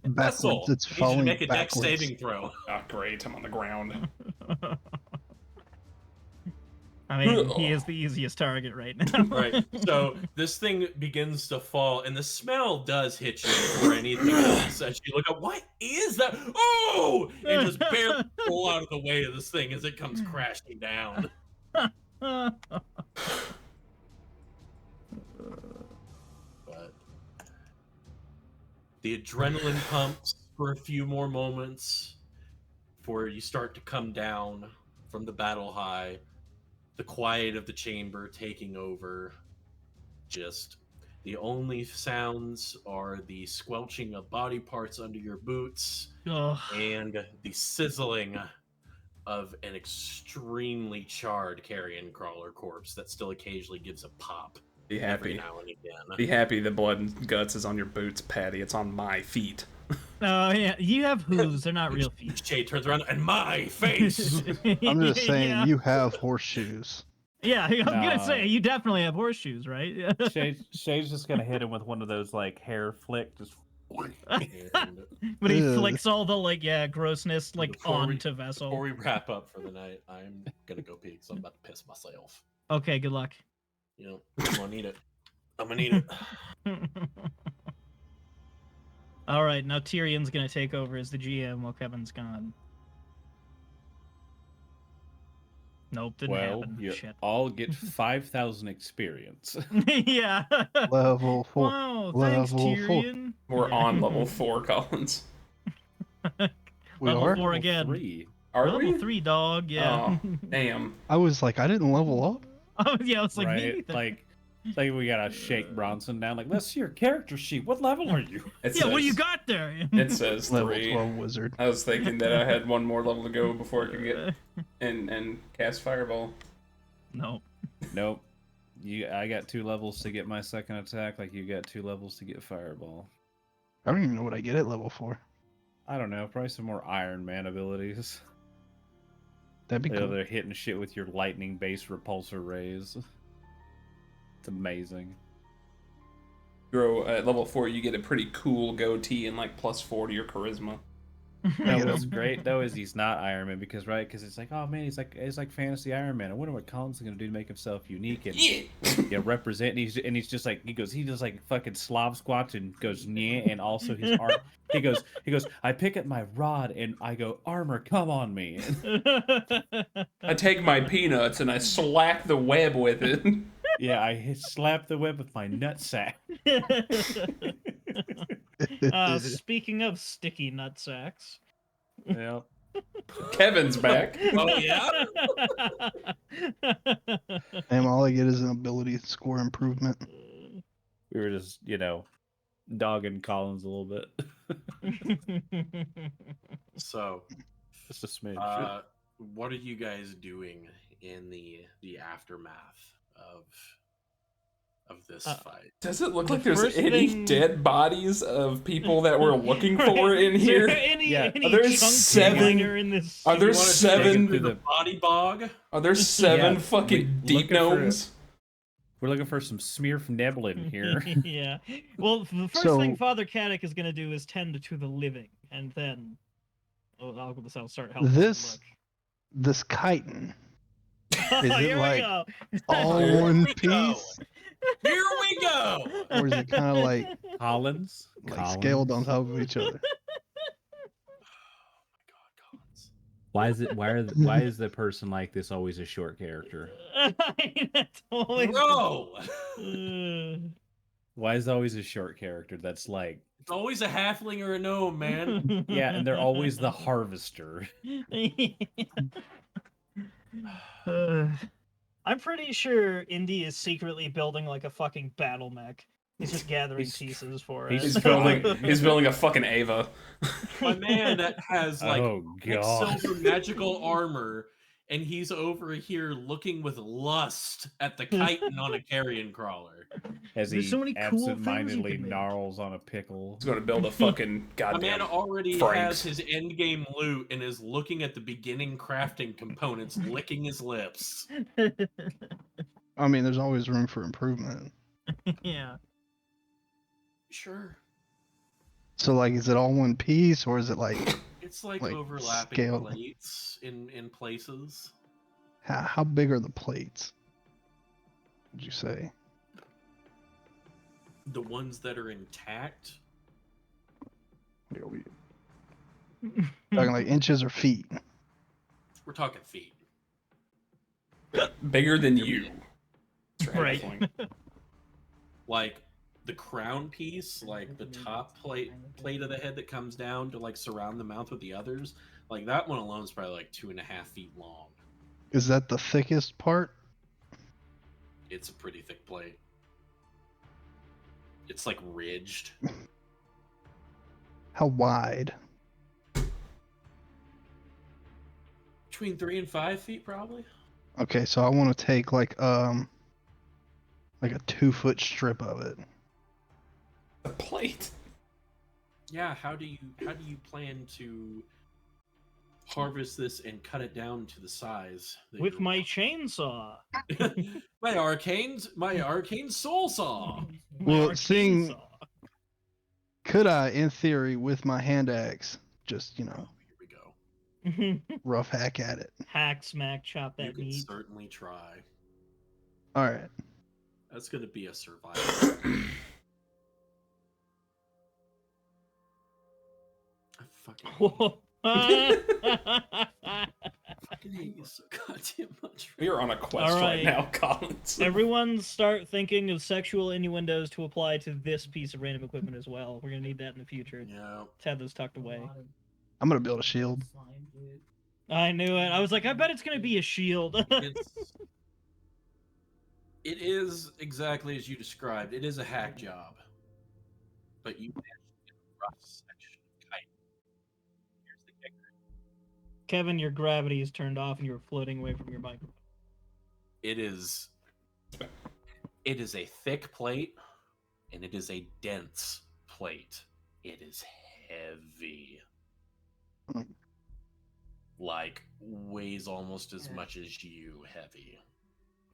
Vessel. It's You should falling make a dex backwards. saving throw. Oh, great! I'm on the ground. I mean, he is the easiest target right now. Right. So this thing begins to fall, and the smell does hit you before anything else. As you look up, what is that? Oh! And just barely pull out of the way of this thing as it comes crashing down. But the adrenaline pumps for a few more moments before you start to come down from the battle high. The quiet of the chamber taking over. Just the only sounds are the squelching of body parts under your boots Ugh. and the sizzling of an extremely charred carrion crawler corpse that still occasionally gives a pop Be every happy. now and again. Be happy. The blood and guts is on your boots, Patty. It's on my feet. Oh yeah, you have hooves. They're not real feet. Shay turns around and my face. I'm just saying, Yeah, you have horseshoes. yeah I'm gonna No. say you definitely have horseshoes, right? Yeah. Shay's just gonna hit him with one of those like hair flick, just And But he Ugh. flicks all the grossness Before we- onto before Vessel. we wrap up for the night, I'm gonna go pee because I'm about to piss myself. Okay, good luck. You know, I'm gonna need it. I'm gonna need it. All right, now Tyrion's gonna take over as the GM while Kevin's gone. Nope, didn't Well, happen. you Shit. all get 5,000 experience. Yeah. Level 4. Wow, thanks, Level 4. Tyrion. We're on level 4, Collins. We Level are? 4 again. 3. Are We're we? level 3, dog. Yeah. Oh, damn. I was like, I didn't level up. Oh, yeah, it's like me Right? neither. It's like we gotta shake Bronson down. Like, let's see your character sheet. What level are you? It Yeah, what do you says- got there? It says Level 3. 12 wizard. I was thinking that I had one more level to go before I could get and cast Fireball. Nope. Nope. I got 2 levels to get my second attack. Like you got 2 levels to get Fireball. I don't even know what I get at level 4. I don't know. Probably some more Iron Man abilities. That'd be cool. They're hitting shit with your lightning-based repulsor rays. It's amazing. Grow at level 4, you get a pretty cool goatee and like +4 to your charisma. No, get what's great though is he's not Iron Man because it's like, oh man, he's like fantasy Iron Man. I wonder what Colin's gonna do to make himself unique and represent. And he's just like he just like fucking Slav squats and goes yeah, and also his arm. He goes, I pick up my rod and I go, armor, come on me. I take my peanuts and I slack the web with it. Yeah, I slap the web with my nutsack. Speaking of sticky nutsacks. Yep. Kevin's back. Oh yeah. Damn, all I get is an ability score improvement. We were just, dogging Collins a little bit. So, Just a smidge. what are you guys doing in the aftermath of this fight? Does it look The like there's first any thing- dead bodies of people that we're looking for in Is there here? any Yeah. any Are there chunky 7 minor in this? Are there You wanna take it 7 through the body bog? Are there 7 Yeah, fucking we- deep looking for- gnomes? We're looking for some smear from Neblin here. Yeah. Well, the first So- thing Father Caddick is going to do is tend to the living, and then I'll start helping. This chitin, Look. is it Here like- we go. all Here one we go. piece, Here we go. or is it kind of like Collins? scaled on top of each other? Why is the person like this always a short character? That's always... Bro, Why is always a short character that's like, it's always a halfling or a gnome, man. yeah, and they're always the harvester. I'm pretty sure Indy is secretly building like a fucking battle mech. He's just gathering He's- pieces for it. he's He's building a fucking Ava. My man that has like Oh god. silver magical armor, and he's over here looking with lust at the chitin on a carrion crawler. As There's he so many cool things you absent-mindedly can make. gnarls on a pickle. He's gonna build a fucking My man goddamn. already Franks. has his end game loot and is looking at the beginning crafting components, licking his lips. I mean, there's always room for improvement. Yeah. Sure. So, like, is it all one piece, or is it like It's like, Like, overlapping scale. plates in places. how big are the plates? Would you say? The ones that are intact, Are we talking like inches or feet? we're talking feet. Bigger than you. Right. Like the crown piece, like the top plate of the head that comes down to like surround the mouth with the others, like that one alone is probably like 2.5 feet long. Is that the thickest part? It's a pretty thick plate. It's like ridged. How wide? Between 3 and 5 feet, probably. Okay, so I want to take like a 2-foot strip of it. A plate. Yeah. How do you plan to harvest this and cut it down to the size that With you're my chainsaw. my arcane soul saw. My Well, arcane seeing- saw. Could I, in theory, with my hand axe, just Here we go. rough hack at it? Hack, smack, chop You that can meat. certainly try. All right. That's gonna be a survival. I fucking hate you so goddamn much. We are on a quest All right right. now, Collins. Everyone start thinking of sexual innuendos to apply to this piece of random equipment as well. We're gonna need that in the future. Yeah. Let's have those tucked away. I'm gonna build a shield. I knew it. I was like, I bet it's gonna be a shield. It is exactly as you described. It is a hack job. But you managed to get a rough section of kite. Here's the kicker. Kevin, your gravity is turned off and you're floating away from your microphone. It is a thick plate, and it is a dense plate. It is heavy. Like, weighs almost as much as you heavy.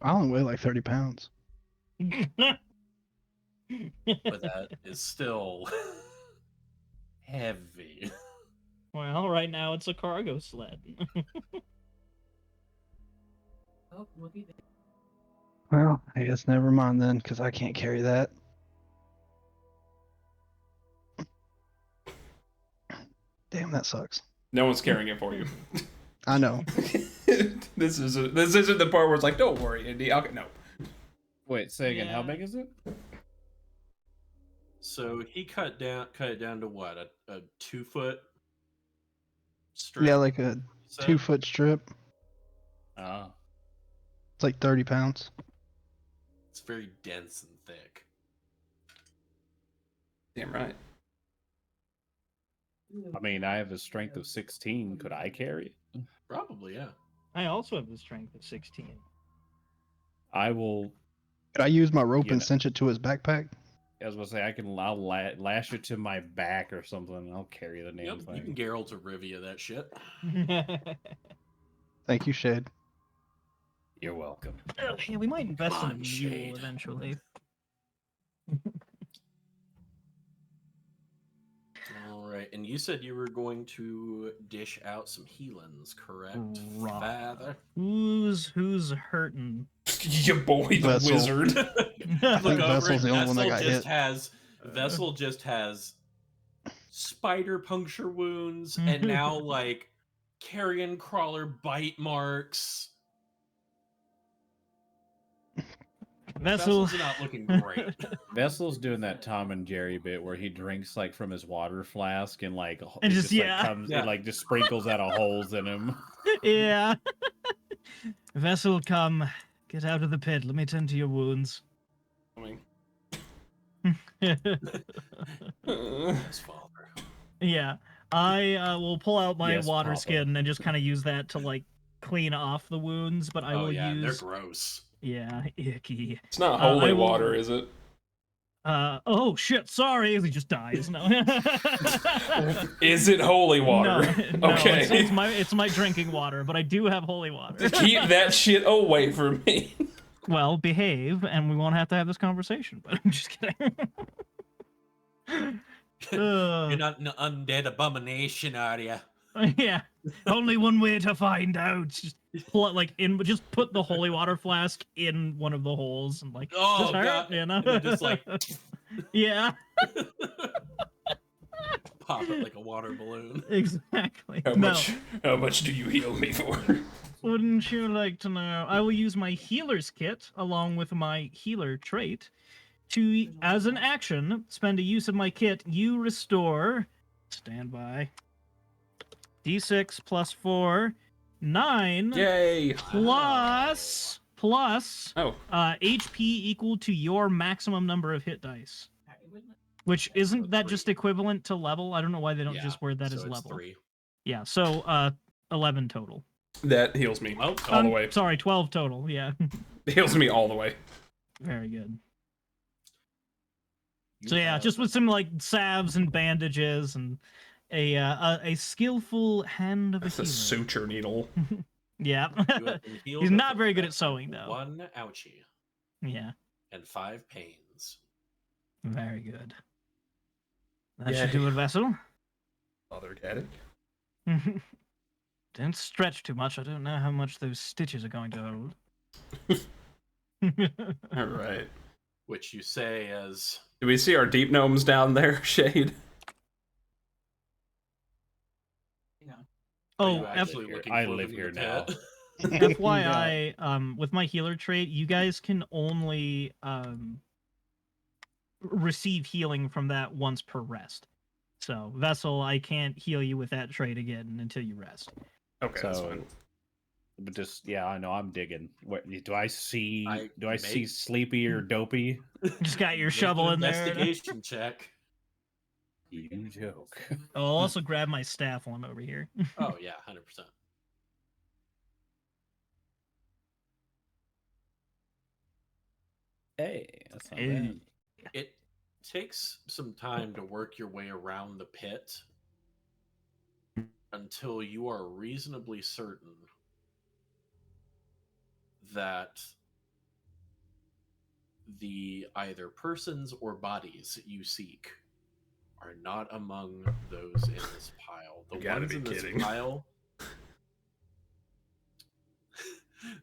I only weigh like 30 pounds. But that is still heavy. Well, right now it's a cargo sled. Oh, look at that. Well, I guess never mind then, because I can't carry that. Damn, that sucks. No one's carrying it for you. I know. This isn't the part where it's like, don't worry, Indy. Okay, no. Wait, say again. How Yeah. big is it? So he cut it down to what? A 2-foot strip? Yeah, like a So 2-foot strip. Oh. It's like 30 pounds. it's very dense and thick. Damn right. I mean, I have a strength of 16. Could I carry it? Probably, yeah. I also have the strength of 16. I will. Could I use my rope You and know. cinch it to his backpack? I was gonna say I'll lash it to my back or something. And I'll carry the damn Yep, you can thing. Geralt to Rivia that shit. Thank you, Shade. You're welcome. Yeah, we might invest Come in a on, mule Shade. eventually. All right, and you said you were going to dish out some healings, correct, Right. Father? Who's hurting? Your boy, the Vessel. wizard. I Look think over Vessel's it, the only one that got hit. Vessel just has spider puncture wounds and now like carrion crawler bite marks. Vessel. Vessel's not looking great. Vessel's doing that Tom and Jerry bit where he drinks like from his water flask and like And it just, like, yeah. comes Yeah. it like just sprinkles out of holes in him. Yeah. Vessel, come. Get out of the pit. Let me tend to your wounds. His father. Yeah. I will pull out my Yes, water Papa. skin and just kind of use that to like clean off the wounds, but I Oh will yeah, and they're use gross. yeah, icky. It's not I holy will- water, is it? Oh shit, sorry. He just dies. No. Is it holy water? No, Okay. it's my drinking water, but I do have holy water. Keep that shit away from me. Well, behave, and we won't have to have this conversation. But I'm just kidding. You're not an undead abomination, are you? Yeah, only one way to find out. Just just put the holy water flask in one of the holes and like, Oh, just hurt, God. you know? And then just, like- yeah, Pop it like a water balloon. exactly. How much do you heal me for? Wouldn't you like to know? I will use my healer's kit along with my healer trait to, as an action, spend a use of my kit. You restore. Stand by. D6 plus 4, 9. Yay! Plus Oh, HP equal to your maximum number of hit dice. Which isn't that just equivalent to level? I don't know why they don't Yeah, just word that so as it's level. 3. Yeah, so 11 total. that heals me all the way. Sorry, 12 total. Yeah. Heals me all the way. Very good. You So yeah, have- just with some like salves and bandages and a skillful hand of a That's a healer. suture needle. you Yeah. have been healed He's of not a very good at maximum sewing, though. 1 ouchie Yeah. and 5 pains. Very good. That Yay. should do it, Vessel. Father Caddick. Don't stretch too much. I don't know how much those stitches are going to hold. All right. Which you say as Do we see our deep gnomes down there, Shade? Are Oh, you actually looking I for live them here in the now. pit? FYI, with my healer trait, you guys can only receive healing from that once per rest. So, Vessel, I can't heal you with that trait again until you rest. Okay, that's So, fine. but just I know I'm digging. What do I see? Do I see make- Sleepy or Dopey? Just got your Make shovel an in there. investigation check. You joke. I'll also grab my staff while I'm over here. Oh yeah, 100%. Hey, that's not Hey. bad. It takes some time to work your way around the pit until you are reasonably certain that the either persons or bodies you seek are not among those in this pile. The You gotta ones be in this kidding. pile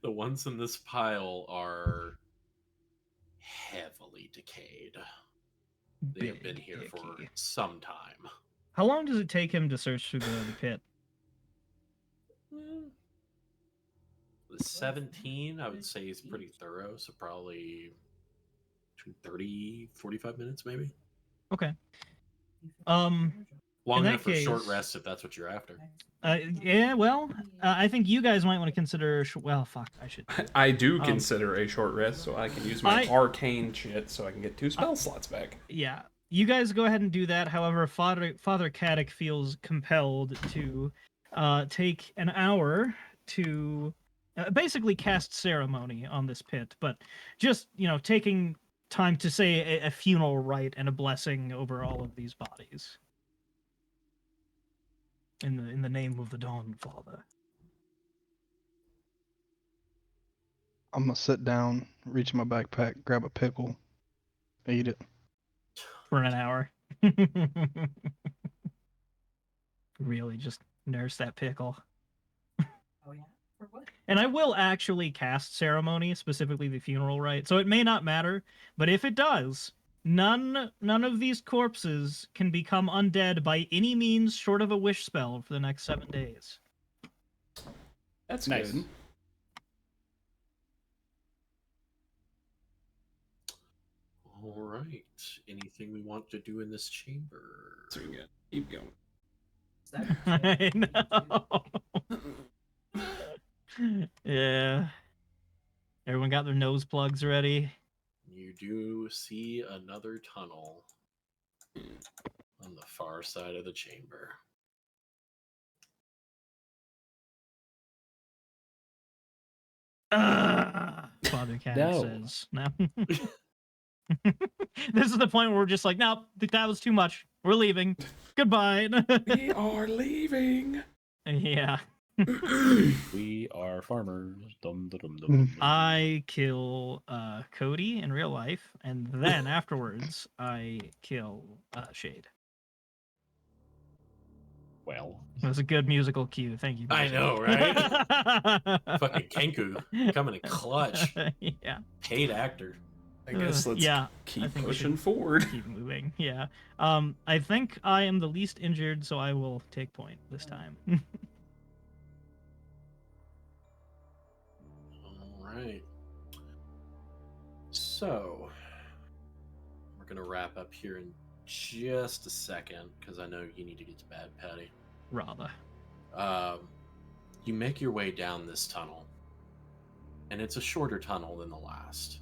the ones in this pile are heavily decayed. They have been here for Icky. some time. How long does it take him to search through the pit? The 17, I would say, is pretty thorough, so probably between 30, 45 minutes, maybe. Okay. Long In that enough for a short case- rest if that's what you're after. Yeah, well, I think you guys might want to consider. Well, fuck, I should. I do consider a short rest, so I can use my I- arcane shit, so I can get 2 spell slots back. Yeah, you guys go ahead and do that. However, Father Caddick feels compelled to take an hour to basically cast ceremony on this pit, but just taking time to say a funeral rite and a blessing over all of these bodies. In the name of the Dawn Father. I'm gonna sit down, reach in my backpack, grab a pickle, eat it. For an hour. Really, just nurse that pickle. Oh yeah. For what? And I will actually cast ceremony, specifically the funeral rite. So it may not matter, but if it does, none of these corpses can become undead by any means short of a wish spell for the next 7 days. That's Nice. good. All right. Anything we want to do in this chamber? So we can keep going. I know. Yeah. Everyone got their nose plugs ready. You do see another tunnel on the far side of the chamber. Father Caddick No. says. No. This is the point where we're just like, no, that was too much. We're leaving. Goodbye. We are leaving. Yeah. We are farmers. Dum, dum, dum, dum, Mm. dum. I kill Cody in real life, and then afterwards I kill Shade. Well, It was a good musical cue. Thank you. I Jason. know, right? Fucking Kenku coming in clutch. Yeah. Paid actor. I guess let's yeah, I keep think we pushing should forward. Keep moving. Yeah. I think I am the least injured, so I will take point this time. All right. So, we're going to wrap up here in just a second because I know you need to get to bed, Patty. Rather. You make your way down this tunnel, and it's a shorter tunnel than the last.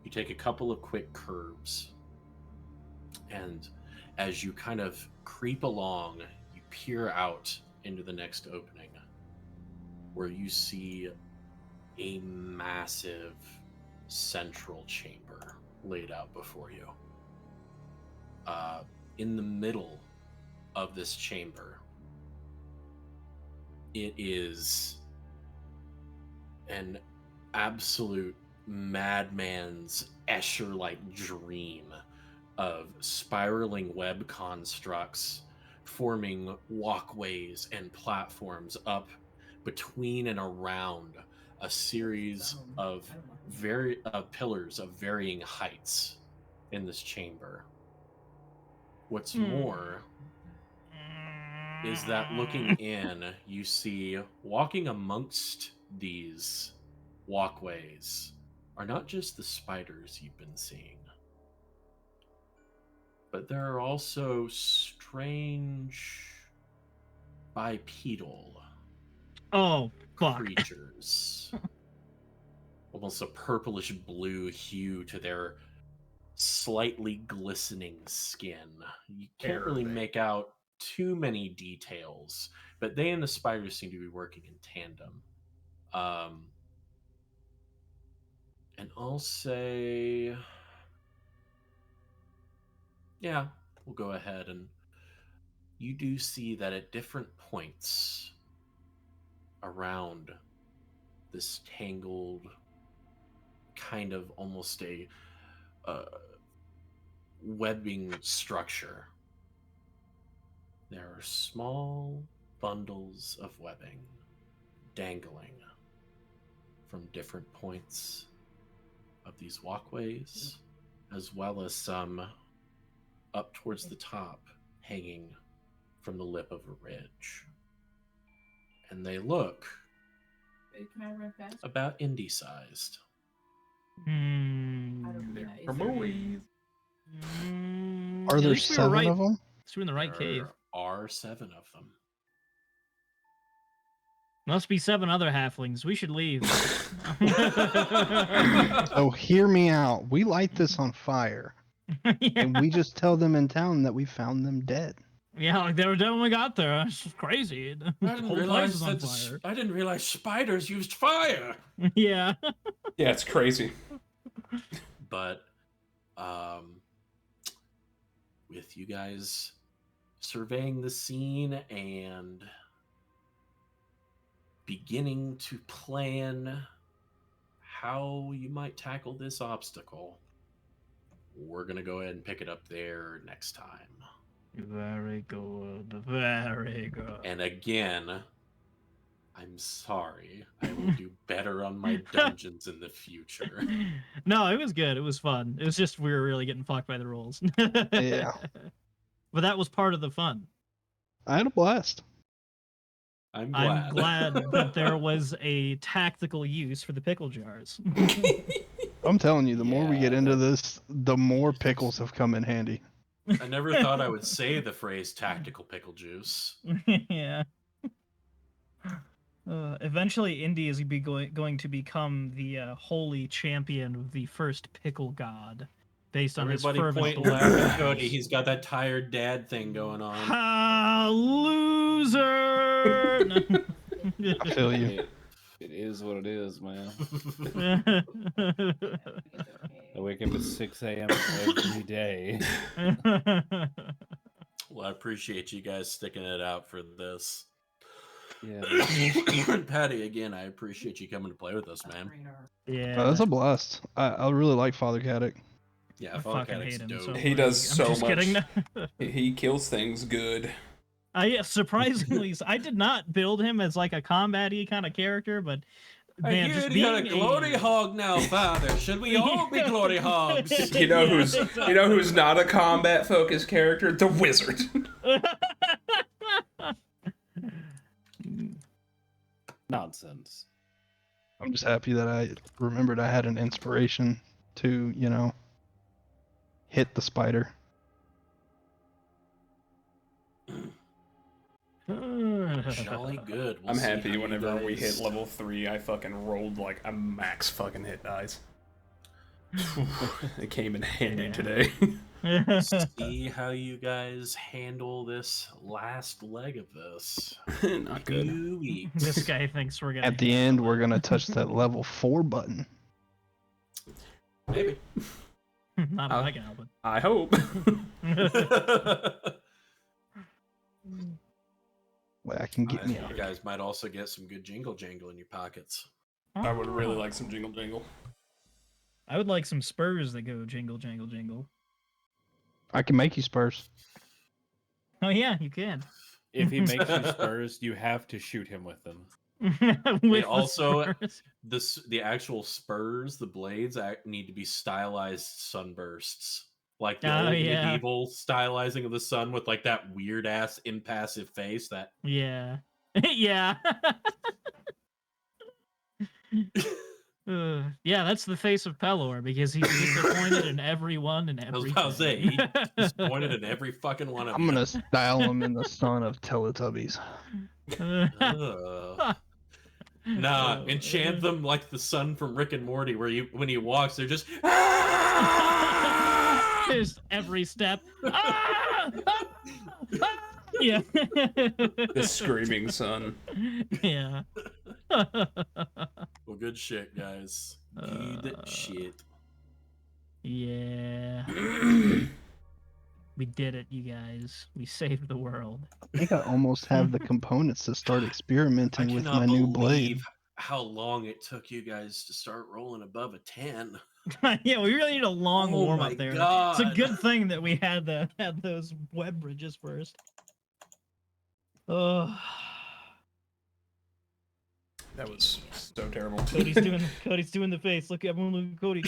You take a couple of quick curves, and as you kind of creep along, you peer out into the next opening, where you see a massive central chamber laid out before you. In the middle of this chamber, it is an absolute madman's Escher-like dream of spiraling web constructs forming walkways and platforms up between and around a series of pillars of varying heights in this chamber. What's more, is that looking in, you see walking amongst these walkways are not just the spiders you've been seeing, but there are also strange bipedal Oh, fuck. creatures. Almost a purplish blue hue to their slightly glistening skin. You can't really make out too many details, but they and the spiders seem to be working in tandem. And I'll say, yeah, we'll go ahead, and you do see that at different points around this tangled, kind of almost a webbing structure, there are small bundles of webbing dangling from different points of these walkways, as well as some up towards the top, hanging from the lip of a ridge. And they look Can I run fast? about indie-sized. I don't know. For boys. Are At there least we were 7 right. of them? We're in the right cave. There are 7 of them. Must be 7 other halflings. We should leave. Oh, hear me out. We light this on fire, yeah. and we just tell them in town that we found them dead. Yeah, like they were dead when we got there. It's crazy. The whole place is on fire. I didn't realize spiders used fire. Yeah. Yeah, it's crazy. But with you guys surveying the scene and beginning to plan how you might tackle this obstacle, we're going to go ahead and pick it up there next time. Very good. Very good. And again, I'm sorry. I will do better on my dungeons in the future. No, it was good. It was fun. It was just we were really getting fucked by the rules. Yeah. But that was part of the fun. I had a blast. I'm glad. I'm glad that there was a tactical use for the pickle jars. I'm telling you, the more we get Yeah, into this, the more pickles have come in handy. I never thought I would say the phrase tactical pickle juice. Yeah. Eventually, Indy is going to become the holy champion of the first pickle god, based on Everybody his fervent point and laugh at belief. Cody. He's got that tired dad thing going on. Ha, loser! No. I feel you. It is what it is, man. It's okay. I wake up at 6 a.m. every day. Well, I appreciate you guys sticking it out for this. Yeah. Patty, again, I appreciate you coming to play with us, man. Yeah. That's a blast. I really like Father Caddick. Yeah, I Father fucking Caddick's hate him. dope. So He much. does I'm so just much. kidding. He kills things good. Yeah, surprisingly, I did not build him as like a combat-y kind of character, but man, just you got a being glory hog now, Father. Should we all be glory hogs? You know Yeah, who's exactly. you know who's not a combat focused character? The wizard. Nonsense. I'm just happy that I remembered I had an inspiration to, hit the spider. Jolly good. We'll I'm see happy how you whenever we guys- hit level 3, I fucking rolled like a max fucking hit dice. It came in handy Yeah. today. See how you guys handle this last leg of this. Not good. 2 weeks. This guy thinks we're gonna. At the end, we're going to touch that level 4 button. Maybe. Not Uh, like Albin. I hope. Way I can I get me think out. you guys might also get some good jingle jangle in your pockets. I would really like some jingle jangle. I would like some spurs that go jingle, jangle, jingle. I can make you spurs. Oh yeah, you can. If he makes you spurs, you have to shoot him with them. With the also- spurs. The actual spurs, the blades, need to be stylized sunbursts. Like the Oh, old yeah. medieval stylizing of the sun with like that weird ass impassive face. That Yeah. Yeah. Yeah, that's the face of Pelor because he's disappointed in everyone and I was everything. about to say, he's disappointed in every fucking one of I'm you. gonna style him in the son of Teletubbies. Ugh. Nah, enchant them like the sun from Rick and Morty, where when he walks, they're just Just every step. Ah! Ah! Ah! Yeah. The screaming sun. Yeah. Well, good shit, guys. Good shit. Yeah. We did it, you guys. We saved the world. I think I almost have the components to start I experimenting with cannot my new blade. believe how long it took you guys to start rolling above a 10. Yeah, we really need a long Oh warm my up there. It's a God. good thing that we had those web bridges first. Oh, That was so terrible. Cody's doing the face. Look, everyone, look at Cody.